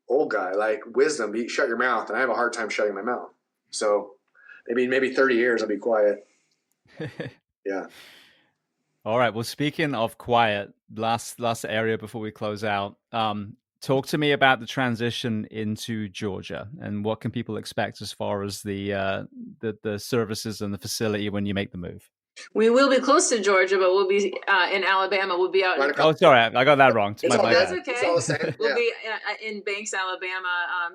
old guy, like wisdom. Shut your mouth. And I have a hard time shutting my mouth. So maybe 30 years I'll be quiet. Yeah. All right. Well, speaking of quiet, last area before we close out, talk to me about the transition into Georgia and what can people expect as far as the services and the facility when you make the move. We will be close to Georgia, but we'll be in Alabama. We'll be out. Sorry, I got that wrong. That's okay. It's all the same. We'll be in Banks, Alabama.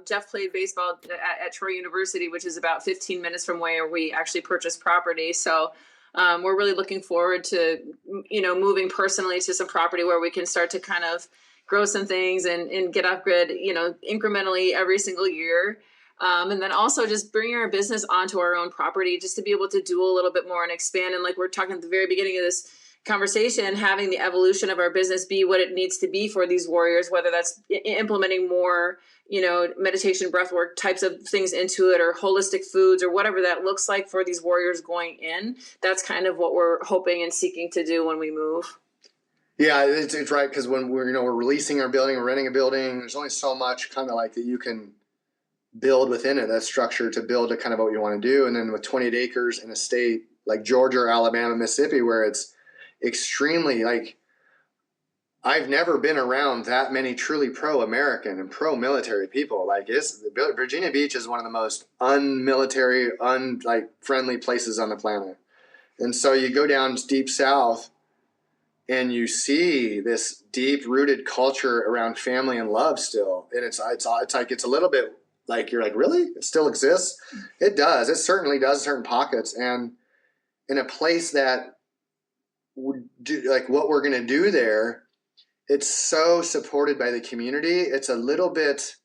Jeff played baseball at Troy University, which is about 15 minutes from where we actually purchased property. So we're really looking forward to, moving personally to some property where we can start to kind of grow some things and get off grid, incrementally every single year. And then also just bringing our business onto our own property, just to be able to do a little bit more and expand. And like we're talking at the very beginning of this conversation, having the evolution of our business be what it needs to be for these warriors, whether that's implementing more, meditation, breathwork types of things into it, or holistic foods, or whatever that looks like for these warriors going in. That's kind of what we're hoping and seeking to do when we move. Yeah, it's right, because when we're releasing our building, we're renting a building, there's only so much kind of like that you can build within it, that structure to build to kind of what you want to do. And then with 28 acres in a state like Georgia or Alabama, Mississippi, where it's extremely like I've never been around that many truly pro-American and pro-military people. Like, Virginia Beach is one of the most unmilitary, friendly places on the planet. And so you go down deep south and you see this deep-rooted culture around family and love still. And it's a little bit like, you're like, really? It still exists? It does. It certainly does in certain pockets. And in a place that would do like what we're going to do there, it's so supported by the community. It's a little bit,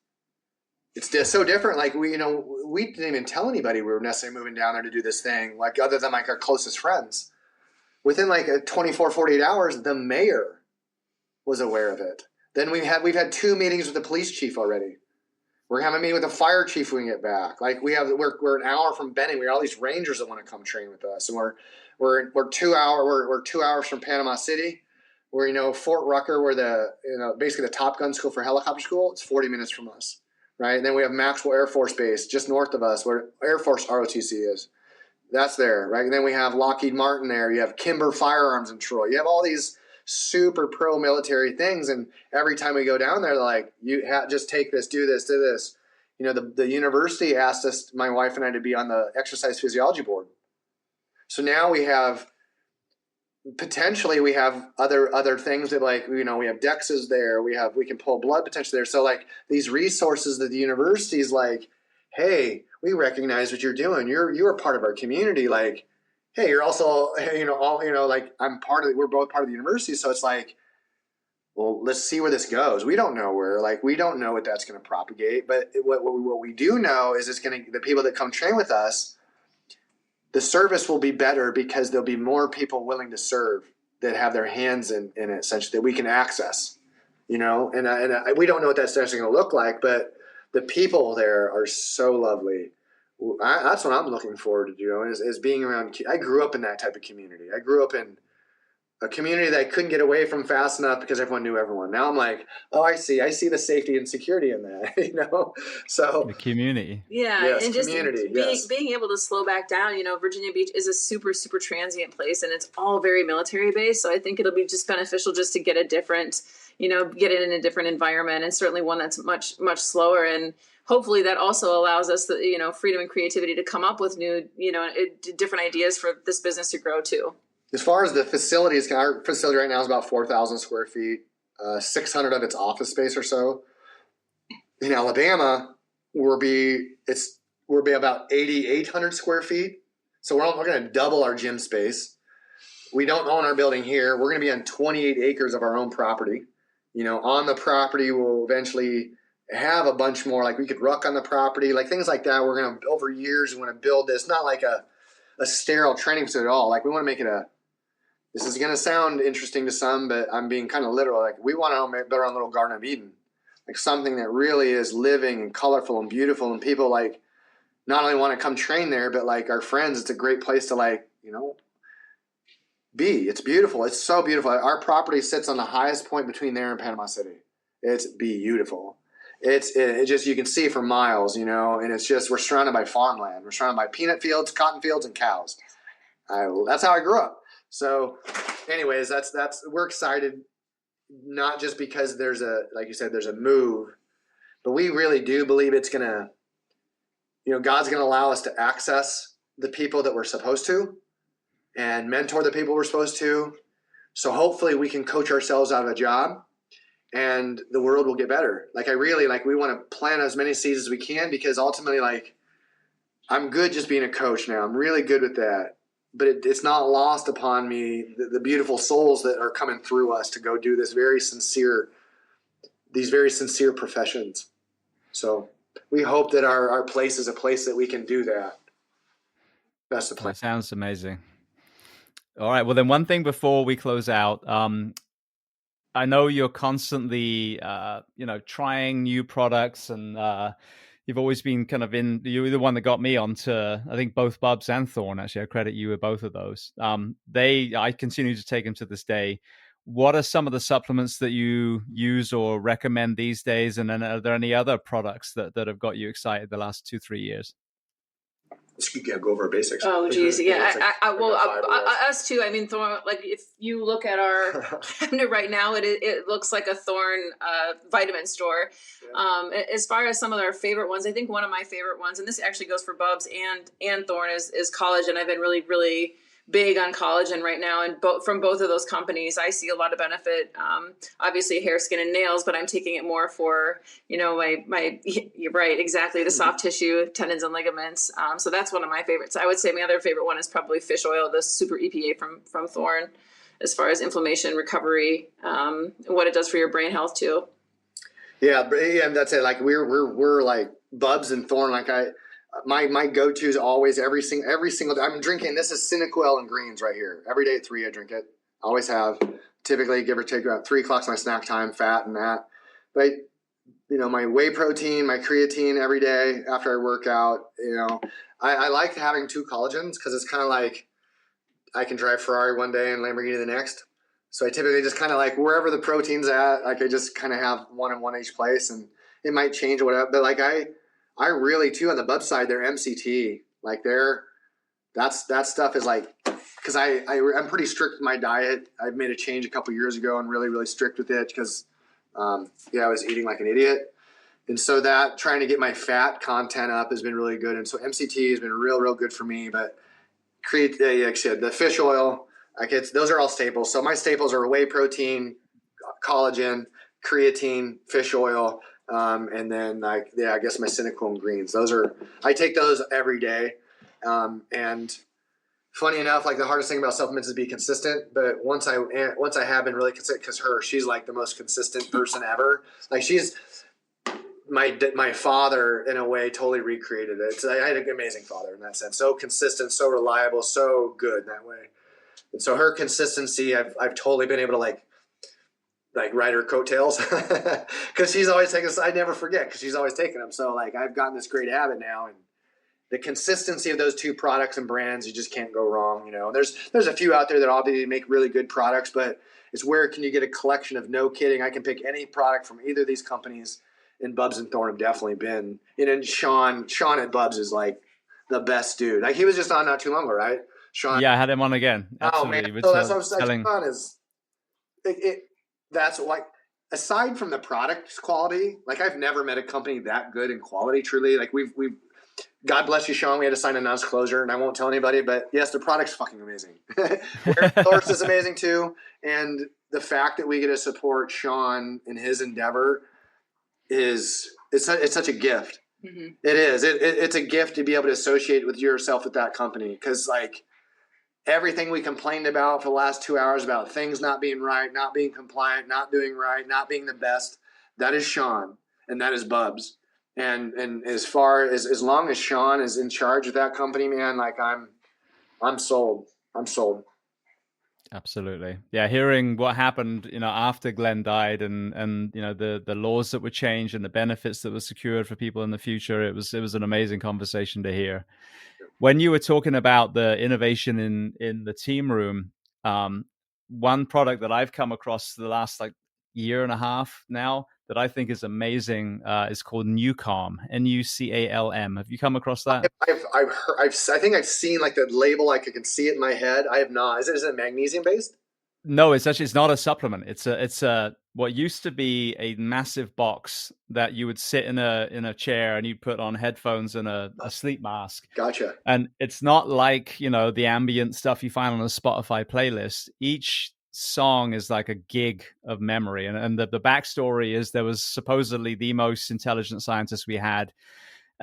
it's just so different. Like we didn't even tell anybody we were necessarily moving down there to do this thing, like other than like our closest friends. Within like 24, 48 hours, the mayor was aware of it. Then we've had 2 meetings with the police chief already. We're having a meeting with the fire chief when we get back. Like we're an hour from Benning. We have all these rangers that want to come train with us, and we're 2 hours from Panama City. We're Fort Rucker, where basically the Top Gun school for helicopter school. It's 40 minutes from us, right? And then we have Maxwell Air Force Base just north of us, where Air Force ROTC is. That's there, right? And then we have Lockheed Martin there. You have Kimber Firearms in Troy. You have all these super pro-military things, and every time we go down there, they're like, just take this, do this, do this. The university asked us, my wife and I, to be on the exercise physiology board. So now we have other things that, like, we have DEXAs there. We can pull blood potentially there. So like these resources that the university is like, hey, we recognize what you're doing. You're part of our community. Like, hey, you're also, like we're both part of the university. So it's like, well, let's see where this goes. We don't know we don't know what that's going to propagate. But what we do know is the people that come train with us, the service will be better because there'll be more people willing to serve that have their hands in it, such that we can access, and we don't know what that's actually going to look like, but the people there are so lovely. That's what I'm looking forward to doing is being around. I grew up in that type of community. I grew up in a community that I couldn't get away from fast enough because everyone knew everyone. Now I'm like, oh, I see the safety and security in that, So the community. Yeah. Yes, and just community, being able to slow back down, Virginia Beach is a super, super transient place, and it's all very military based. So I think it'll be just beneficial just to get get it in a different environment, and certainly one that's much, much slower. And hopefully that also allows us the, freedom and creativity to come up with new, different ideas for this business to grow too. As far as the facilities, our facility right now is about 4,000 square feet, 600 of it's office space or so. In Alabama, we'll be about 8,800 square feet. So we're going to double our gym space. We don't own our building here. We're going to be on 28 acres of our own property. On the property, we'll eventually have a bunch more, like we could ruck on the property, like things like that. We're going to, over years, we want to build this, not like a sterile training facility at all. Like we want to make it this is going to sound interesting to some, but I'm being kind of literal. Like we want to build our own little Garden of Eden, like something that really is living and colorful and beautiful. And people like not only want to come train there, but like our friends, it's a great place to be. It's beautiful. It's so beautiful. Our property sits on the highest point between there and Panama City. It's beautiful. It just, you can see for miles, and it's just, we're surrounded by farmland. We're surrounded by peanut fields, cotton fields, and cows. That's how I grew up. So anyways, we're excited, not just because there's like you said, there's a move, but we really do believe it's going to, God's going to allow us to access the people that we're supposed to and mentor the people we're supposed to. So hopefully we can coach ourselves out of a job and the world will get better. We want to plant as many seeds as we can, because ultimately, I'm good just being a coach now. I'm really good with that. But it's not lost upon me the beautiful souls that are coming through us to go do these very sincere professions. So we hope that our place is a place that we can do that. That's the plan. That sounds amazing. All right. Well, then one thing before we close out, I know you're constantly, trying new products, and you've always been you're the one that got me onto, I think, both Bubs and Thorn. Actually, I credit you with both of those. I continue to take them to this day. What are some of the supplements that you use or recommend these days? And then are there any other products that have got you excited the last 2-3 years? Yeah, go over basics. Oh, geez. Yeah. Like Us too. I mean, Thorn, like if you look at our cabinet right now, it looks like a Thorn vitamin store. Yeah. As far as some of our favorite ones, I think one of my favorite ones, and this actually goes for Bubs and Thorn, is collagen. I've been really, really big on collagen right now, and from both of those companies, I see a lot of benefit. Obviously, hair, skin, and nails, but I'm taking it more for my. You're right, exactly, the soft tissue, tendons, and ligaments. So that's one of my favorites. I would say my other favorite one is probably fish oil, the super EPA from Thorn, as far as inflammation recovery, and what it does for your brain health too. Yeah, that's it. Like we're like Bubs and Thorn. Like my go-to is always every single day. I'm drinking, this is Cinequil and greens right here. Every day at 3 I drink it. Always have. Typically, give or take, about 3 o'clock's my snack time, fat and that. But, my whey protein, my creatine every day after I work out. I like having 2 collagens because it's kind of like I can drive Ferrari one day and Lamborghini the next. So I typically just kind of like wherever the protein's at, like I just kind of have one in one each place, and it might change or whatever. But like I really too on the Bub side, they're MCT, like that stuff is like, because I'm pretty strict with my diet. I've made a change a couple years ago and really, really strict with it because I was eating like an idiot. And so that trying to get my fat content up has been really good. And so MCT has been real good for me, but the fish oil, those are all staples. So my staples are whey protein, collagen, creatine, fish oil, and then I guess my Cinequil and greens. I take those every day. And funny enough, like the hardest thing about supplements is be consistent. But once I have been really consistent, because she's like the most consistent person ever. Like she's my father in a way totally recreated it. So I had an amazing father in that sense. So consistent, so reliable, so good in that way. And so her consistency, I've totally been able to like ride her coattails because she's always taking us. I never forget because she's always taking them. So like I've gotten this great habit now, and the consistency of those 2 products and brands, you just can't go wrong. There's a few out there that obviously make really good products, but it's where can you get a collection of, no kidding, I can pick any product from either of these companies, and Bubs and Thorn have definitely been. And Sean at Bubs is like the best dude. Like he was just on not too long ago, right? Sean. Yeah, I had him on again. Absolutely. Oh man, so that's what I'm saying. Sean is that's like, aside from the product quality, like I've never met a company that good in quality. Truly, like we've God bless you, Sean. We had to sign a non-disclosure, and I won't tell anybody. But yes, the product's fucking amazing. Source is amazing too, and the fact that we get to support Sean in his endeavor it's such a gift. Mm-hmm. It is. It's a gift to be able to associate with yourself with that company, because like everything we complained about for the last 2 hours about things not being right, not being compliant, not doing right, not being the best, that is Sean and that is Bubs. And as far as long as Sean is in charge of that company, man, like I'm sold. I'm sold. Absolutely. Yeah. Hearing what happened, after Glenn died and the laws that were changed and the benefits that were secured for people in the future, it was an amazing conversation to hear. When you were talking about the innovation in the team room, one product that I've come across the last year and a half now that I think is amazing is called Nucalm, Nucalm. Have you come across that? I think I've seen like the label. I can see it in my head. I have not. Is it magnesium based? No, it's not a supplement. It's a what used to be a massive box that you would sit in a chair and you'd put on headphones and a sleep mask. Gotcha. And it's not like, the ambient stuff you find on a Spotify playlist. Each song is like a gig of memory. And the backstory is there was supposedly the most intelligent scientist we had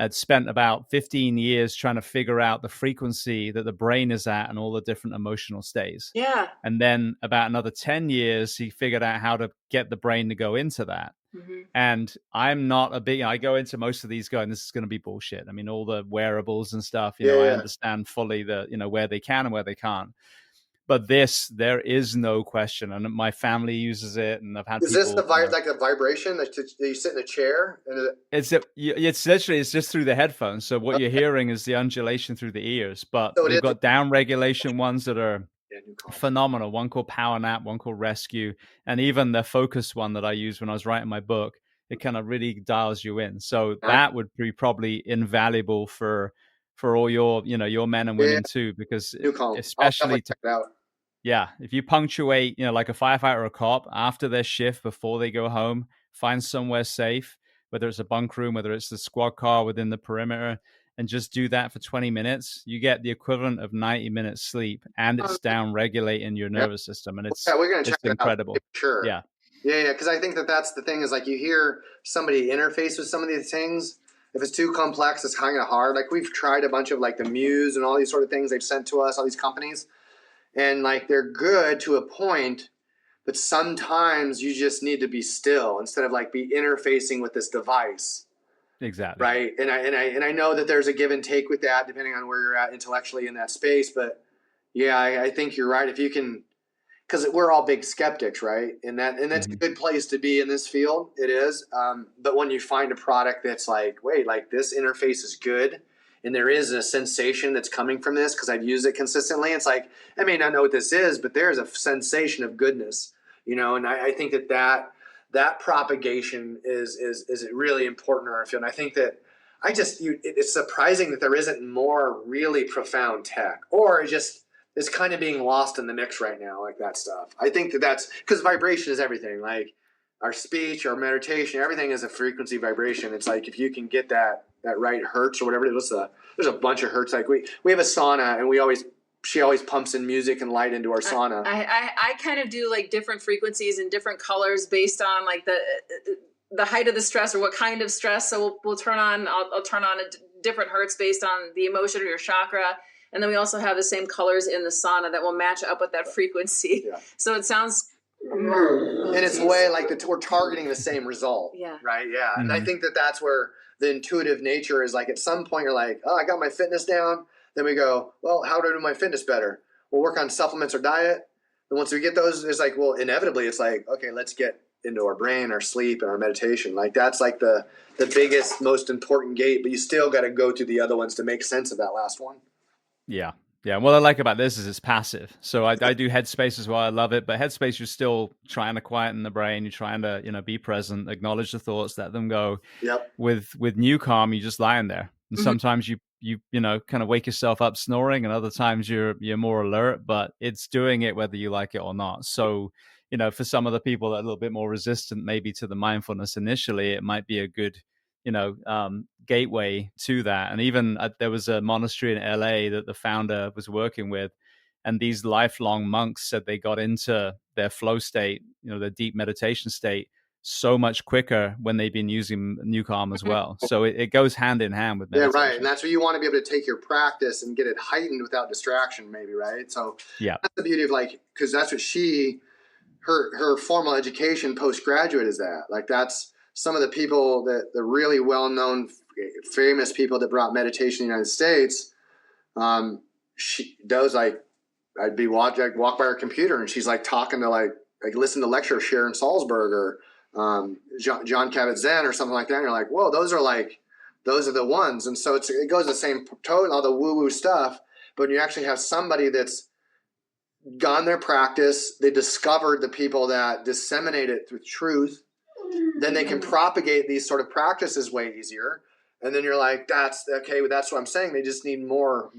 spent about 15 years trying to figure out the frequency that the brain is at and all the different emotional states. Yeah. And then about another 10 years, he figured out how to get the brain to go into that. Mm-hmm. And I'm not I go into most of these going, this is going to be bullshit. I mean, all the wearables and stuff, I understand fully where they can and where they can't. But there is no question, and my family uses it, and I've had. Is this like a vibration that you sit in a chair? And it's literally it's just through the headphones. So what you're hearing is the undulation through the ears. But we've got down regulation ones that are phenomenal. One called Power Nap, one called Rescue, and even the Focus one that I used when I was writing my book. It kind of really dials you in. So that would be probably invaluable for for all your, your men and women too, because Newcomb. especially check it out. yeah, if you punctuate, like a firefighter or a cop after their shift before they go home, find somewhere safe, whether it's a bunk room, whether it's the squad car within the perimeter, and just do that for 20 minutes, you get the equivalent of 90 minutes sleep, and it's down regulating your nervous system, and it's we're gonna check it incredible. out. Sure. Yeah. Because I think that's the thing is like you hear somebody interface with some of these things. If it's too complex, it's kind of hard. Like we've tried a bunch of like the Muse and all these sort of things they've sent to us, all these companies. And like they're good to a point, but sometimes you just need to be still instead of like be interfacing with this device. Exactly. Right. And I know that there's a give and take with that depending on where you're at intellectually in that space. But yeah, I think you're right. If you can, because we're all big skeptics, right? And that's a good place to be in this field. It is. But when you find a product that's like, wait, like this interface is good, and there is a sensation that's coming from this because I've used it consistently. It's like, I may not know what this is, but there's a sensation of goodness, and I think that propagation is really important in our field. And I think that it's surprising that there isn't more really profound tech, or it's kind of being lost in the mix right now, like that stuff. I think that's because vibration is everything. Like our speech, our meditation, everything is a frequency vibration. It's like if you can get that right hertz or whatever it is, there's a bunch of hertz. Like we have a sauna, and she always pumps in music and light into our sauna. I kind of do like different frequencies and different colors based on like the height of the stress or what kind of stress. So I'll turn on a different hertz based on the emotion or your chakra. And then we also have the same colors in the sauna that will match up with that frequency. Yeah. So it sounds... And it's way like we're targeting the same result. Yeah. Right? Yeah. Mm-hmm. And I think that's where the intuitive nature is like at some point you're like, oh, I got my fitness down. Then we go, well, how do I do my fitness better? We'll work on supplements or diet. And once we get those, it's like, well, inevitably it's like, okay, let's get into our brain, our sleep, and our meditation. Like that's like the biggest, most important gate, but you still got to go through the other ones to make sense of that last one. Yeah. Yeah. What I like about this is it's passive. So I do Headspace as well. I love it. But Headspace, you're still trying to quieten the brain. You're trying to, be present, acknowledge the thoughts, let them go. Yep. With Newcom, you're just lying there. And sometimes you kind of wake yourself up snoring, and other times you're more alert, but it's doing it whether you like it or not. So, for some of the people that are a little bit more resistant maybe to the mindfulness initially, it might be a good gateway to that. And even there was a monastery in LA that the founder was working with, and these lifelong monks said they got into their flow state, their deep meditation state, so much quicker when they've been using Newcom as well. So it goes hand in hand with meditation. Yeah, right. And that's where you want to be able to take your practice and get it heightened without distraction, maybe, right? So yeah, that's the beauty of because that's what her formal education postgraduate is that. Like that's some of the people the really well-known, famous people that brought meditation in the United States. She does I'd walk by her computer and she's like talking to listen to lecture of Sharon Salzberg or John Kabat-Zinn or something like that. And you're like, whoa, those are the ones. And so it goes the same tone, all the woo-woo stuff. But when you actually have somebody that's gone their practice, they discovered the people that disseminate it through truth, then they can propagate these sort of practices way easier. And then you're like, that's okay. That's what I'm saying. They just need more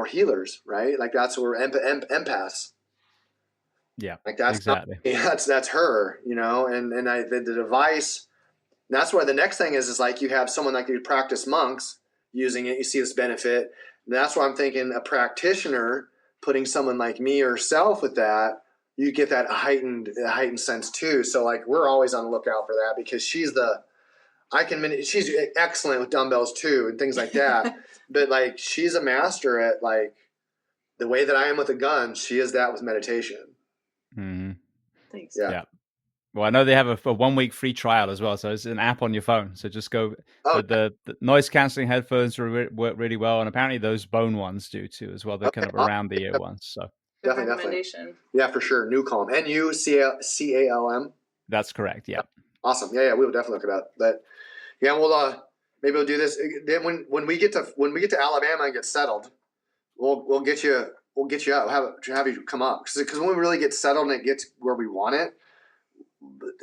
healers, right? Like that's where empaths. Yeah, like that's exactly. That's her, and the device. That's where the next thing is like you have someone like you practice monks using it. You see this benefit. And that's why I'm thinking a practitioner putting someone like me or herself with that, you get that heightened sense too. So like we're always on the lookout for that because she's excellent with dumbbells too and things like that. But like she's a master at like the way that I am with a gun. She is that with meditation. Mm-hmm. Thanks. Yeah. Well, I know they have a 1 week free trial as well, so it's an app on your phone. So just go. The noise canceling headphones work really well, and apparently those bone ones do too as well. They're kind of around the ear ones. So definitely. Yeah, for sure. Newcalm, NUCALM. That's correct. Yeah. Awesome. Yeah, we will definitely look it up. But yeah, maybe we'll do this. Then when we get to Alabama and get settled, we'll get you. We'll get you out. Have you come up because when we really get settled and it gets where we want it,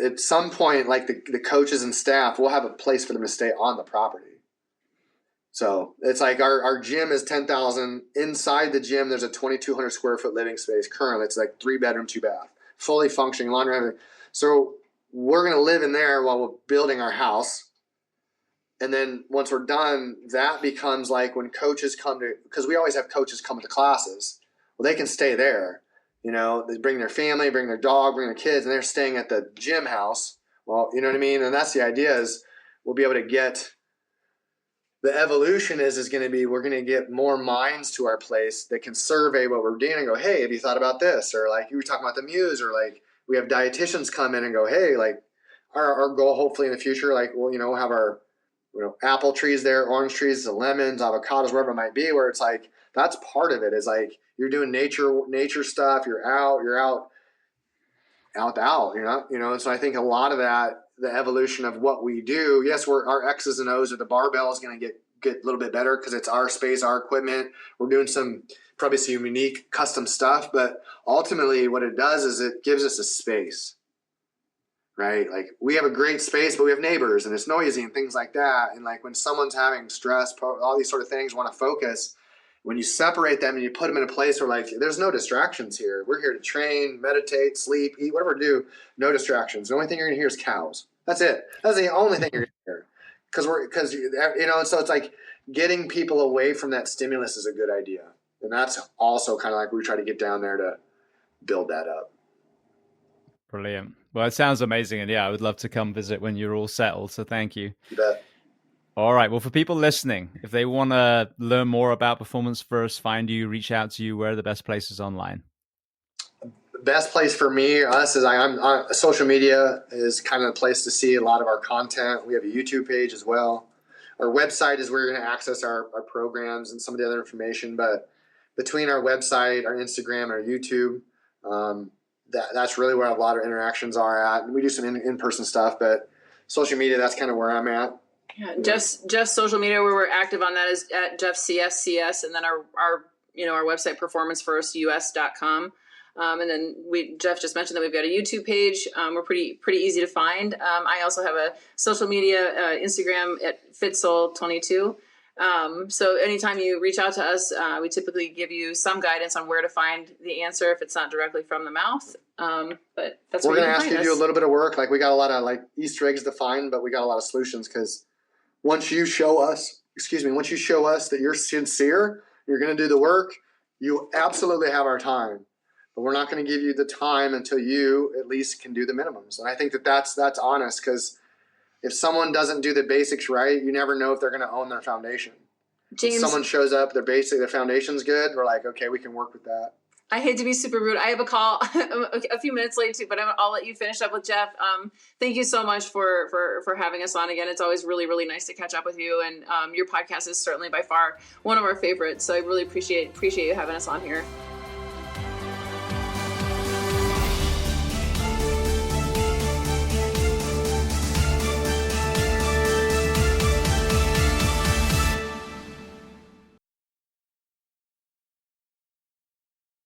at some point, like the coaches and staff, we'll have a place for them to stay on the property. So it's like our gym is 10,000. Inside the gym, there's a 2,200 square foot living space. Currently, it's like 3 bedroom, 2 bath, fully functioning laundry, everything. So we're going to live in there while we're building our house. And then once we're done, that becomes like when coaches come to, because we always have coaches come to classes. Well, they can stay there. You know, they bring their family, bring their dog, bring their kids, and they're staying at the gym house. Well, you know what I mean? And that's the idea, is we'll be able to get, the evolution is going to be, we're going to get more minds to our place that can survey what we're doing and go, hey, have you thought about this? Or like you were talking about the Muse, or like we have dietitians come in and go, hey, like our goal hopefully in the future, like we'll, you know, have our, you know, apple trees there, orange trees, the lemons, avocados, wherever it might be, where it's like, that's part of it, is like you're doing nature stuff. You're out, you know? And so I think a lot of that, the evolution of what we do, yes, our X's and O's, or the barbell is going to get a little bit better because it's our space, our equipment. We're doing probably some unique custom stuff, but ultimately what it does is it gives us a space, right? Like we have a great space, but we have neighbors and it's noisy and things like that. And like when someone's having stress, all these sort of things, want to focus, when you separate them and you put them in a place where like, there's no distractions here. We're here to train, meditate, sleep, eat, whatever we do, no distractions. The only thing you're going to hear is cows. That's it. That's the only thing you're going to hear. Because you know, so it's like getting people away from that stimulus is a good idea. And that's also kind of like we try to get down there to build that up. Brilliant. Well, it sounds amazing. And yeah, I would love to come visit when you're all settled. So thank you. You bet. All right. Well, for people listening, if they want to learn more about Performance First, find you, reach out to you, where are the best places online? Best place for me, us, is social media is kind of the place to see a lot of our content. We have a YouTube page as well. Our website is where you're going to access our programs and some of the other information. But between our website, our Instagram, our YouTube, that's really where a lot of interactions are at. We do some in-person stuff, but social media, that's kind of where I'm at. Yeah, Jeff's social media where we're active on that is at Jeff CSCS, and then our website performancefirustus.com. And then Jeff just mentioned that we've got a YouTube page. We're pretty easy to find. I also have a social media Instagram at FitSoul22. So anytime you reach out to us, we typically give you some guidance on where to find the answer if it's not directly from the mouth. But that's we're going to ask you to do a little bit of work. Like we got a lot of like Easter eggs to find, but we got a lot of solutions because once you show us that you're sincere, you're going to do the work, you absolutely have our time. But we're not going to give you the time until you at least can do the minimums. And I think that's honest, because if someone doesn't do the basics right, you never know if they're going to own their foundation. James, if someone shows up, their foundation's good, we're like, okay, we can work with that. I hate to be super rude. I have a call a few minutes late too, but I'll let you finish up with Jeff. Thank you so much for having us on again. It's always really, really nice to catch up with you. And your podcast is certainly by far one of our favorites. So I really appreciate you having us on here.